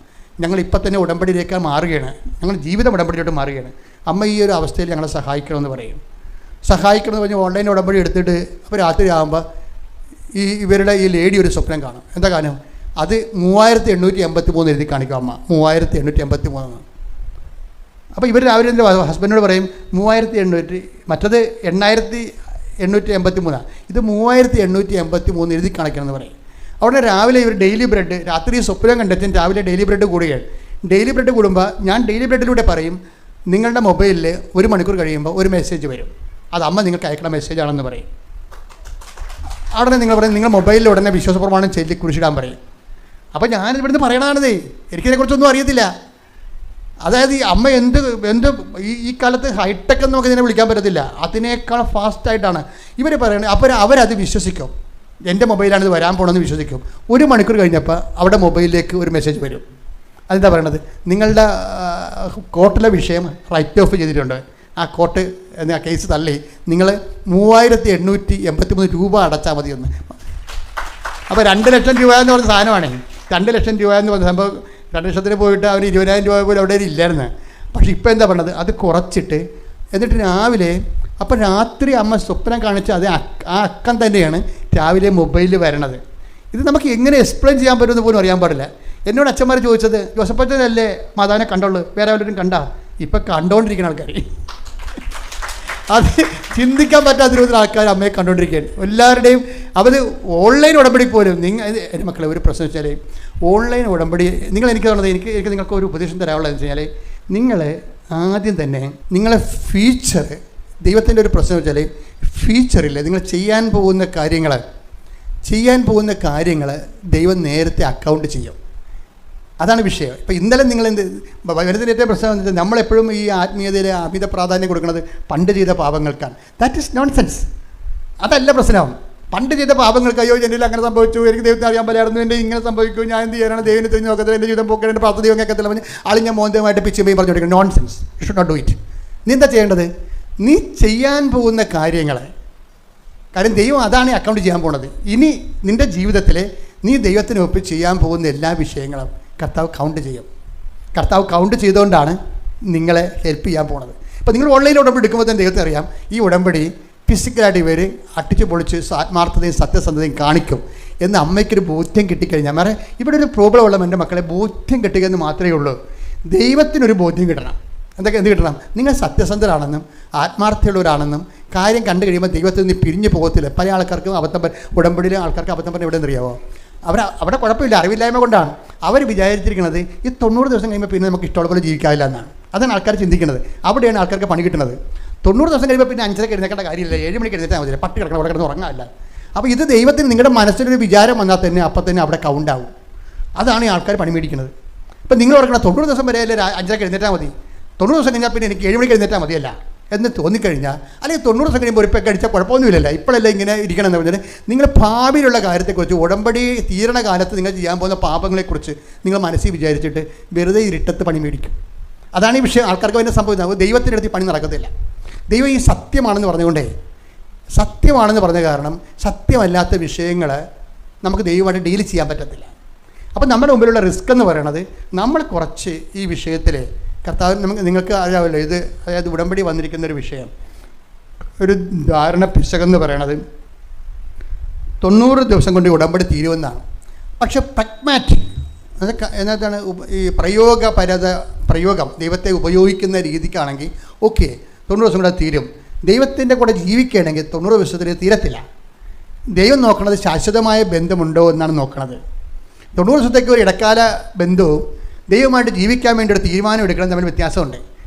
ഞങ്ങൾ ഇപ്പം തന്നെ ഉടമ്പടിയിലേക്ക് മാറുകയാണ്, ഞങ്ങൾ ജീവിത ഉടമ്പടിയിലോട്ട് മാറുകയാണ്, അമ്മ ഈ ഒരു അവസ്ഥയിൽ ഞങ്ങളെ സഹായിക്കണമെന്ന് പറയും. സഹായിക്കണമെന്ന് പറഞ്ഞ് ഓൺലൈൻ ഉടമ്പടി എടുത്തിട്ട് അപ്പോൾ രാത്രി ആകുമ്പോൾ ഇവരുടെ ഈ ലേഡി ഒരു സ്വപ്നം കാണും. എന്താ കാരണം, അത് 3883 എഴുതി കാണിക്കും അമ്മ, 3883. അപ്പോൾ ഇവർ രാവിലെ എൻ്റെ ഹസ്ബൻഡിനോട് പറയും 3800, മറ്റത് 8883, ഇത് 3883 എഴുതി കാണിക്കണം എന്ന് പറയും. അവിടെ രാവിലെ ഇവർ ഡെയിലി ബ്രെഡ്, രാത്രി സ്വപ്നം കണ്ടെത്തും രാവിലെ ഡെയിലി ബ്രെഡ് കൂടുകയാണ്. ഡെയിലി ബ്രെഡ് കൂടുമ്പോൾ ഞാൻ ഡെയിലി ബ്രെഡിലൂടെ പറയും, നിങ്ങളുടെ മൊബൈലിൽ 1 മണിക്കൂർ കഴിയുമ്പോൾ ഒരു മെസ്സേജ് വരും, അത് അമ്മ നിങ്ങൾക്ക് അയക്കണ മെസ്സേജാണെന്ന് പറയും. അവിടെ നിങ്ങൾ പറയും, നിങ്ങൾ മൊബൈലിൽ ഉടനെ വിശ്വാസപ്രമാണം ചൊല്ലി കുരിശിടാൻ പറയും. അപ്പോൾ ഞാൻ ഇവിടുന്ന് പറയണതാണിതേ, എനിക്കിതിനെക്കുറിച്ചൊന്നും അറിയത്തില്ല. അതായത് ഈ അമ്മ എന്ത് ഈ കാലത്ത് ഹൈടെക് എന്ന് നമുക്ക് ഇതിനെ വിളിക്കാൻ പറ്റത്തില്ല, അതിനേക്കാൾ ഫാസ്റ്റായിട്ടാണ് ഇവർ പറയുന്നത്. അപ്പോൾ അവരത് വിശ്വസിക്കും, എൻ്റെ മൊബൈലാണിത് വരാൻ പോകണമെന്ന് വിശ്വസിക്കും. 1 മണിക്കൂർ കഴിഞ്ഞപ്പോൾ അവിടെ മൊബൈലിലേക്ക് ഒരു മെസ്സേജ് വരും. അതെന്താ പറയണത്, നിങ്ങളുടെ കോർട്ടിലെ വിഷയം റൈറ്റ് ഓഫ് ചെയ്തിട്ടുണ്ട്, ആ കോർട്ട് എന്ന കേസ് തള്ളി നിങ്ങൾ 3883 രൂപ അടച്ചാൽ മതിയെന്ന്. അപ്പോൾ 2 ലക്ഷം രൂപ എന്ന് പറഞ്ഞ സാധനമാണ്. 2 ലക്ഷം രൂപ എന്ന് പറഞ്ഞ സംഭവം 2 ലക്ഷത്തിന് പോയിട്ട് അവർ 20,000 രൂപ പോലും അവിടെ ഇല്ലായിരുന്നു. പക്ഷേ ഇപ്പോൾ എന്താ പറഞ്ഞത്, അത് കുറച്ചിട്ട് എന്നിട്ട് രാവിലെ, അപ്പോൾ രാത്രി അമ്മ സ്വപ്നം കാണിച്ച് അത് ആ അക്കം തന്നെയാണ് രാവിലെ മൊബൈലിൽ വരണത്. ഇത് നമുക്ക് എങ്ങനെ എക്സ്പ്ലെയിൻ ചെയ്യാൻ പറ്റുമെന്ന് പോലും അറിയാൻ പാടില്ല. എന്നോട് അച്ഛന്മാർ ചോദിച്ചത്, ജോസഫച്ചനല്ലേ മാതാവിനെ കണ്ടോളൂ, വേറെ വല്ലവരും കണ്ടാ? ഇപ്പം കണ്ടുകൊണ്ടിരിക്കുന്ന ആൾക്കാർ, അത് ചിന്തിക്കാൻ പറ്റാത്ത രൂപത്തിൽ ആൾക്കാർ അമ്മയെ കണ്ടുകൊണ്ടിരിക്കുകയാണ്. എല്ലാവരുടെയും അവർ ഓൺലൈൻ ഉടമ്പടി പോലും. എൻ്റെ മക്കളെ ഒരു പ്രശ്നം വെച്ചാൽ, ഓൺലൈൻ ഉടമ്പടി എനിക്ക് തോന്നുന്നത്, എനിക്ക് നിങ്ങൾക്ക് ഒരു ഉപദേശം തരാനുള്ളതെന്ന് വെച്ച് കഴിഞ്ഞാൽ, നിങ്ങൾ ആദ്യം തന്നെ നിങ്ങളെ ഫ്യൂച്ചർ, ദൈവത്തിൻ്റെ ഒരു പ്രശ്നം വെച്ചാൽ ഫ്യൂച്ചറിൽ നിങ്ങൾ ചെയ്യാൻ പോകുന്ന കാര്യങ്ങൾ ദൈവം നേരത്തെ അക്കൗണ്ട് ചെയ്യും. അതാണ് വിഷയം. ഇപ്പോൾ ഇന്നലെ നിങ്ങൾ വരുന്നതിന് ഏറ്റവും പ്രശ്നം എന്ന് വെച്ചാൽ, നമ്മളെപ്പോഴും ഈ ആത്മീയതയിൽ അമിത പ്രാധാന്യം കൊടുക്കുന്നത് പണ്ട് ചെയ്ത പാപങ്ങൾക്കാണ്. That is nonsense. അതല്ല പ്രശ്നം. പണ്ട് ചെയ്ത പാപങ്ങൾക്ക്, അയ്യോ എന്നിൽ അങ്ങനെ സംഭവിച്ചു, എനിക്ക് ദൈവത്തിന് അറിയാൻ പറ്റായിരുന്നു, എൻ്റെ ഇങ്ങനെ സംഭവിക്കും, ഞാൻ എന്ത് ചെയ്യാനാണ്, ദൈവത്തിന് തിരിഞ്ഞ് നോക്കത്തില്ല, എൻ്റെ ജീവിതം പോക്കേണ്ട പ്രാർത്ഥന ദൈവം കേൾക്കത്തില്ല, പറഞ്ഞ് ആളിഞ്ഞ മോന്തമായിട്ട് പിച്ചുമ്പോൾ പറഞ്ഞു കൊടുക്കുന്നത് nonsense. You should not do it. നീ എന്താ ചെയ്യേണ്ടത്, നീ ചെയ്യാൻ പോകുന്ന കാര്യം ദൈവം അതാണ് അക്കൗണ്ട് ചെയ്യാൻ പോകുന്നത്. ഇനി നിൻ്റെ ജീവിതത്തിൽ നീ ദൈവത്തിനൊപ്പം ചെയ്യാൻ പോകുന്ന എല്ലാ വിഷയങ്ങളും കർത്താവ് കൗണ്ട് ചെയ്യും. കർത്താവ് കൗണ്ട് ചെയ്തുകൊണ്ടാണ് നിങ്ങളെ ഹെൽപ്പ് ചെയ്യാൻ പോണത്. ഇപ്പോൾ നിങ്ങൾ ഓൺലൈൻ ഉടമ്പടി എടുക്കുമ്പോൾ തന്നെ ദൈവത്തെ അറിയാം, ഈ ഉടമ്പടി ഫിസിക്കലായിട്ട് ഇവർ അട്ടിച്ചു പൊളിച്ച് ആത്മാർത്ഥതയും സത്യസന്ധതയും കാണിക്കും എന്ന് അമ്മയ്ക്കൊരു ബോധ്യം കിട്ടിക്കഴിഞ്ഞാൽ, വേറെ ഇവിടെ ഒരു പ്രോബ്ലം ഉള്ള എൻ്റെ മക്കളെ ബോധ്യം കിട്ടുകയെന്ന് മാത്രമേ ഉള്ളൂ. ദൈവത്തിനൊരു ബോധ്യം കിട്ടണം. എന്ത് കിട്ടണം, നിങ്ങൾ സത്യസന്ധരാണെന്നും ആത്മാർത്ഥമുള്ളവരാണെന്നും കാര്യം കണ്ടു കഴിയുമ്പോൾ ദൈവത്തിൽ നിന്ന് പിരിഞ്ഞു പോകത്തില്ല. പല ആൾക്കാർക്കും ഉടമ്പടിയിലെ ആൾക്കാർക്ക് അബദ്ധം പറഞ്ഞ് എവിടെ നിന്നറിയാമോ, അവിടെ കുഴപ്പമില്ല, അറിവില്ലായ്മ കൊണ്ടാണ്. അവർ വിചാരിച്ചിരിക്കുന്നത് ഈ 90 ദിവസം കഴിയുമ്പോൾ പിന്നെ നമുക്ക് ഇഷ്ടമുള്ള പോലെ ജീവിക്കാനില്ല എന്നാണ്. അതാണ് ആൾക്കാർ ചിന്തിക്കുന്നത്. അവിടെയാണ് ആൾക്കാർക്ക് പണി കിട്ടുന്നത്. 90 ദിവസം കഴിയുമ്പോൾ പിന്നെ 5:30 എഴുന്നേക്കേണ്ട കാര്യമില്ല, 7 മണിക്ക് എഴുന്നേറ്റാൽ മതി, പട്ടി കിടക്കണം, അവിടെ കിടന്ന് ഉറങ്ങാമില്ല. അപ്പോൾ ഇത് ദൈവത്തിന് നിങ്ങളുടെ മനസ്സിലൊരു വിചാരം വന്നാൽ തന്നെ അപ്പം തന്നെ അവിടെ കൗണ്ടാവും. അതാണ് ഈ ആൾക്കാർ പണി മേടിക്കുന്നത്. ഇപ്പം നിങ്ങൾ ഓർക്കണം, 90 ദിവസം വരെ 5:30 എഴുന്നേറ്റാൽ മതി, 90 ദിവസം കഴിഞ്ഞാൽ പിന്നെ എനിക്ക് 7 മണിക്ക് എഴുന്നേറ്റാൽ മതിയല്ല എന്ന് തോന്നിക്കഴിഞ്ഞാൽ, അല്ലെങ്കിൽ 90 ദിവസം കഴിയുമ്പോൾ ഒരു പെക്ക് അടിച്ചാൽ കുഴപ്പമൊന്നുമില്ലല്ലോ, ഇപ്പോഴല്ല ഇങ്ങനെ ഇരിക്കണം എന്ന് പറഞ്ഞാൽ, നിങ്ങൾ ഭാവിയിലുള്ള കാര്യത്തെക്കുറിച്ച്, ഉടമ്പടി തീരണ കാലത്ത് നിങ്ങൾ ചെയ്യാൻ പോകുന്ന പാപങ്ങളെക്കുറിച്ച് നിങ്ങൾ മനസ്സിൽ വിചാരിച്ചിട്ട് വെറുതെ ഇരുട്ടത്ത് പണി മേടിക്കും. അതാണ് ഈ വിഷയം. ആൾക്കാർക്ക് തന്നെ സംഭവിക്കുന്നത്, ദൈവത്തിൻ്റെ അടുത്ത് പണി നടക്കത്തില്ല. ദൈവം ഈ സത്യമാണെന്ന് പറഞ്ഞുകൊണ്ടേ, സത്യമാണെന്ന് പറഞ്ഞ കാരണം സത്യമല്ലാത്ത വിഷയങ്ങൾ നമുക്ക് ദൈവമായിട്ട് ഡീൽ ചെയ്യാൻ പറ്റത്തില്ല. അപ്പം നമ്മുടെ മുമ്പിലുള്ള റിസ്ക് എന്ന് പറയുന്നത്, നമ്മൾ കുറച്ച് ഈ വിഷയത്തിൽ കർത്താവ് നിങ്ങൾക്ക് അറിയാമല്ലോ, ഇത് അതായത് ഉടമ്പടി വന്നിരിക്കുന്നൊരു വിഷയം, ഒരു ധാരണ പിശകെന്ന് പറയണത് 90 ദിവസം കൊണ്ട് ഉടമ്പടി തീരുമെന്നാണ്. പക്ഷെ പ്രഗ്മാറ്റിക് എന്നതാണ് ഈ പ്രയോഗം ദൈവത്തെ ഉപയോഗിക്കുന്ന രീതിക്കാണെങ്കിൽ ഓക്കെ, 90 ദിവസം കൂടെ തീരും. ദൈവത്തിൻ്റെ കൂടെ ജീവിക്കുകയാണെങ്കിൽ 90 ദിവസത്തിന് തീരത്തില്ല. ദൈവം നോക്കണത് ശാശ്വതമായ ബന്ധമുണ്ടോ എന്നാണ് നോക്കണത്. 90 ദിവസത്തേക്ക് ഒരു ഇടക്കാല ബന്ധവും ദൈവമായിട്ട് ജീവിക്കാൻ വേണ്ടി ഒരു തീരുമാനം എടുക്കണം തമ്മിൽ വ്യത്യാസമുണ്ട്.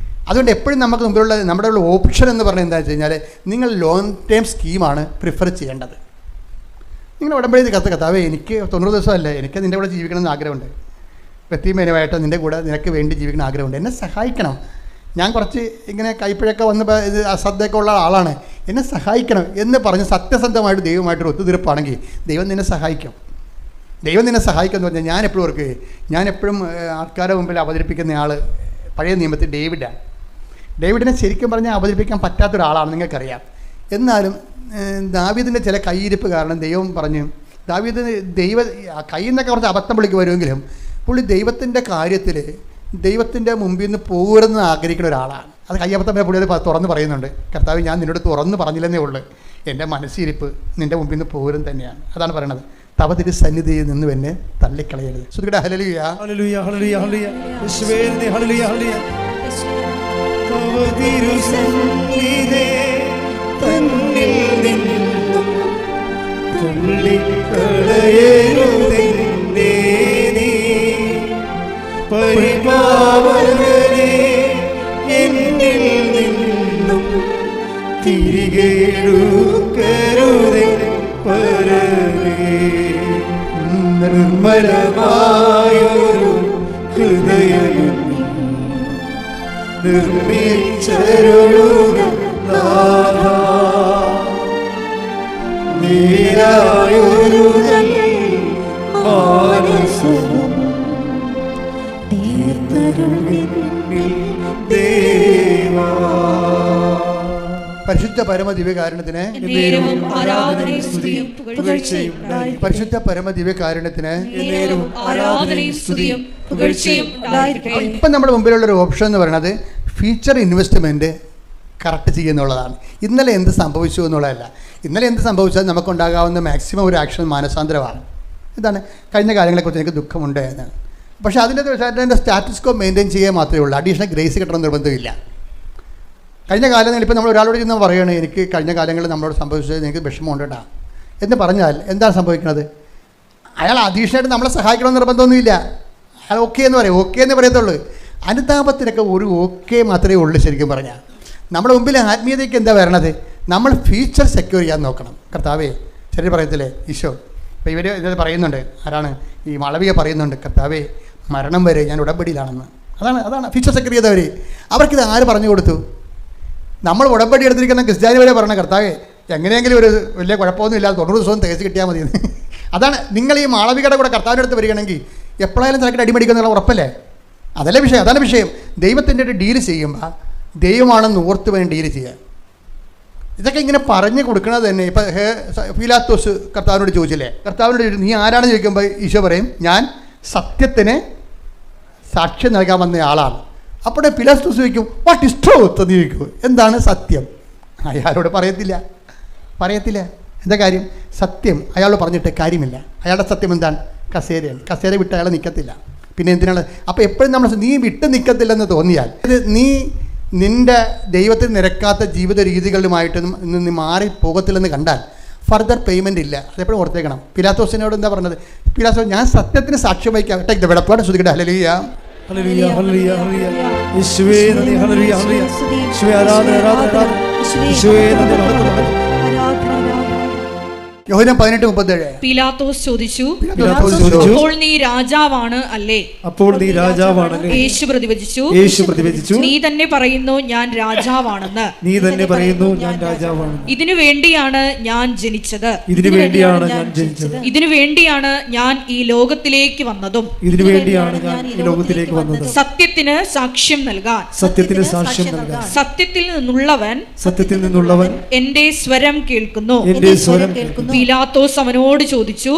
അതുകൊണ്ട് എപ്പോഴും നമുക്ക് മുമ്പിലുള്ള നമ്മുടെ ഓപ്ഷൻ എന്ന് പറഞ്ഞാൽ എന്താ വെച്ച് കഴിഞ്ഞാൽ, നിങ്ങൾ ലോങ് ടേം സ്കീമാണ് പ്രിഫർ ചെയ്യേണ്ടത്. നിങ്ങൾ ഉടമ്പടി കർത്താവേ എനിക്ക് 90 ദിവസമല്ലേ, എനിക്ക് നിൻ്റെ കൂടെ ജീവിക്കണമെന്ന് ആഗ്രഹമുണ്ട്, വ്യക്തിപരമായിട്ട് നിൻ്റെ കൂടെ നിനക്ക് വേണ്ടി ജീവിക്കണം ആഗ്രഹമുണ്ട്, എന്നെ സഹായിക്കണം, ഞാൻ കുറച്ച് ഇങ്ങനെ കൈപ്പിഴൊക്കെ വന്ന് ഇത് അശ്രദ്ധയൊക്കെ ഉള്ള ആളാണ്, എന്നെ സഹായിക്കണം എന്ന് പറഞ്ഞ് സത്യസന്ധമായിട്ട് ദൈവമായിട്ടൊരു ഒത്തുതീർപ്പാണെങ്കിൽ ദൈവം നിന്നെ സഹായിക്കും. ദൈവം നിന്നെ സഹായിക്കുമെന്ന് പറഞ്ഞാൽ ഞാൻ എപ്പോഴും ഓർക്കുകയെ, ഞാൻ എപ്പോഴും ആൾക്കാരുടെ മുമ്പിൽ അവതരിപ്പിക്കുന്ന ആൾ പഴയ നിയമത്തിൽ ഡേവിഡാണ്. ഡേവിഡിനെ ശരിക്കും പറഞ്ഞാൽ അവതരിപ്പിക്കാൻ പറ്റാത്തൊരാളാണ്, നിങ്ങൾക്കറിയാം. എന്നാലും ദാവീദിൻ്റെ ചില കയ്യിരിപ്പ് കാരണം ദൈവം പറഞ്ഞു, ദാവീദ് കയ്യിൽ നിന്നൊക്കെ കുറച്ച് അബദ്ധം പുള്ളിക്ക് വരുമെങ്കിലും പുള്ളി ദൈവത്തിൻ്റെ കാര്യത്തിൽ ദൈവത്തിൻ്റെ മുമ്പിൽ നിന്ന് പോകരുതെന്ന് ആഗ്രഹിക്കുന്ന ഒരാളാണ്. അത് കയ്യബദ്ധം പുള്ളി അത് തുറന്ന് പറയുന്നുണ്ട്. കർത്താവ്, ഞാൻ നിന്നോട് തുറന്ന് പറഞ്ഞില്ലെന്നേ ഉള്ളൂ, എൻ്റെ മനസ്സിരിപ്പ് നിൻ്റെ മുമ്പിൽ നിന്ന് പോകരും തന്നെയാണ്. അതാണ് പറയണത്, തവ തിരു സന്നിധിയിൽ നിന്ന് എന്നെ തള്ളിക്കളയരുത്. ശ്രുതിയുടെ ഹല്ലേലൂയ. ഹല്ലേലൂയ, ഹല്ലേലൂയ, ഹല്ലേലൂയ. യേശുവേ നന്ദി, ഹല്ലേലൂയ, ഹല്ലേലൂയ. തവ തിരു സന്നിധിയിൽ തന്നിൽ നിന്നും തള്ളിക്കളയരുതെന്നേ നീ പരിപാവകനേ, എന്നിൽ നിന്നും തിരികെ എടുക്കരുതേ പരമേ. നിർമ്മലമായൊരു ഹൃദയം നിർമ്മിച്ചരുളുക നാഥാ, നേരായൊരു മാനസവും ദേവാ. പരിശുദ്ധ പരമ ദിവ്യകാരുണ്യത്തിന്, എന്നേരവും ആരാധനയും സ്തുതിയും പുകഴ്ചയും ഉണ്ടായിരിക്കട്ടെ. പരിശുദ്ധ പരമ ദിവ്യകാരുണ്യത്തിന് എന്നേരവും ആരാധനയും സ്തുതിയും പുകഴ്ചയും ഉണ്ടായിരിക്കട്ടെ. ഇപ്പം നമ്മുടെ മുമ്പിലുള്ളൊരു ഓപ്ഷൻ എന്ന് പറയുന്നത് ഫ്യൂച്ചർ ഇൻവെസ്റ്റ്മെൻറ്റ് കറക്റ്റ് ചെയ്യുന്നുള്ളതാണ്. ഇന്നലെ എന്ത് സംഭവിച്ചു എന്നുള്ളതല്ല. ഇന്നലെ എന്ത് സംഭവിച്ചാൽ നമുക്കുണ്ടാകാവുന്ന മാക്സിമം ഒരു ആക്ഷൻ മാനസാന്തരമാണ്. ഇതാണ് കഴിഞ്ഞ കാര്യങ്ങളെക്കുറിച്ച് എനിക്ക് ദുഃഖമുണ്ട് എന്നാണ്. പക്ഷേ അതിൻ്റെ സ്റ്റാറ്റസ് കോ മെയിൻറ്റെയിൻ ചെയ്യുക മാത്രമേ ഉള്ളൂ. അഡീഷണൽ ഗ്രേസ് കിട്ടണം നിർബന്ധമില്ല. കഴിഞ്ഞ കാലങ്ങളിൽ ഇപ്പോൾ നമ്മൾ ഒരാളോട് ചെന്ന് പറയുകയാണ്, എനിക്ക് കഴിഞ്ഞ കാലങ്ങളിൽ നമ്മളോട് സംഭവിച്ചത് എനിക്ക് വിഷമമുണ്ട് കേട്ടോ എന്ന് പറഞ്ഞാൽ എന്താണ് സംഭവിക്കുന്നത്? അയാൾ അഡീഷണലായിട്ട് നമ്മളെ സഹായിക്കണമെന്ന് നിർബന്ധമൊന്നുമില്ല. അയാൾ ഓക്കെ എന്ന് പറയും, ഓക്കെ എന്ന് പറയത്തുള്ളൂ. അനുതാപത്തിനൊക്കെ ഒരു ഓക്കെ മാത്രമേ ഉള്ളൂ. ശരിക്കും പറഞ്ഞാൽ നമ്മുടെ മുമ്പിൽ ആത്മീയതയ്ക്ക് എന്താ വരണത്? നമ്മൾ ഫ്യൂച്ചർ സെക്യൂർ ചെയ്യാൻ നോക്കണം. കർത്താവേ, ശരി പറയത്തില്ലേ ഈശോ? ഇപ്പോൾ ഇവർ ഇത് പറയുന്നുണ്ട്, ആരാണ് ഈ മാളവിക പറയുന്നുണ്ട്, കർത്താവേ മരണം വരെ ഞാൻ ഉടമ്പടിയിലാണെന്ന്. അതാണ് ഫ്യൂച്ചർ സെക്യൂർ ചെയ്തവർ. അവർക്കിത് ആര് പറഞ്ഞു കൊടുത്തു? നമ്മൾ ഉടമ്പടി എടുത്തിരിക്കുന്ന ക്രിസ്ത്യാനി വരെ പറഞ്ഞ, കർത്താവേ എങ്ങനെയെങ്കിലും ഒരു വലിയ കുഴപ്പമൊന്നും ഇല്ലാതെ 90 ദിവസവും തികച്ച് കിട്ടിയാൽ മതി. അതാണ് നിങ്ങൾ ഈ മാളവികയുടെ കൂടെ കർത്താവിൻ്റെ അടുത്ത് വരികയാണെങ്കിൽ എപ്പോഴായാലും നിനക്ക് അടിമടിക്കുന്നുള്ള ഉറപ്പല്ലേ? അതല്ലേ വിഷയം, അതാണ് വിഷയം. ദൈവത്തിൻ്റെ ഒരു ഡീല് ചെയ്യുമ്പോൾ ദൈവമാണെന്ന് ഓർത്ത് വേണം ഡീല് ചെയ്യാൻ. ഇതൊക്കെ ഇങ്ങനെ പറഞ്ഞു കൊടുക്കണത് തന്നെ. ഇപ്പം പീലാത്തോസ് കർത്താവിനോട് ചോദിച്ചില്ലേ, കർത്താവിനോട് നീ ആരാണെന്ന് ചോദിക്കുമ്പോൾ ഈശോ പറയും, ഞാൻ സത്യത്തിന് സാക്ഷ്യം നൽകാൻ വന്ന ആളാണ്. അപ്പോഴേ പീലാത്തോസ് ചോദിക്കും, വാട്ട് ഇസ് ട്രൂത്ത് എന്ന് ചോദിക്കും. എന്താണ് സത്യം? അയാളോട് പറയത്തില്ല. എന്താ കാര്യം? സത്യം അയാളോട് പറഞ്ഞിട്ട് കാര്യമില്ല. അയാളുടെ സത്യം എന്താണ്? കസേരയാണ്. കസേര വിട്ട് അയാൾ നിൽക്കത്തില്ല. പിന്നെ എന്തിനാണ്? അപ്പോൾ എപ്പോഴും നമ്മൾ നീ വിട്ട് നിൽക്കത്തില്ലെന്ന് തോന്നിയാൽ, നീ നിൻ്റെ ദൈവത്തിൽ നിരക്കാത്ത ജീവിത രീതികളുമായിട്ട് നീ മാറി പോകത്തില്ലെന്ന് കണ്ടാൽ ഫർദർ പേയ്മെൻ്റ് ഇല്ല. അതെപ്പോഴും ഓർത്തേക്കണം. പീലാത്തോസിനോട് എന്താ പറഞ്ഞത്? പീലാത്തോസ്, ഞാൻ സത്യത്തിന് സാക്ഷ്യം വഹിക്കാം. ടേക്ക് ദ വെടപ്പാട് ശ്രദ്ധിക്കട്ടെ. ഹല്ലേലൂയ, ഹല്ലേലൂയ, ഹല്ലേലൂയ, ഹല്ലേലൂയ. യേശുവേ നന്ദി, ഹല്ലേലൂയ, ഹല്ലേലൂയ. യേശുവേ ആരാധന, ആരാധന, ആരാധന. യേശുവേ നന്ദി, ഹല്ലേലൂയ. യോഹന്നാൻ 18:37. പീലാത്തോസ് ചോദിച്ചു, ചോദിച്ചു, അപ്പോൾ നീ രാജാവാണ് അല്ലേ? അപ്പോൾ നീ രാജാവാണല്ലേ? യേശു പ്രതിവചിച്ചു, നീ തന്നെ പറയുന്നു ഞാൻ രാജാവാണെന്ന്. നീ തന്നെ പറയുന്നു ഞാൻ രാജാവാണ്. ഇതിനു വേണ്ടിയാണ് ഞാൻ ജനിച്ചത്. ഇതിനു വേണ്ടിയാണ് ഞാൻ ജനിച്ചത്. ഇതിനു വേണ്ടിയാണ് ഞാൻ ഈ ലോകത്തിലേക്ക് വന്നതും. ഇതിനു വേണ്ടിയാണ് ഞാൻ ഈ ലോകത്തിലേക്ക് വന്നത്. സത്യത്തിന് സാക്ഷ്യം നൽകാൻ. സത്യത്തിന് സാക്ഷ്യം നൽകാൻ. സത്യത്തിൽ നിന്നുള്ളവൻ എന്റെ സ്വരം കേൾക്കുന്നു. എന്റെ സ്വരം കേൾക്കുന്നു. പീലാത്തോസ് അവനോട് ചോദിച്ചു,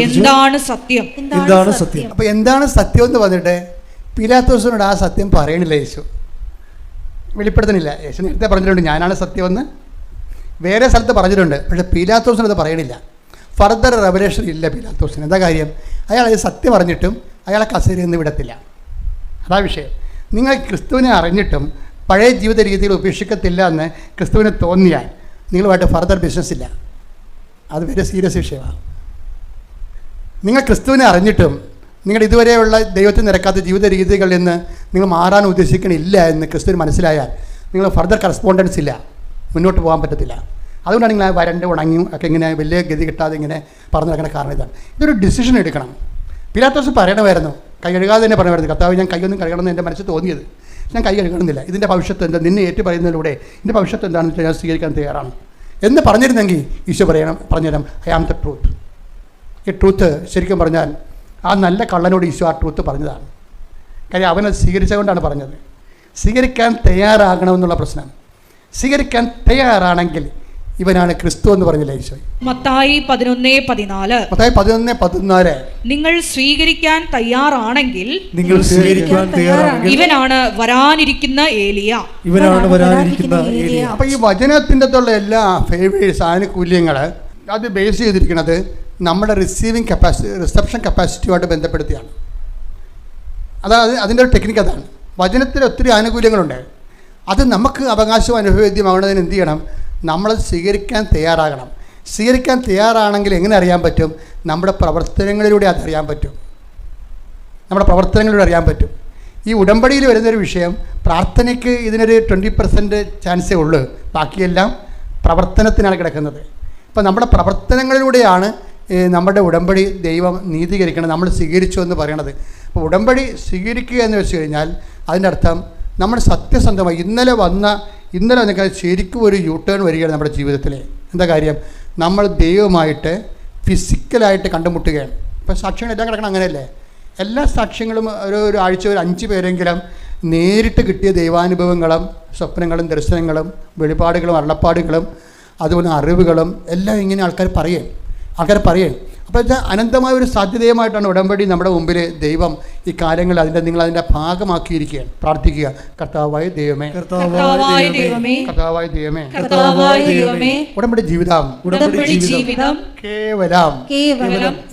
എന്താണ് സത്യം? എന്താണ് സത്യം? അപ്പോൾ എന്താണ് സത്യം എന്ന് പറഞ്ഞിട്ട് പീലാത്തോസിനോട് ആ സത്യം പറയണില്ല യേശു, വെളിപ്പെടുത്തണില്ല. യേശു നേരത്തെ പറഞ്ഞിട്ടുണ്ട് ഞാനാണ് സത്യമെന്ന്, വേറെ സ്ഥലത്ത് പറഞ്ഞിട്ടുണ്ട്. പക്ഷേ പീലാത്തോസിനത് പറയണില്ല. ഫർദർ റെവലേഷൻ ഇല്ല പീലാത്തോസിന്. എന്താ കാര്യം? അയാൾ അത് സത്യം അറിഞ്ഞിട്ടും അയാളെ കസേരയിൽ നിന്ന് വിടത്തില്ല. അതാ വിഷയം. നിങ്ങൾ ക്രിസ്തുവിനെ അറിഞ്ഞിട്ടും പഴയ ജീവിത രീതിയിൽ ഉപേക്ഷിക്കത്തില്ല എന്ന് ക്രിസ്തുവിന് തോന്നിയാൽ നിങ്ങളുമായിട്ട് ഫർദർ ബിസിനസ് ഇല്ല. അത് വളരെ സീരിയസ് വിഷയമാണ്. നിങ്ങൾ ക്രിസ്തുവിനെ അറിഞ്ഞിട്ടും നിങ്ങളുടെ ഇതുവരെയുള്ള ദൈവത്തിൽ നിരക്കാത്ത ജീവിത രീതികളിൽ നിന്ന് നിങ്ങൾ മാറാൻ ഉദ്ദേശിക്കണില്ല എന്ന് ക്രിസ്തുവിന് മനസ്സിലായാൽ നിങ്ങൾ ഫർദർ കറസ്പോണ്ടൻസ് ഇല്ല, മുന്നോട്ട് പോകാൻ പറ്റത്തില്ല. അതുകൊണ്ടാണ് നിങ്ങൾ വരണ്ട് ഉണങ്ങി ഒക്കെ ഇങ്ങനെ വലിയ ഗതി കിട്ടാതെ ഇങ്ങനെ പറഞ്ഞു നടക്കുന്ന കാരണം ഇതാണ്. ഇതൊരു ഡിസിഷൻ എടുക്കണം. പീലാത്തോസ് പറയണമായിരുന്നു, കൈ കഴുകാതെ തന്നെ പറയണമായിരുന്നു, കർത്താവ് ഞാൻ കൈയൊന്നും കഴുകണമെന്ന് എൻ്റെ മനസ്സിൽ തോന്നിയത്, ഞാൻ കൈ കഴുകണമെന്നില്ല, ഇതിൻ്റെ ഭവിഷ്യത്ത് എന്താ, നിന്നെ ഏറ്റു പറയുന്നതിലൂടെ ഇതിൻ്റെ ഭവിഷ്യത്ത് എന്താണെന്ന് വെച്ചാൽ ഞാൻ സ്വീകരിക്കാൻ തയ്യാറാണ് എന്ന് പറഞ്ഞിരുന്നെങ്കിൽ ഈശോ പറഞ്ഞുതരാം, ഐ ആം ദ ട്രൂത്ത്, ഈ ട്രൂത്ത് ശരിക്കും പറഞ്ഞാൽ ആ നല്ല കള്ളനോട് ഈശോ ആ ട്രൂത്ത് പറഞ്ഞതാണ്. കാര്യം അവനത് സ്വീകരിച്ചുകൊണ്ടാണ് പറഞ്ഞത്. സ്വീകരിക്കാൻ തയ്യാറാകണമെന്നുള്ള പ്രശ്നം. സ്വീകരിക്കാൻ തയ്യാറാണെങ്കിൽ ഇവനാണ് ക്രിസ്തു എന്ന് പറഞ്ഞില്ല ഈശോ. മത്തായി 11:14. മത്തായി 11:14. നിങ്ങൾ സ്വീകരിക്കാൻ തയ്യാറാണെങ്കിൽ നിങ്ങൾ സ്വീകരിക്കാൻ തയ്യാറാണെങ്കിൽ ഇവനാണ് വരാനിരിക്കുന്ന ഏലിയ. ഇവനാണ് വരാനിരിക്കുന്ന ഏലിയ. അപ്പോൾ ഈ വചനത്തിൻ്റെ അകത്തുള്ള എല്ലാ ഫേവേഴ്സ്, ആനുകൂല്യങ്ങൾ അത് ബേസ് ചെയ്തിരിക്കുന്നത് നമ്മുടെ റിസപ്ഷൻ കപ്പാസിറ്റിയുമായിട്ട് ബന്ധപ്പെടുത്തിയാണ്. അതിൻ്റെ ഒരു ടെക്നിക്ക് അതാണ്. വചനത്തിൽ ഒത്തിരി ആനുകൂല്യങ്ങളുണ്ട്. അത് നമുക്ക് അവകാശം അനുഭവേദ്യമാകുന്നതിന് എന്ത് ചെയ്യണം? നമ്മളത് സ്വീകരിക്കാൻ തയ്യാറാകണം. സ്വീകരിക്കാൻ തയ്യാറാണെങ്കിൽ എങ്ങനെ അറിയാൻ പറ്റും? നമ്മുടെ പ്രവർത്തനങ്ങളിലൂടെ അതറിയാൻ പറ്റും. നമ്മുടെ പ്രവർത്തനങ്ങളിലൂടെ അറിയാൻ പറ്റും. ഈ ഉടമ്പടിയിൽ വരുന്നൊരു വിഷയം, പ്രാർത്ഥനയ്ക്ക് ഇതിനൊരു 20% ചാൻസേ ഉള്ളൂ. ബാക്കിയെല്ലാം പ്രവർത്തനത്തിനാണ് കിടക്കുന്നത്. അപ്പോൾ നമ്മുടെ പ്രവർത്തനങ്ങളിലൂടെയാണ് നമ്മുടെ ഉടമ്പടി ദൈവം നീതീകരിക്കണം, നമ്മൾ സ്വീകരിച്ചു എന്ന് പറയണത്. അപ്പോൾ ഉടമ്പടി സ്വീകരിക്കുക എന്ന് വെച്ച് കഴിഞ്ഞാൽ അതിൻ്റെ അർത്ഥം നമ്മൾ സത്യസന്ധമായി ഇന്നലെ എന്നൊക്കെ ശരിക്കും ഒരു യൂ ടേൺ വരികയാണ് നമ്മുടെ ജീവിതത്തിൽ. എന്താ കാര്യം? നമ്മൾ ദൈവമായിട്ട് ഫിസിക്കലായിട്ട് കണ്ടുമുട്ടുകയാണ്. ഇപ്പോൾ സാക്ഷ്യങ്ങളെല്ലാം കിടക്കണം അങ്ങനെയല്ലേ? എല്ലാ സാക്ഷ്യങ്ങളും ഒരു ആഴ്ച ഒരു 5 പേരെങ്കിലും നേരിട്ട് കിട്ടിയ ദൈവാനുഭവങ്ങളും സ്വപ്നങ്ങളും ദർശനങ്ങളും വെളിപാടുകളും അരുളപ്പാടുകളും അതുപോലെ അറിവുകളും എല്ലാം ഇങ്ങനെ ആൾക്കാർ പറയും. അപ്പോൾ ഇത് അനന്തമായ ഒരു സാധ്യതയുമായിട്ടാണ് ഉടമ്പടി നമ്മുടെ മുമ്പിൽ ദൈവം ഈ കാര്യങ്ങൾ നിങ്ങളതിൻ്റെ ഭാഗമാക്കിയിരിക്കുകയാണ്. പ്രാർത്ഥിക്കുക. കർത്താവായ ദൈവമേ, ഉടമ്പടി ജീവിതം കേവലം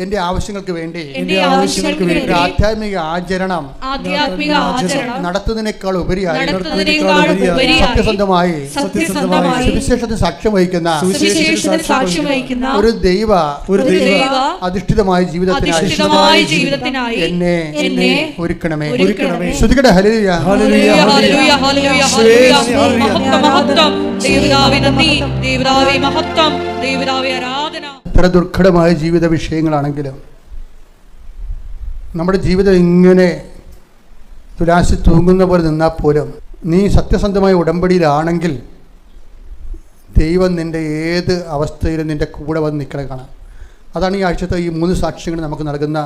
എൻ്റെ ആവശ്യങ്ങൾക്ക് വേണ്ടി ഒരു ആധ്യാത്മിക ആചരണം നടത്തുന്നതിനേക്കാൾ ഉപരിയായി സത്യസന്ധമായി സുവിശേഷത്തിന് സാക്ഷ്യം വഹിക്കുന്ന ഒരു ദൈവ അധിഷ്ഠിതമായ ജീവിതത്തിനായി എന്നെ ഒരുക്കണമേ. ശ്രുതികട ഹല്ലേലൂയ, ഹല്ലേലൂയ, ഹല്ലേലൂയ, ഹല്ലേലൂയ. മഹത്വം ദൈവപിതാവേ, നന്ദി ദൈവപിതാവേ, മഹത്വം ദൈവപിതാവേ, ആരാധന. എത്ര ദുർഘടമായ ജീവിത വിഷയങ്ങളാണെങ്കിലും നമ്മുടെ ജീവിതം ഇങ്ങനെ തുലാസി തൂങ്ങുന്ന പോലെ നിന്നാൽ പോലും നീ സത്യസന്ധമായ ഉടമ്പടിയിലാണെങ്കിൽ ദൈവം നിൻ്റെ ഏത് അവസ്ഥയിലും നിൻ്റെ കൂടെ വന്ന് നിൽക്കണ കാണാം. അതാണ് ഈ ആഴ്ചത്തെ ഈ 3 സാക്ഷ്യങ്ങൾ നമുക്ക് നൽകുന്ന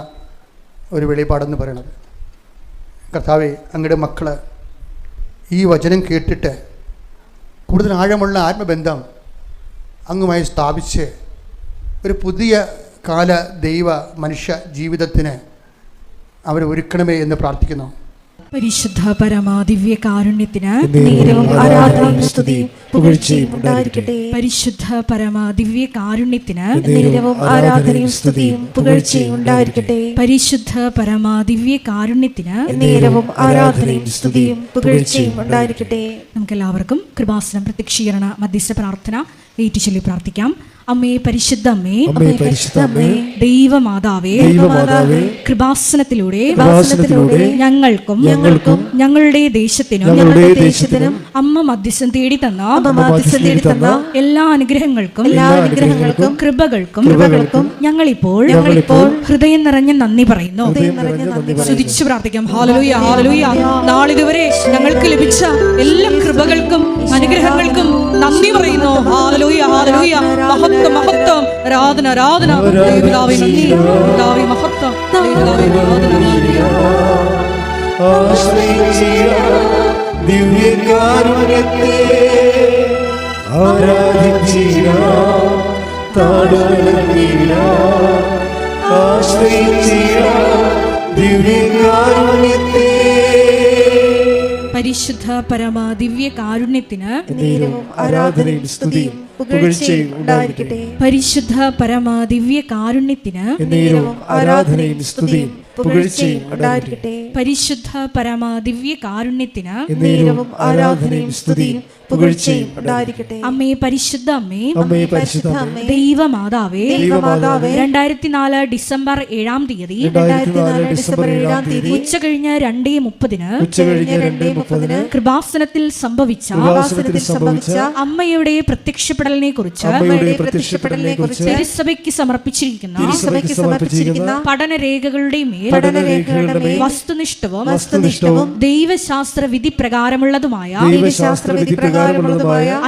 ഒരു വെളിപാടെന്ന് പറയുന്നത്. കർത്താവേ, അങ്ങയുടെ മക്കൾ ഈ വചനം കേട്ടിട്ട് കൂടുതൽ ആഴമുള്ള ആത്മബന്ധം അങ്ങുമായി സ്ഥാപിച്ച് ഒരു പുതിയ കാല ദൈവ മനുഷ്യ ജീവിതത്തിന് അവർ ഒരുക്കണമേ എന്ന് പ്രാർത്ഥിക്കുന്നു. പരിശുദ്ധ പരമാദിവ്യ കാരുണ്യത്തിന് ആരാധനയും സ്തുതിയും പുകഴ്ചയും ഉണ്ടായിരിക്കട്ടെ. പരിശുദ്ധ പരമാദിവ്യ കാരുണ്യത്തിന് ആരാധനയും സ്തുതിയും പുകഴ്ചയും ഉണ്ടായിരിക്കട്ടെ. പരിശുദ്ധ പരമാദിവ്യ കാരുണ്യത്തിന് നേരവും ആരാധനയും സ്തുതിയും പുകഴ്ചയും ഉണ്ടായിരിക്കട്ടെ. നമുക്കെല്ലാവർക്കും കൃപാസനം പ്രത്യക്ഷീകരണ മധ്യസ്ഥ പ്രാർത്ഥന ഏറ്റുചൊല്ലി പ്രാർത്ഥിക്കാം. അമ്മേ പരിശുദ്ധ അമ്മേ, ദൈവമാതാവേ, കൃപാസനത്തിലൂടെ ഞങ്ങൾക്കും ഞങ്ങളുടെ ദേശത്തിനും അമ്മ മധ്യസ്ഥം തേടി തന്ന എല്ലാ അനുഗ്രഹങ്ങൾക്കും കൃപകൾക്കും ഞങ്ങളിപ്പോൾ ഹൃദയം നിറഞ്ഞ നന്ദി പറയുന്നു. സ്തുതിച്ചു പ്രാർത്ഥിക്കാം. ഹല്ലേലൂയ, ഹല്ലേലൂയ. നാളിതുവരെ ഞങ്ങൾക്ക് ലഭിച്ച എല്ലാ കൃപകൾക്കും അനുഗ്രഹങ്ങൾക്കും നന്ദി പറയുന്നു. ഹല്ലേലൂയ, ഹല്ലേലൂയ. മഹത്വം, ആരാധന, ദൈവപിതാവേ നന്ദി, പിതാവേ മഹത്വം, ദൈവപിതാവേ ദിവ്യകാരുണ്യത്തെ ദിവ്യകാരുണ്യത്തെ. പരിശുദ്ധ പരമാദിവ്യ കാരുണ്യത്തിന് ആരാധനയും സ്തുതിയും പുകഴ്ചയും ഉണ്ടായിരിക്കട്ടെ. പരിശുദ്ധ പരമാദിവ്യ കാരുണ്യത്തിന് ആരാധനയും സ്തുതിയും പുകഴ്ചയും ഉണ്ടായിരിക്കട്ടെ. പരിശുദ്ധ പരമാദിവ്യ കാരുണ്യത്തിന് ആരാധനയും സ്തുതിയും പുകഴ്ചയും ഉണ്ടായിരിക്കട്ടെ. അമ്മേ പരിശുദ്ധ അമ്മേ, ദൈവമാതാവേ, 2004 ഡിസംബർ 7-ാം തീയതി ഉച്ച കഴിഞ്ഞ് 2:30 കൃപാസനത്തിൽ സംഭവിച്ച അമ്മയുടെ പ്രത്യക്ഷപ്പെടൽ പ്രത്യക്ഷപ്പെടലിനെ കുറിച്ച് തിരുസഭയ്ക്ക് സമർപ്പിച്ചിരിക്കുന്ന പഠനരേഖകളുടെ മേൽ വസ്തുനിഷ്ഠവും ദൈവശാസ്ത്ര വിധി പ്രകാരമുള്ളതുമായ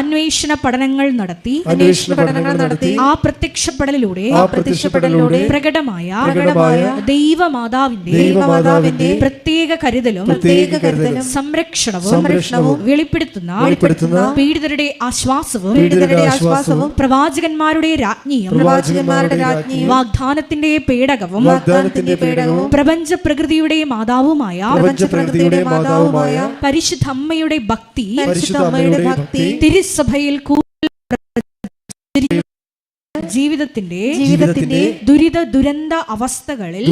അന്വേഷണ പഠനങ്ങൾ നടത്തി ആ പ്രത്യക്ഷപ്പെടലിലൂടെ പ്രകടമായ ദൈവമാതാവിന്റെ പ്രത്യേക കരുതലും സംരക്ഷണവും വെളിപ്പെടുത്തുന്ന പീഡിതരുടെ ആശ്വാസവും പ്രവാചകന്മാരുടെ രാജ്ഞിയും വാഗ്ദാനത്തിന്റെ പേടകവും പ്രപഞ്ച പ്രകൃതിയുടെ മാതാവുമായ പരിശുദ്ധ അമ്മയുടെ ഭക്തി തിരുസഭയിൽ ജീവിതത്തിന്റെ ദുരിത ദുരന്ത അവസ്ഥകളിൽ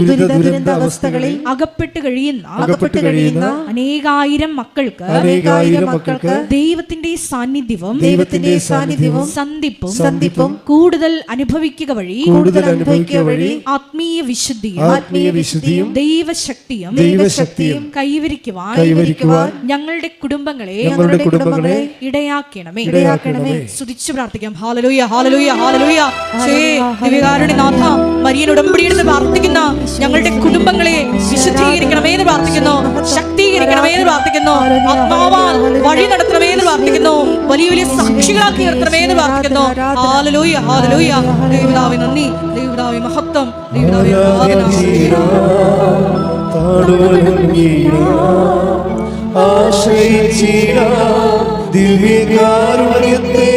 അകപ്പെട്ട് കഴിയുന്ന അനേകായിരം മക്കൾക്ക് ദൈവത്തിന്റെ സാന്നിധ്യവും സന്ധിപ്പും കൂടുതൽ അനുഭവിക്കുക വഴി ആത്മീയ വിശുദ്ധിയും ദൈവശക്തിയും കൈവരിക്കുവാൻ ഞങ്ങളുടെ കുടുംബങ്ങളെ ഇടയാക്കണമേ. സ്തുതിച്ചു പ്രാർത്ഥിക്കാം. ഹല്ലേലൂയ, ഹല്ലേലൂയ, ഹല്ലേലൂയ. ദിവ്യകാരുണ്യനാഥ, മരിയൻ ഉടമ്പടിയെടുത്ത് പ്രാർത്ഥിക്കുന്ന ഞങ്ങളുടെ കുടുംബങ്ങളെ വിശുദ്ധീകരിക്കണമേ എന്ന് പ്രാർത്ഥിക്കുന്നു, ശക്തീകരിക്കണമേ എന്ന് പ്രാർത്ഥിക്കുന്നു, ആത്മാവാൽ വഴി നടത്തണമേ എന്ന് പ്രാർത്ഥിക്കുന്നു, വലിയ വലിയ സാക്ഷികളാക്കി നിർത്തണമേ എന്ന് പ്രാർത്ഥിക്കുന്നു. Hallelujah, hallelujah. ദൈവപിതാവേ നന്ദി, ദൈവപിതാവേ മഹത്വം, ദൈവപിതാവേ ദിവ്യകാരുണ്യത്തെ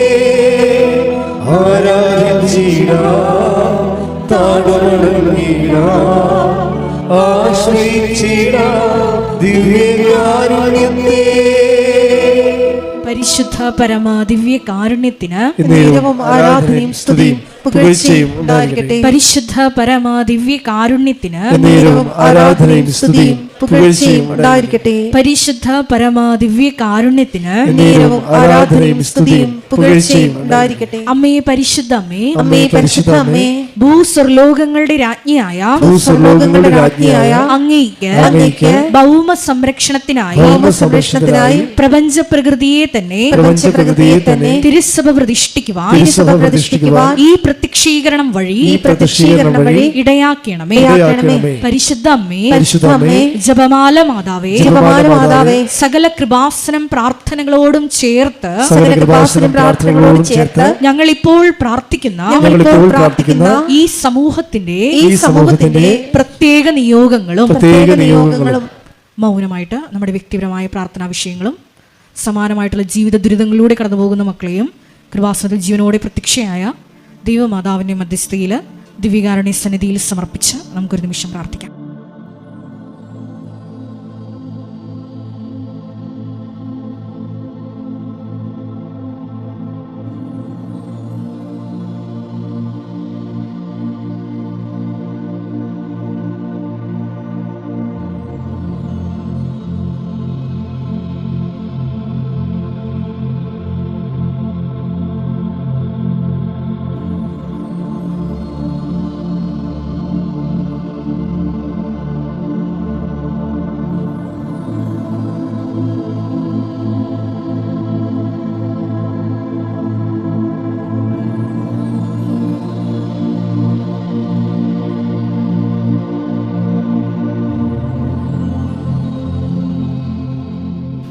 പരിശുദ്ധ പരമ ദിവ്യ കാരുണ്യത്തിന് ആരാധനയും സ്തുതിയും പുകഴ്ചയും ഉണ്ടായിരിക്കട്ടെ. പരിശുദ്ധ പരമ ദിവ്യ കാരുണ്യത്തിന് ആരാധനയും സ്തുതിയും പുകഴ്ചയും ഉണ്ടായിരിക്കട്ടെ. പരിശുദ്ധ പരമ ദിവ്യ കാരുണ്യത്തിന് ആരാധനയും സ്തുതിയും പുകഴ്ചയും ഉണ്ടായിരിക്കട്ടെ. അമ്മേ പരിശുദ്ധ അമ്മേ, അമ്മേ പരിശുദ്ധ അമ്മേ, ഭൂസ്വർലോകങ്ങളുടെ രാജ്ഞിയായ അങ്ങേയ്ക്ക് ഭൗമ സംരക്ഷണത്തിനായി പ്രപഞ്ച പ്രകൃതിയെ തന്നെ തിരുസഭ പ്രതിഷ്ഠിക്കുവാൻ ഈ പ്രത്യക്ഷീകരണം വഴി ഇടയാക്കണമേ. പരിശുദ്ധ അമ്മേ, ജപമാല മാതാവേ, സകല കൃപാസനം പ്രാർത്ഥനകളോടും ചേർത്ത് ഞങ്ങൾ ഇപ്പോൾ പ്രാർത്ഥിക്കുന്ന ഈ സമൂഹത്തിന്റെ പ്രത്യേക നിയോഗങ്ങളും മൗനമായിട്ട് നമ്മുടെ വ്യക്തിപരമായ പ്രാർത്ഥനാ വിഷയങ്ങളും സമാനമായിട്ടുള്ള ജീവിത ദുരിതങ്ങളിലൂടെ കടന്നുപോകുന്ന മക്കളെയും കൃപാസനത്തിൽ ജീവനോടെ പ്രത്യക്ഷയായ ദൈവമാതാവിൻ്റെ മധ്യസ്ഥയിൽ ദിവ്യകാരുണ്യ സന്നിധിയിൽ സമർപ്പിച്ച് നമുക്കൊരു നിമിഷം പ്രാർത്ഥിക്കാം.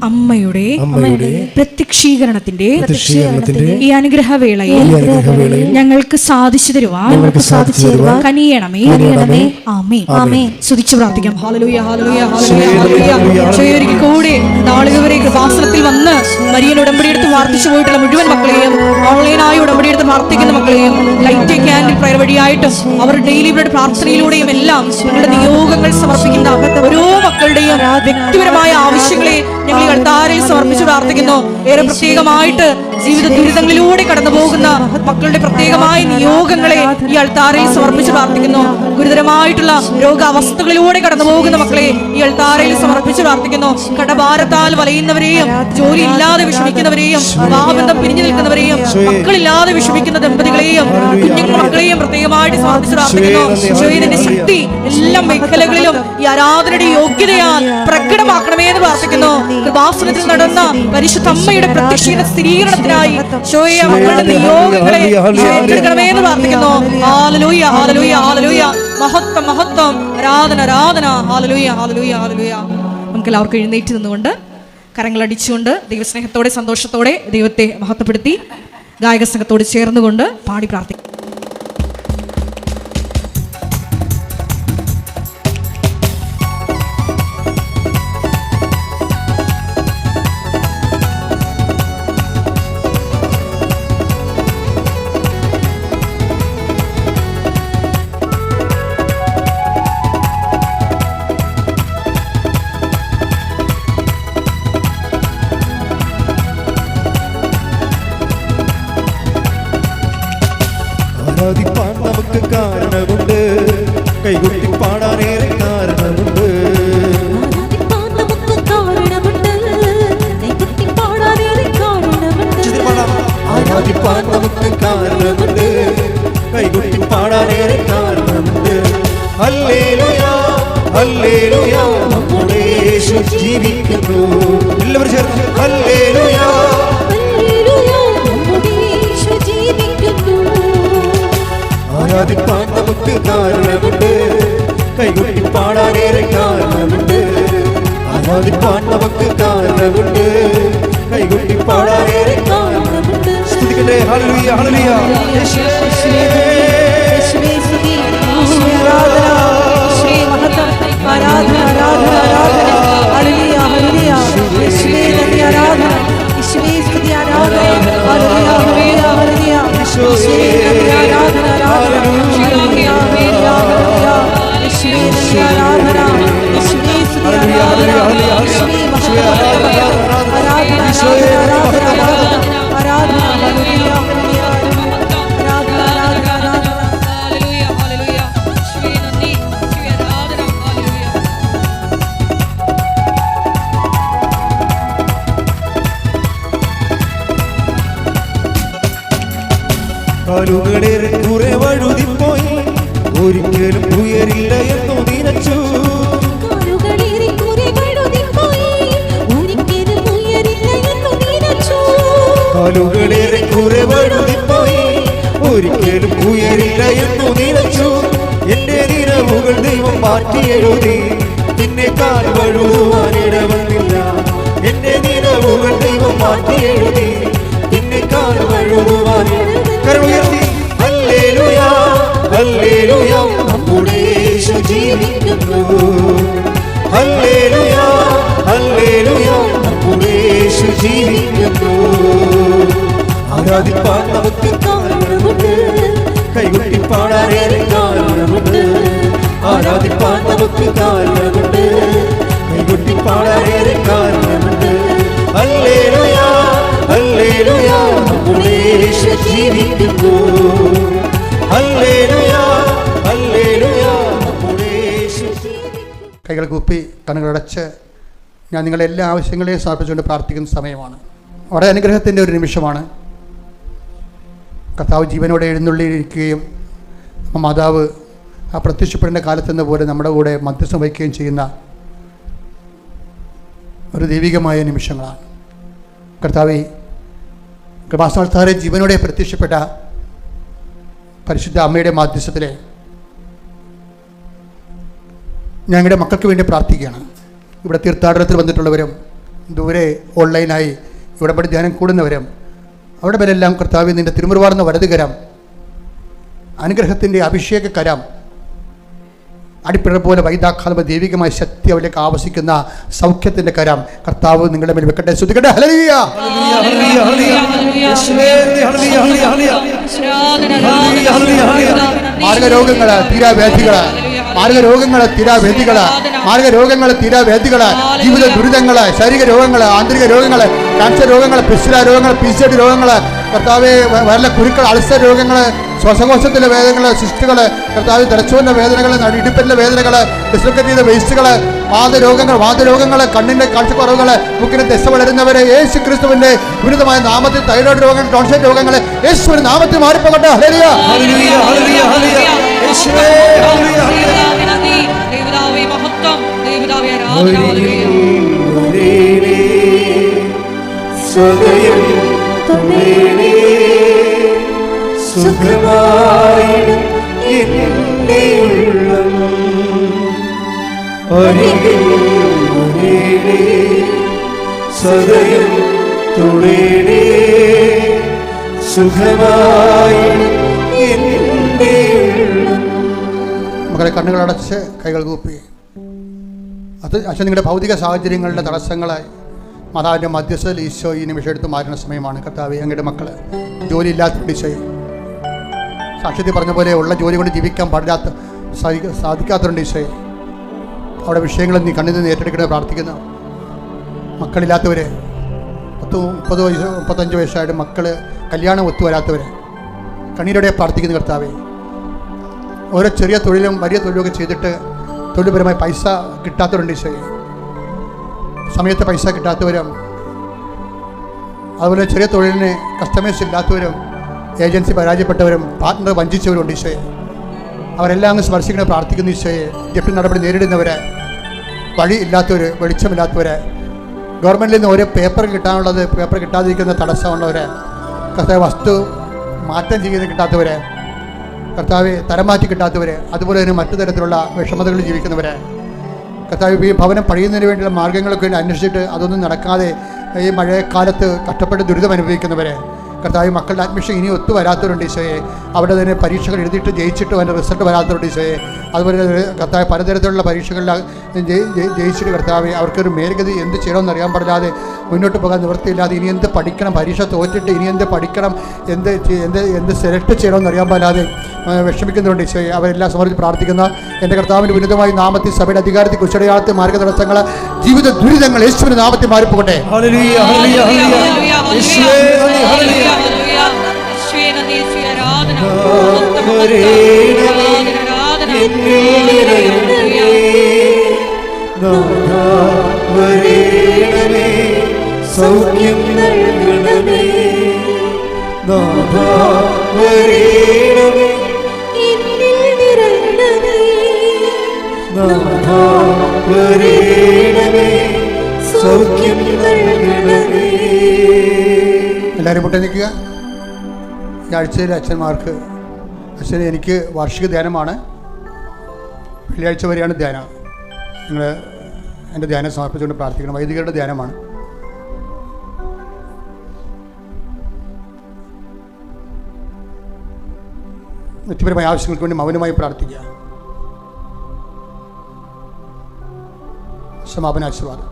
അമ്മയുടെ പ്രത്യക്ഷീകരണത്തിന്റെ ഈ അനുഗ്രഹവേളയിൽ ഞങ്ങൾക്ക് സാധിച്ചു തരുവാൻ കനിയണമേ. ആമേൻ. സ്തുതിച്ചു പ്രാർത്ഥിക്കാം. ഹല്ലേലൂയ, ഹല്ലേലൂയ, ഹല്ലേലൂയ, ഹല്ലേലൂയ. ഒരിക്കൽ കൂടി നാളുകളെ കൃപാസനത്തിൽ വന്ന് മരിയൻ ഉടമ്പടിയെടുത്ത് പ്രാർത്ഥിച്ചു പോയിട്ടുള്ള മുഴുവൻ മക്കളെയും, ഓൺലൈനായി ഉടമ്പടിയെടുത്ത് പ്രാർത്ഥിക്കുന്ന മക്കളെയും, ലൈറ്റ് ക്യാൻഡിൽ പ്രയർ വഴിയായിട്ടും അവർ ഡെയിലി ഇവരുടെ പ്രാർത്ഥനയിലൂടെയും എല്ലാം ഞങ്ങളുടെ നിയോഗങ്ങൾ സമർപ്പിക്കുന്ന ഓരോ മക്കളുടെയും വ്യക്തിപരമായ ആവശ്യങ്ങളെ ഞങ്ങൾ അൾത്താരയിൽ സമർപ്പിച്ച് പ്രാർത്ഥിക്കുന്നു. ഏറെ പ്രത്യേകമായിട്ട് ജീവിത ദുരിതങ്ങളിലൂടെ കടന്നു പോകുന്ന മക്കളുടെ പ്രത്യേകമായ നിയോഗങ്ങളെ ഈ അൾത്താരയിൽ സമർപ്പിച്ച് പ്രാർത്ഥിക്കുന്നു. ഗുരുതരമായിട്ടുള്ള രോഗാവസ്ഥകളിലൂടെ കടന്നു പോകുന്ന മക്കളെ ഈ അൾത്താരയിൽ സമർപ്പിച്ച് പ്രാർത്ഥിക്കുന്നു. കടഭാരത്താൽ വലയുന്നവരെയും, ജോലി ഇല്ലാതെ വിഷമിക്കുന്നവരെയും, വിവാഹബന്ധം പിരിഞ്ഞു നിൽക്കുന്നവരെയും, മക്കളില്ലാതെ വിഷമിക്കുന്ന ദമ്പതികളെയും കുഞ്ഞുങ്ങൾ മക്കളെയും പ്രത്യേകമായിട്ട് സമർപ്പിച്ച് പ്രാർത്ഥിക്കുന്നു. ഈശോയുടെ ശക്തി എല്ലാ മേഖലകളിലും ഈ ആരാധനയുടെ യോഗ്യതയാൽ പ്രകടമാക്കണമേ എന്ന് പ്രാർത്ഥിക്കുന്നു. കൃപാസനത്തിൽ നടന്ന പരിശുദ്ധ അമ്മയുടെ പ്രത്യക്ഷീകരണ സ്ഥിരീകരണത്തിന് അനുഗ്രഹത്തിനായി ഈശോയെ മക്കളുടെ നിയോഗങ്ങളെ ഏറ്റെടുക്കണമേ എന്ന് പ്രാർത്ഥിക്കുന്നു. ഹല്ലേലൂയ ഹല്ലേലൂയ ഹല്ലേലൂയ. മഹത്വം മഹത്വം, ആരാധന ആരാധന. ഹല്ലേലൂയ ഹല്ലേലൂയ ഹല്ലേലൂയ. നമുക്ക് എല്ലാവർക്കും എഴുന്നേറ്റ് നിന്നുകൊണ്ട് കരങ്ങളടിച്ചുകൊണ്ട് ദൈവസ്നേഹത്തോടെ സന്തോഷത്തോടെ ദൈവത്തെ മഹത്വപ്പെടുത്തി ഗായക സംഘത്തോട് ചേർന്നുകൊണ്ട് പാടി പ്രാർത്ഥിക്കും. ആരാധിപ്പാൻ നമുക്ക് കാരണമുണ്ട്, കൈകൊട്ടി പാടാനേറെ കാരണമുണ്ട്. ആരാധിപ്പാൻ നമുക്ക് കാരണമുണ്ട്, കൈകൊട്ടി പാടാനേറെ കാരണമുണ്ട്. ഹല്ലേലൂയ ഹല്ലേലൂയ, നമ്മുടെ യേശു ജീവിക്കുന്നു. എല്ലാവരും ചേർന്ന് ഹല്ലേലൂയ. ആരാധിപ്പാൻ നമുക്ക് കാരണമുണ്ട്, കൈകൊട്ടി പാടാനേറെ കാരണമുണ്ട്. ആരാധിപ്പാൻ നമുക്ക് കാരണമുണ്ട്, കൈകൊട്ടി പാടാനേറെ കാരണമുണ്ട്. സ്തുതിക്കട്ടെ. ഹല്ലേലൂയ ഹല്ലേലൂയ. യേശുവേ സ്തുതി, യേശുവേ ആരാധന, യേശുവേ മഹത്വം, ആരാധന ആരാധന ആരാധന. ഹല്ലേലൂയ ഹല്ലേലൂയ. യേശുവേ നന്ദി, ആരാധന, യേശുവേ സ്തുതി, ആരാധന. ഹല്ലേലൂയ ഹല്ലേലൂയ ഹല്ലേലൂയ. യേശുവേ നന്ദി, ആരാധന ആരാധന. ഹല്ലേലൂയ ഹല്ലേലൂയ ഹല്ലേലൂയ. യേശുവേ നന്ദി, ആരാധന, യേശുവേ സ്തുതി, ആരാധന, യേശുവേ മഹത്വം, ആരാധന ആരാധന ആരാധന. ഹല്ലേലൂയ ഹല്ലേലൂയ ആരാധന ആരാധന ആരാധന. ഹല്ലേലൂയ ഹല്ലേലൂയ. യേശുവേ നന്ദി, യേശുവേ ആരാധന. ഹല്ലേലൂയ. കാലുകളേറെ കുറെ വഴുതിപ്പോയി, ഒരിക്കലും ഉയരില്ല എന്നു നിനച്ചു. കാലുകളേറെ കുറെ വഴുതിപ്പോയി, ഒരിക്കലും ഉയരില്ല എന്നു നിനച്ചു. എന്റെ നിലവുകൾ ദൈവം മാറ്റി എഴുതി, പിന്നെ കാൽ വഴുതുവാനിടവന്നില്ല. എന്റെ നിലവുകൾ ദൈവം മാറ്റി എഴുതി, പിന്നെ കാൽ വഴുതുവാനിട. കരമുയർത്തി ഹല്ലേലൂയ ഹല്ലേലൂയ, നമ്മുടെ യേശു ജീവിക്കുന്നു. ഹല്ലേലൂയ ഹല്ലേലൂയ, നമ്മുടെ യേശു ജീവിക്കുന്നു. ആരാധിപ്പാൻ നമുക്ക് കാരണമുണ്ട്, കൈകൊട്ടി പാടാനേറെ കാരണമുണ്ട്. ആരാധിപ്പാൻ നമുക്ക് കാരണമുണ്ട്, കൈകൊട്ടി പാടാനേറെ കാരണമുണ്ട്. ഹല്ലേലൂയ ഹല്ലേലൂയ, നമ്മുടെ യേശു ജീവിക്കുന്നു. ഹല്ലേലൂയ ഹല്ലേലൂയ, നമ്മുടെ യേശു ജീവിക്കുന്നു. കൈകൾ കൂപ്പി കണ്ണുകളടച്ച് ഞാൻ നിങ്ങളുടെ എല്ലാ ആവശ്യങ്ങളെയും സമർപ്പിച്ചുകൊണ്ട് പ്രാർത്ഥിക്കുന്ന സമയമാണ്. വളരെ അനുഗ്രഹത്തിൻ്റെ ഒരു നിമിഷമാണ്. കർത്താവ് ജീവനോടെ എഴുന്നള്ളിയിരിക്കുകയും മാതാവ് ആ പ്രത്യക്ഷപ്പെടേണ്ട കാലത്തെന്ന പോലെ നമ്മുടെ കൂടെ മധ്യസ്ഥം വഹിക്കുകയും ചെയ്യുന്ന ഒരു ദൈവികമായ നിമിഷങ്ങളാണ്. കർത്താവെ, കൃപാസനത്താറെ ജീവനോടെ പ്രത്യക്ഷപ്പെട്ട പരിശുദ്ധ അമ്മയുടെ മാധ്യസ്ഥത്തിലെ ഞങ്ങളുടെ മക്കൾക്ക് വേണ്ടി പ്രാർത്ഥിക്കുകയാണ്. ഇവിടെ തീർത്ഥാടനത്തിൽ വന്നിട്ടുള്ളവരും ദൂരെ ഓൺലൈനായി ഇവിടെ പടി ധ്യാനം കൂടുന്നവരും അവിടെ മേലെല്ലാം കർത്താവെ നിൻ്റെ തിരുമുറുവാർന്ന വലതുകരം, അനുഗ്രഹത്തിൻ്റെ അഭിഷേക കരം, അടിപ്പിഴ പോലെ വൈദാഖാലമ ദൈവികമായ ശക്തി അവരിലേക്ക് ആവസിക്കുന്ന സൗഖ്യത്തിൻ്റെ കരം കർത്താവ് നിങ്ങളുടെ മേൽ വെക്കട്ടെ. ശ്രുതിക്കട്ടെ. ഹല്ലേലൂയ മാർഗരോഗങ്ങള് തീരാവേദികള്, മാർഗരോഗങ്ങള് തീരാവേദികള്, മാർഗരോഗങ്ങള് തീരാവേദികള്, ജീവിത ദുരിതങ്ങള്, ശാരീരിക രോഗങ്ങള്, ആന്തരിക രോഗങ്ങള്, ക്യാൻസർ രോഗങ്ങൾ, പിസ്റ്റുല രോഗങ്ങൾ, PCOD രോഗങ്ങള്, കർത്താവെ വരല കുരുക്കൾ, അൾസർ രോഗങ്ങള്, ശ്വാസകോശത്തിലെ വേദനകൾ, സിസ്റ്റുകൾ, കർത്താവ് തലച്ചോറിൻ്റെ വേദനകൾ, ഇടുപ്പിൻ്റെ വേദനകൾ, ഡിസ്ലൊക്കേറ്റ് വേസ്റ്റുകൾ, വാതരോഗങ്ങൾ, കണ്ണിൻ്റെ കാഴ്ചക്കുറവുകൾ, മുക്കിന് ദശ വളരുന്നവരെ യേശു ക്രിസ്തുവിൻ്റെ വിരുദ്ധമായ നാമത്തിൽ തൈറോയ്ഡ് രോഗങ്ങൾ, ടോൺസിൽ രോഗങ്ങൾ യേശുവിന്റെ നാമത്തിൽ മാറിപ്പോകട്ടെ. ഹല്ലേലൂയ ഹല്ലേലൂയ ഹല്ലേലൂയ ഹല്ലേലൂയ. യേശുവേ ഹല്ലേലൂയ ദൈവദാവേ മഹത്വം, ദൈവദാവേ ആരാധന. ഹല്ലേലൂയ സദയം തൊടേണേ സുഖമായിടും എന്റെ ഉള്ളം അരികിൽ വരേണേ സദയം തൊടേണേ സുഖമായിടും എന്റെ ഉള്ളം. മക്കളെ, കണ്ണുകളടച്ച് കൈകൾ കൂപ്പി. അത് അച്ഛൻ നിങ്ങളുടെ ഭൗതിക സാഹചര്യങ്ങളുടെ തടസ്സങ്ങളായി മാതാവിൻ്റെ മധ്യസ്ഥയിൽ ഈശോ ഈ നിമിഷം എടുത്ത് മാറ്റുന്ന സമയമാണ്. കർത്താവേ, അങ്ങയുടെ മക്കൾ ജോലിയില്ലാത്ത ഈശോയെ, സാക്ഷ്യത്തിൽ പറഞ്ഞ പോലെ ഉള്ള ജോലി കൊണ്ട് ജീവിക്കാൻ സാധിക്കാത്തതുണ്ട് ഈശോയെ. അവിടെ വിഷയങ്ങൾ നീ കണ്ണിൽ നിന്ന് ഏറ്റെടുക്കണമെന്ന് പ്രാർത്ഥിക്കുന്നു. മക്കളില്ലാത്തവർ, 30 വയസ്സ് 35 വയസ്സായിട്ട് മക്കൾ കല്യാണം ഒത്തുവരാത്തവർ കണ്ണീരോടെ പ്രാർത്ഥിക്കുന്നു. കർത്താവേ, ഓരോ ചെറിയ തൊഴിലും വലിയ തൊഴിലൊക്കെ ചെയ്തിട്ട് തൊഴിൽപരമായി പൈസ കിട്ടാത്തവരുണ്ട് ഈശോയെ. സമയത്ത് പൈസ കിട്ടാത്തവരും, അതുപോലെ ചെറിയ തൊഴിലിന് കസ്റ്റമേഴ്സ് ഇല്ലാത്തവരും, ഏജൻസി പരാജയപ്പെട്ടവരും, പാർട്ട്ണർ വഞ്ചിച്ചവരുണ്ട് ഈശോയെ. അവരെല്ലാം അങ്ങ് സ്പർശിക്കണം പ്രാർത്ഥിക്കുന്നു ഈശോയെ. ജപ്തി നടപടി നേരിടുന്നവർ, വഴി ഇല്ലാത്തവർ, വെളിച്ചമില്ലാത്തവർ, ഗവൺമെൻറ്റിൽ നിന്ന് ഓരോ പേപ്പർ കിട്ടാനുള്ളത് പേപ്പർ കിട്ടാതിരിക്കുന്ന തടസ്സമുള്ളവർ, കർത്താവ് വസ്തു മാറ്റം ചെയ്യുന്ന കിട്ടാത്തവർ, കർത്താവ് തരം മാറ്റി കിട്ടാത്തവർ, അതുപോലെ തന്നെ മറ്റു തരത്തിലുള്ള വിഷമതകളിൽ ജീവിക്കുന്നവർ, കർത്താവ് ഈ ഭവനം പണിയുന്നതിന് വേണ്ടിയുള്ള മാർഗ്ഗങ്ങളൊക്കെ അന്വേഷിച്ചിട്ട് അതൊന്നും നടക്കാതെ ഈ മഴക്കാലത്ത് കഷ്ടപ്പെട്ട് ദുരിതം അനുഭവിക്കുന്നവർ, കർത്താവ് മക്കളുടെ അഡ്മിഷൻ ഇനി ഒത്തു വരാത്തവരുണ്ട് ഈശോയെ. അവിടെ തന്നെ പരീക്ഷകൾ എഴുതിയിട്ട് ജയിച്ചിട്ടും അതിൻ്റെ റിസൾട്ട് വരാത്തവരുണ്ട് ഈശോയെ. അതുപോലെ കർത്താവ് പലതരത്തിലുള്ള പരീക്ഷകളിൽ ജയിച്ചിട്ട് കർത്താവ് അവർക്കൊരു മേൽഗതി എന്ത് ചെയ്യണമെന്ന് അറിയാൻ പാടില്ലാതെ മുന്നോട്ട് പോകാൻ നിവൃത്തിയില്ലാതെ ഇനി എന്ത് പഠിക്കണം, പരീക്ഷ തോറ്റിട്ട് ഇനി എന്ത് പഠിക്കണം, എന്ത് സെലക്ട് ചെയ്യണമെന്ന് അറിയാൻ പാടില്ലാതെ വിഷമിക്കുന്നുണ്ട് ഈശോയെ. അവരെല്ലാം സമർപ്പിച്ച് പ്രാർത്ഥിക്കുന്ന എൻ്റെ കർത്താവിൻ്റെ ഉന്നതമായ നാമത്തിൽ സഭയുടെ അധികാരത്തിൽ കുശടയാളത്തെ മാർഗ്ഗതടസ്സങ്ങൾ, ജീവിത ദുരിതങ്ങൾ യേശുവിന്റെ നാമത്തിൽ മാറിപ്പോകട്ടെ. സൗഖ്യം നൽകണമേ സൗഖ്യം നൽകണമേ. എല്ലാവരും പൊട്ടി നിൽക്കുക. ഈ ആഴ്ചയിലെ അച്ഛന്മാർക്ക്, അച്ഛന് എനിക്ക് വാർഷിക ധ്യാനമാണ്, വെള്ളിയാഴ്ച വരെയാണ് ധ്യാനം. നിങ്ങൾ എൻ്റെ ധ്യാനം സമർപ്പിച്ചുകൊണ്ട് പ്രാർത്ഥിക്കണം. വൈദികരുടെ ധ്യാനമാണ്. വ്യക്തിപരമായ ആവശ്യങ്ങൾക്ക് വേണ്ടി മൗനമായി പ്രാർത്ഥിക്കുക. സമാപന ആശീർവാദം.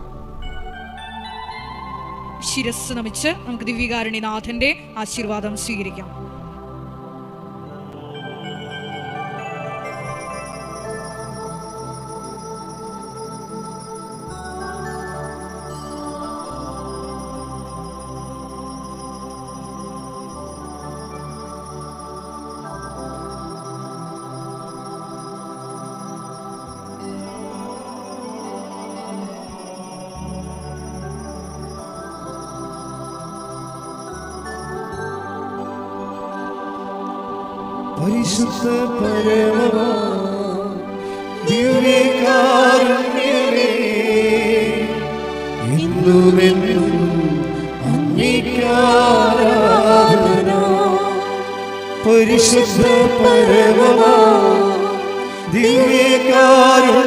ശിരസ് നമിച്ച് നമുക്ക് ദിവ്യകാരുണ്യനാഥന്റെ ആശീർവാദം സ്വീകരിക്കാം. പരിശുദ്ധ പരമമാ ദിവ്യകാരുണ്യമേ, ഇന്നുമെന്നും അങ്ങേക്കാരാധന. പരിശുദ്ധ പരമമാ ദിവ്യകാരുണ്യമേ,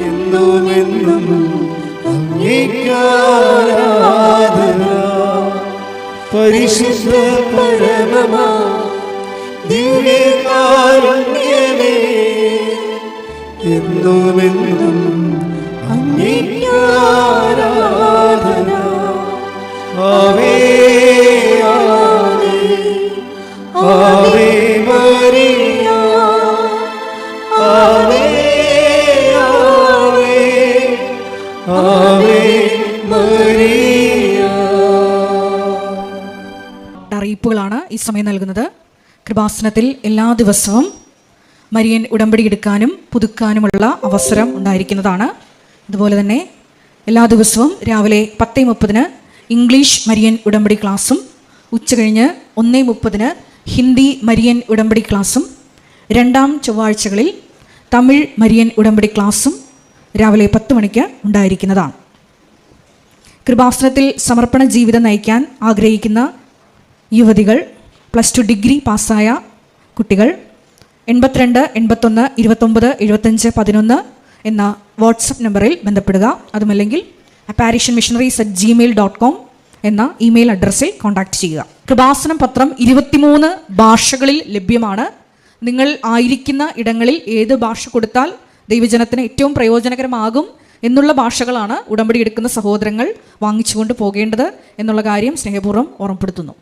ഇന്നുമെന്നും അങ്ങേക്കാരാധന. പരിശുദ്ധ പരമമാ ദിവ്യകാരുണ്യമേ, എന്നുമെന്നും അങ്ങേക്കാരാധന. ആവേ ആവേ ആവേ മരിയ, ആവേ ആവേ ആവേ മരിയ. അറിയിപ്പുകളാണ് ഈ സമയം നൽകുന്നത്. കൃപാസനത്തിൽ എല്ലാ ദിവസവും മരിയൻ ഉടമ്പടി എടുക്കാനും പുതുക്കാനുമുള്ള അവസരം ഉണ്ടായിരിക്കുന്നതാണ്. അതുപോലെ തന്നെ എല്ലാ ദിവസവും രാവിലെ 10:30 ഇംഗ്ലീഷ് മരിയൻ ഉടമ്പടി ക്ലാസ്സും, ഉച്ചകഴിഞ്ഞ് 1:30 ഹിന്ദി മരിയൻ ഉടമ്പടി ക്ലാസ്സും, രണ്ടാം ചൊവ്വാഴ്ചകളിൽ തമിഴ് മരിയൻ ഉടമ്പടി ക്ലാസ്സും രാവിലെ 10 മണിക്ക് ഉണ്ടായിരിക്കുന്നതാണ്. കൃപാസനത്തിൽ സമർപ്പണ ജീവിതം നയിക്കാൻ ആഗ്രഹിക്കുന്ന യുവതികൾ, +2 ഡിഗ്രി പാസ്സായ കുട്ടികൾ 82 81 29 75 11 എന്ന വാട്സപ്പ് നമ്പറിൽ ബന്ധപ്പെടുക. അതുമല്ലെങ്കിൽ apparitionmissionaries@gmail.com എന്ന ഇമെയിൽ അഡ്രസ്സിൽ കോൺടാക്റ്റ് ചെയ്യുക. കൃപാസനം പത്രം 23 ഭാഷകളിൽ ലഭ്യമാണ്. നിങ്ങൾ ആയിരിക്കുന്ന ഇടങ്ങളിൽ ഏത് ഭാഷ കൊടുത്താൽ ദൈവജനത്തിന് ഏറ്റവും പ്രയോജനകരമാകും എന്നുള്ള ഭാഷകളാണ് ഉടമ്പടി എടുക്കുന്ന സഹോദരങ്ങൾ വാങ്ങിച്ചുകൊണ്ട് പോകേണ്ടത് എന്നുള്ള കാര്യം സ്നേഹപൂർവ്വം ഓർമ്മപ്പെടുത്തുന്നു.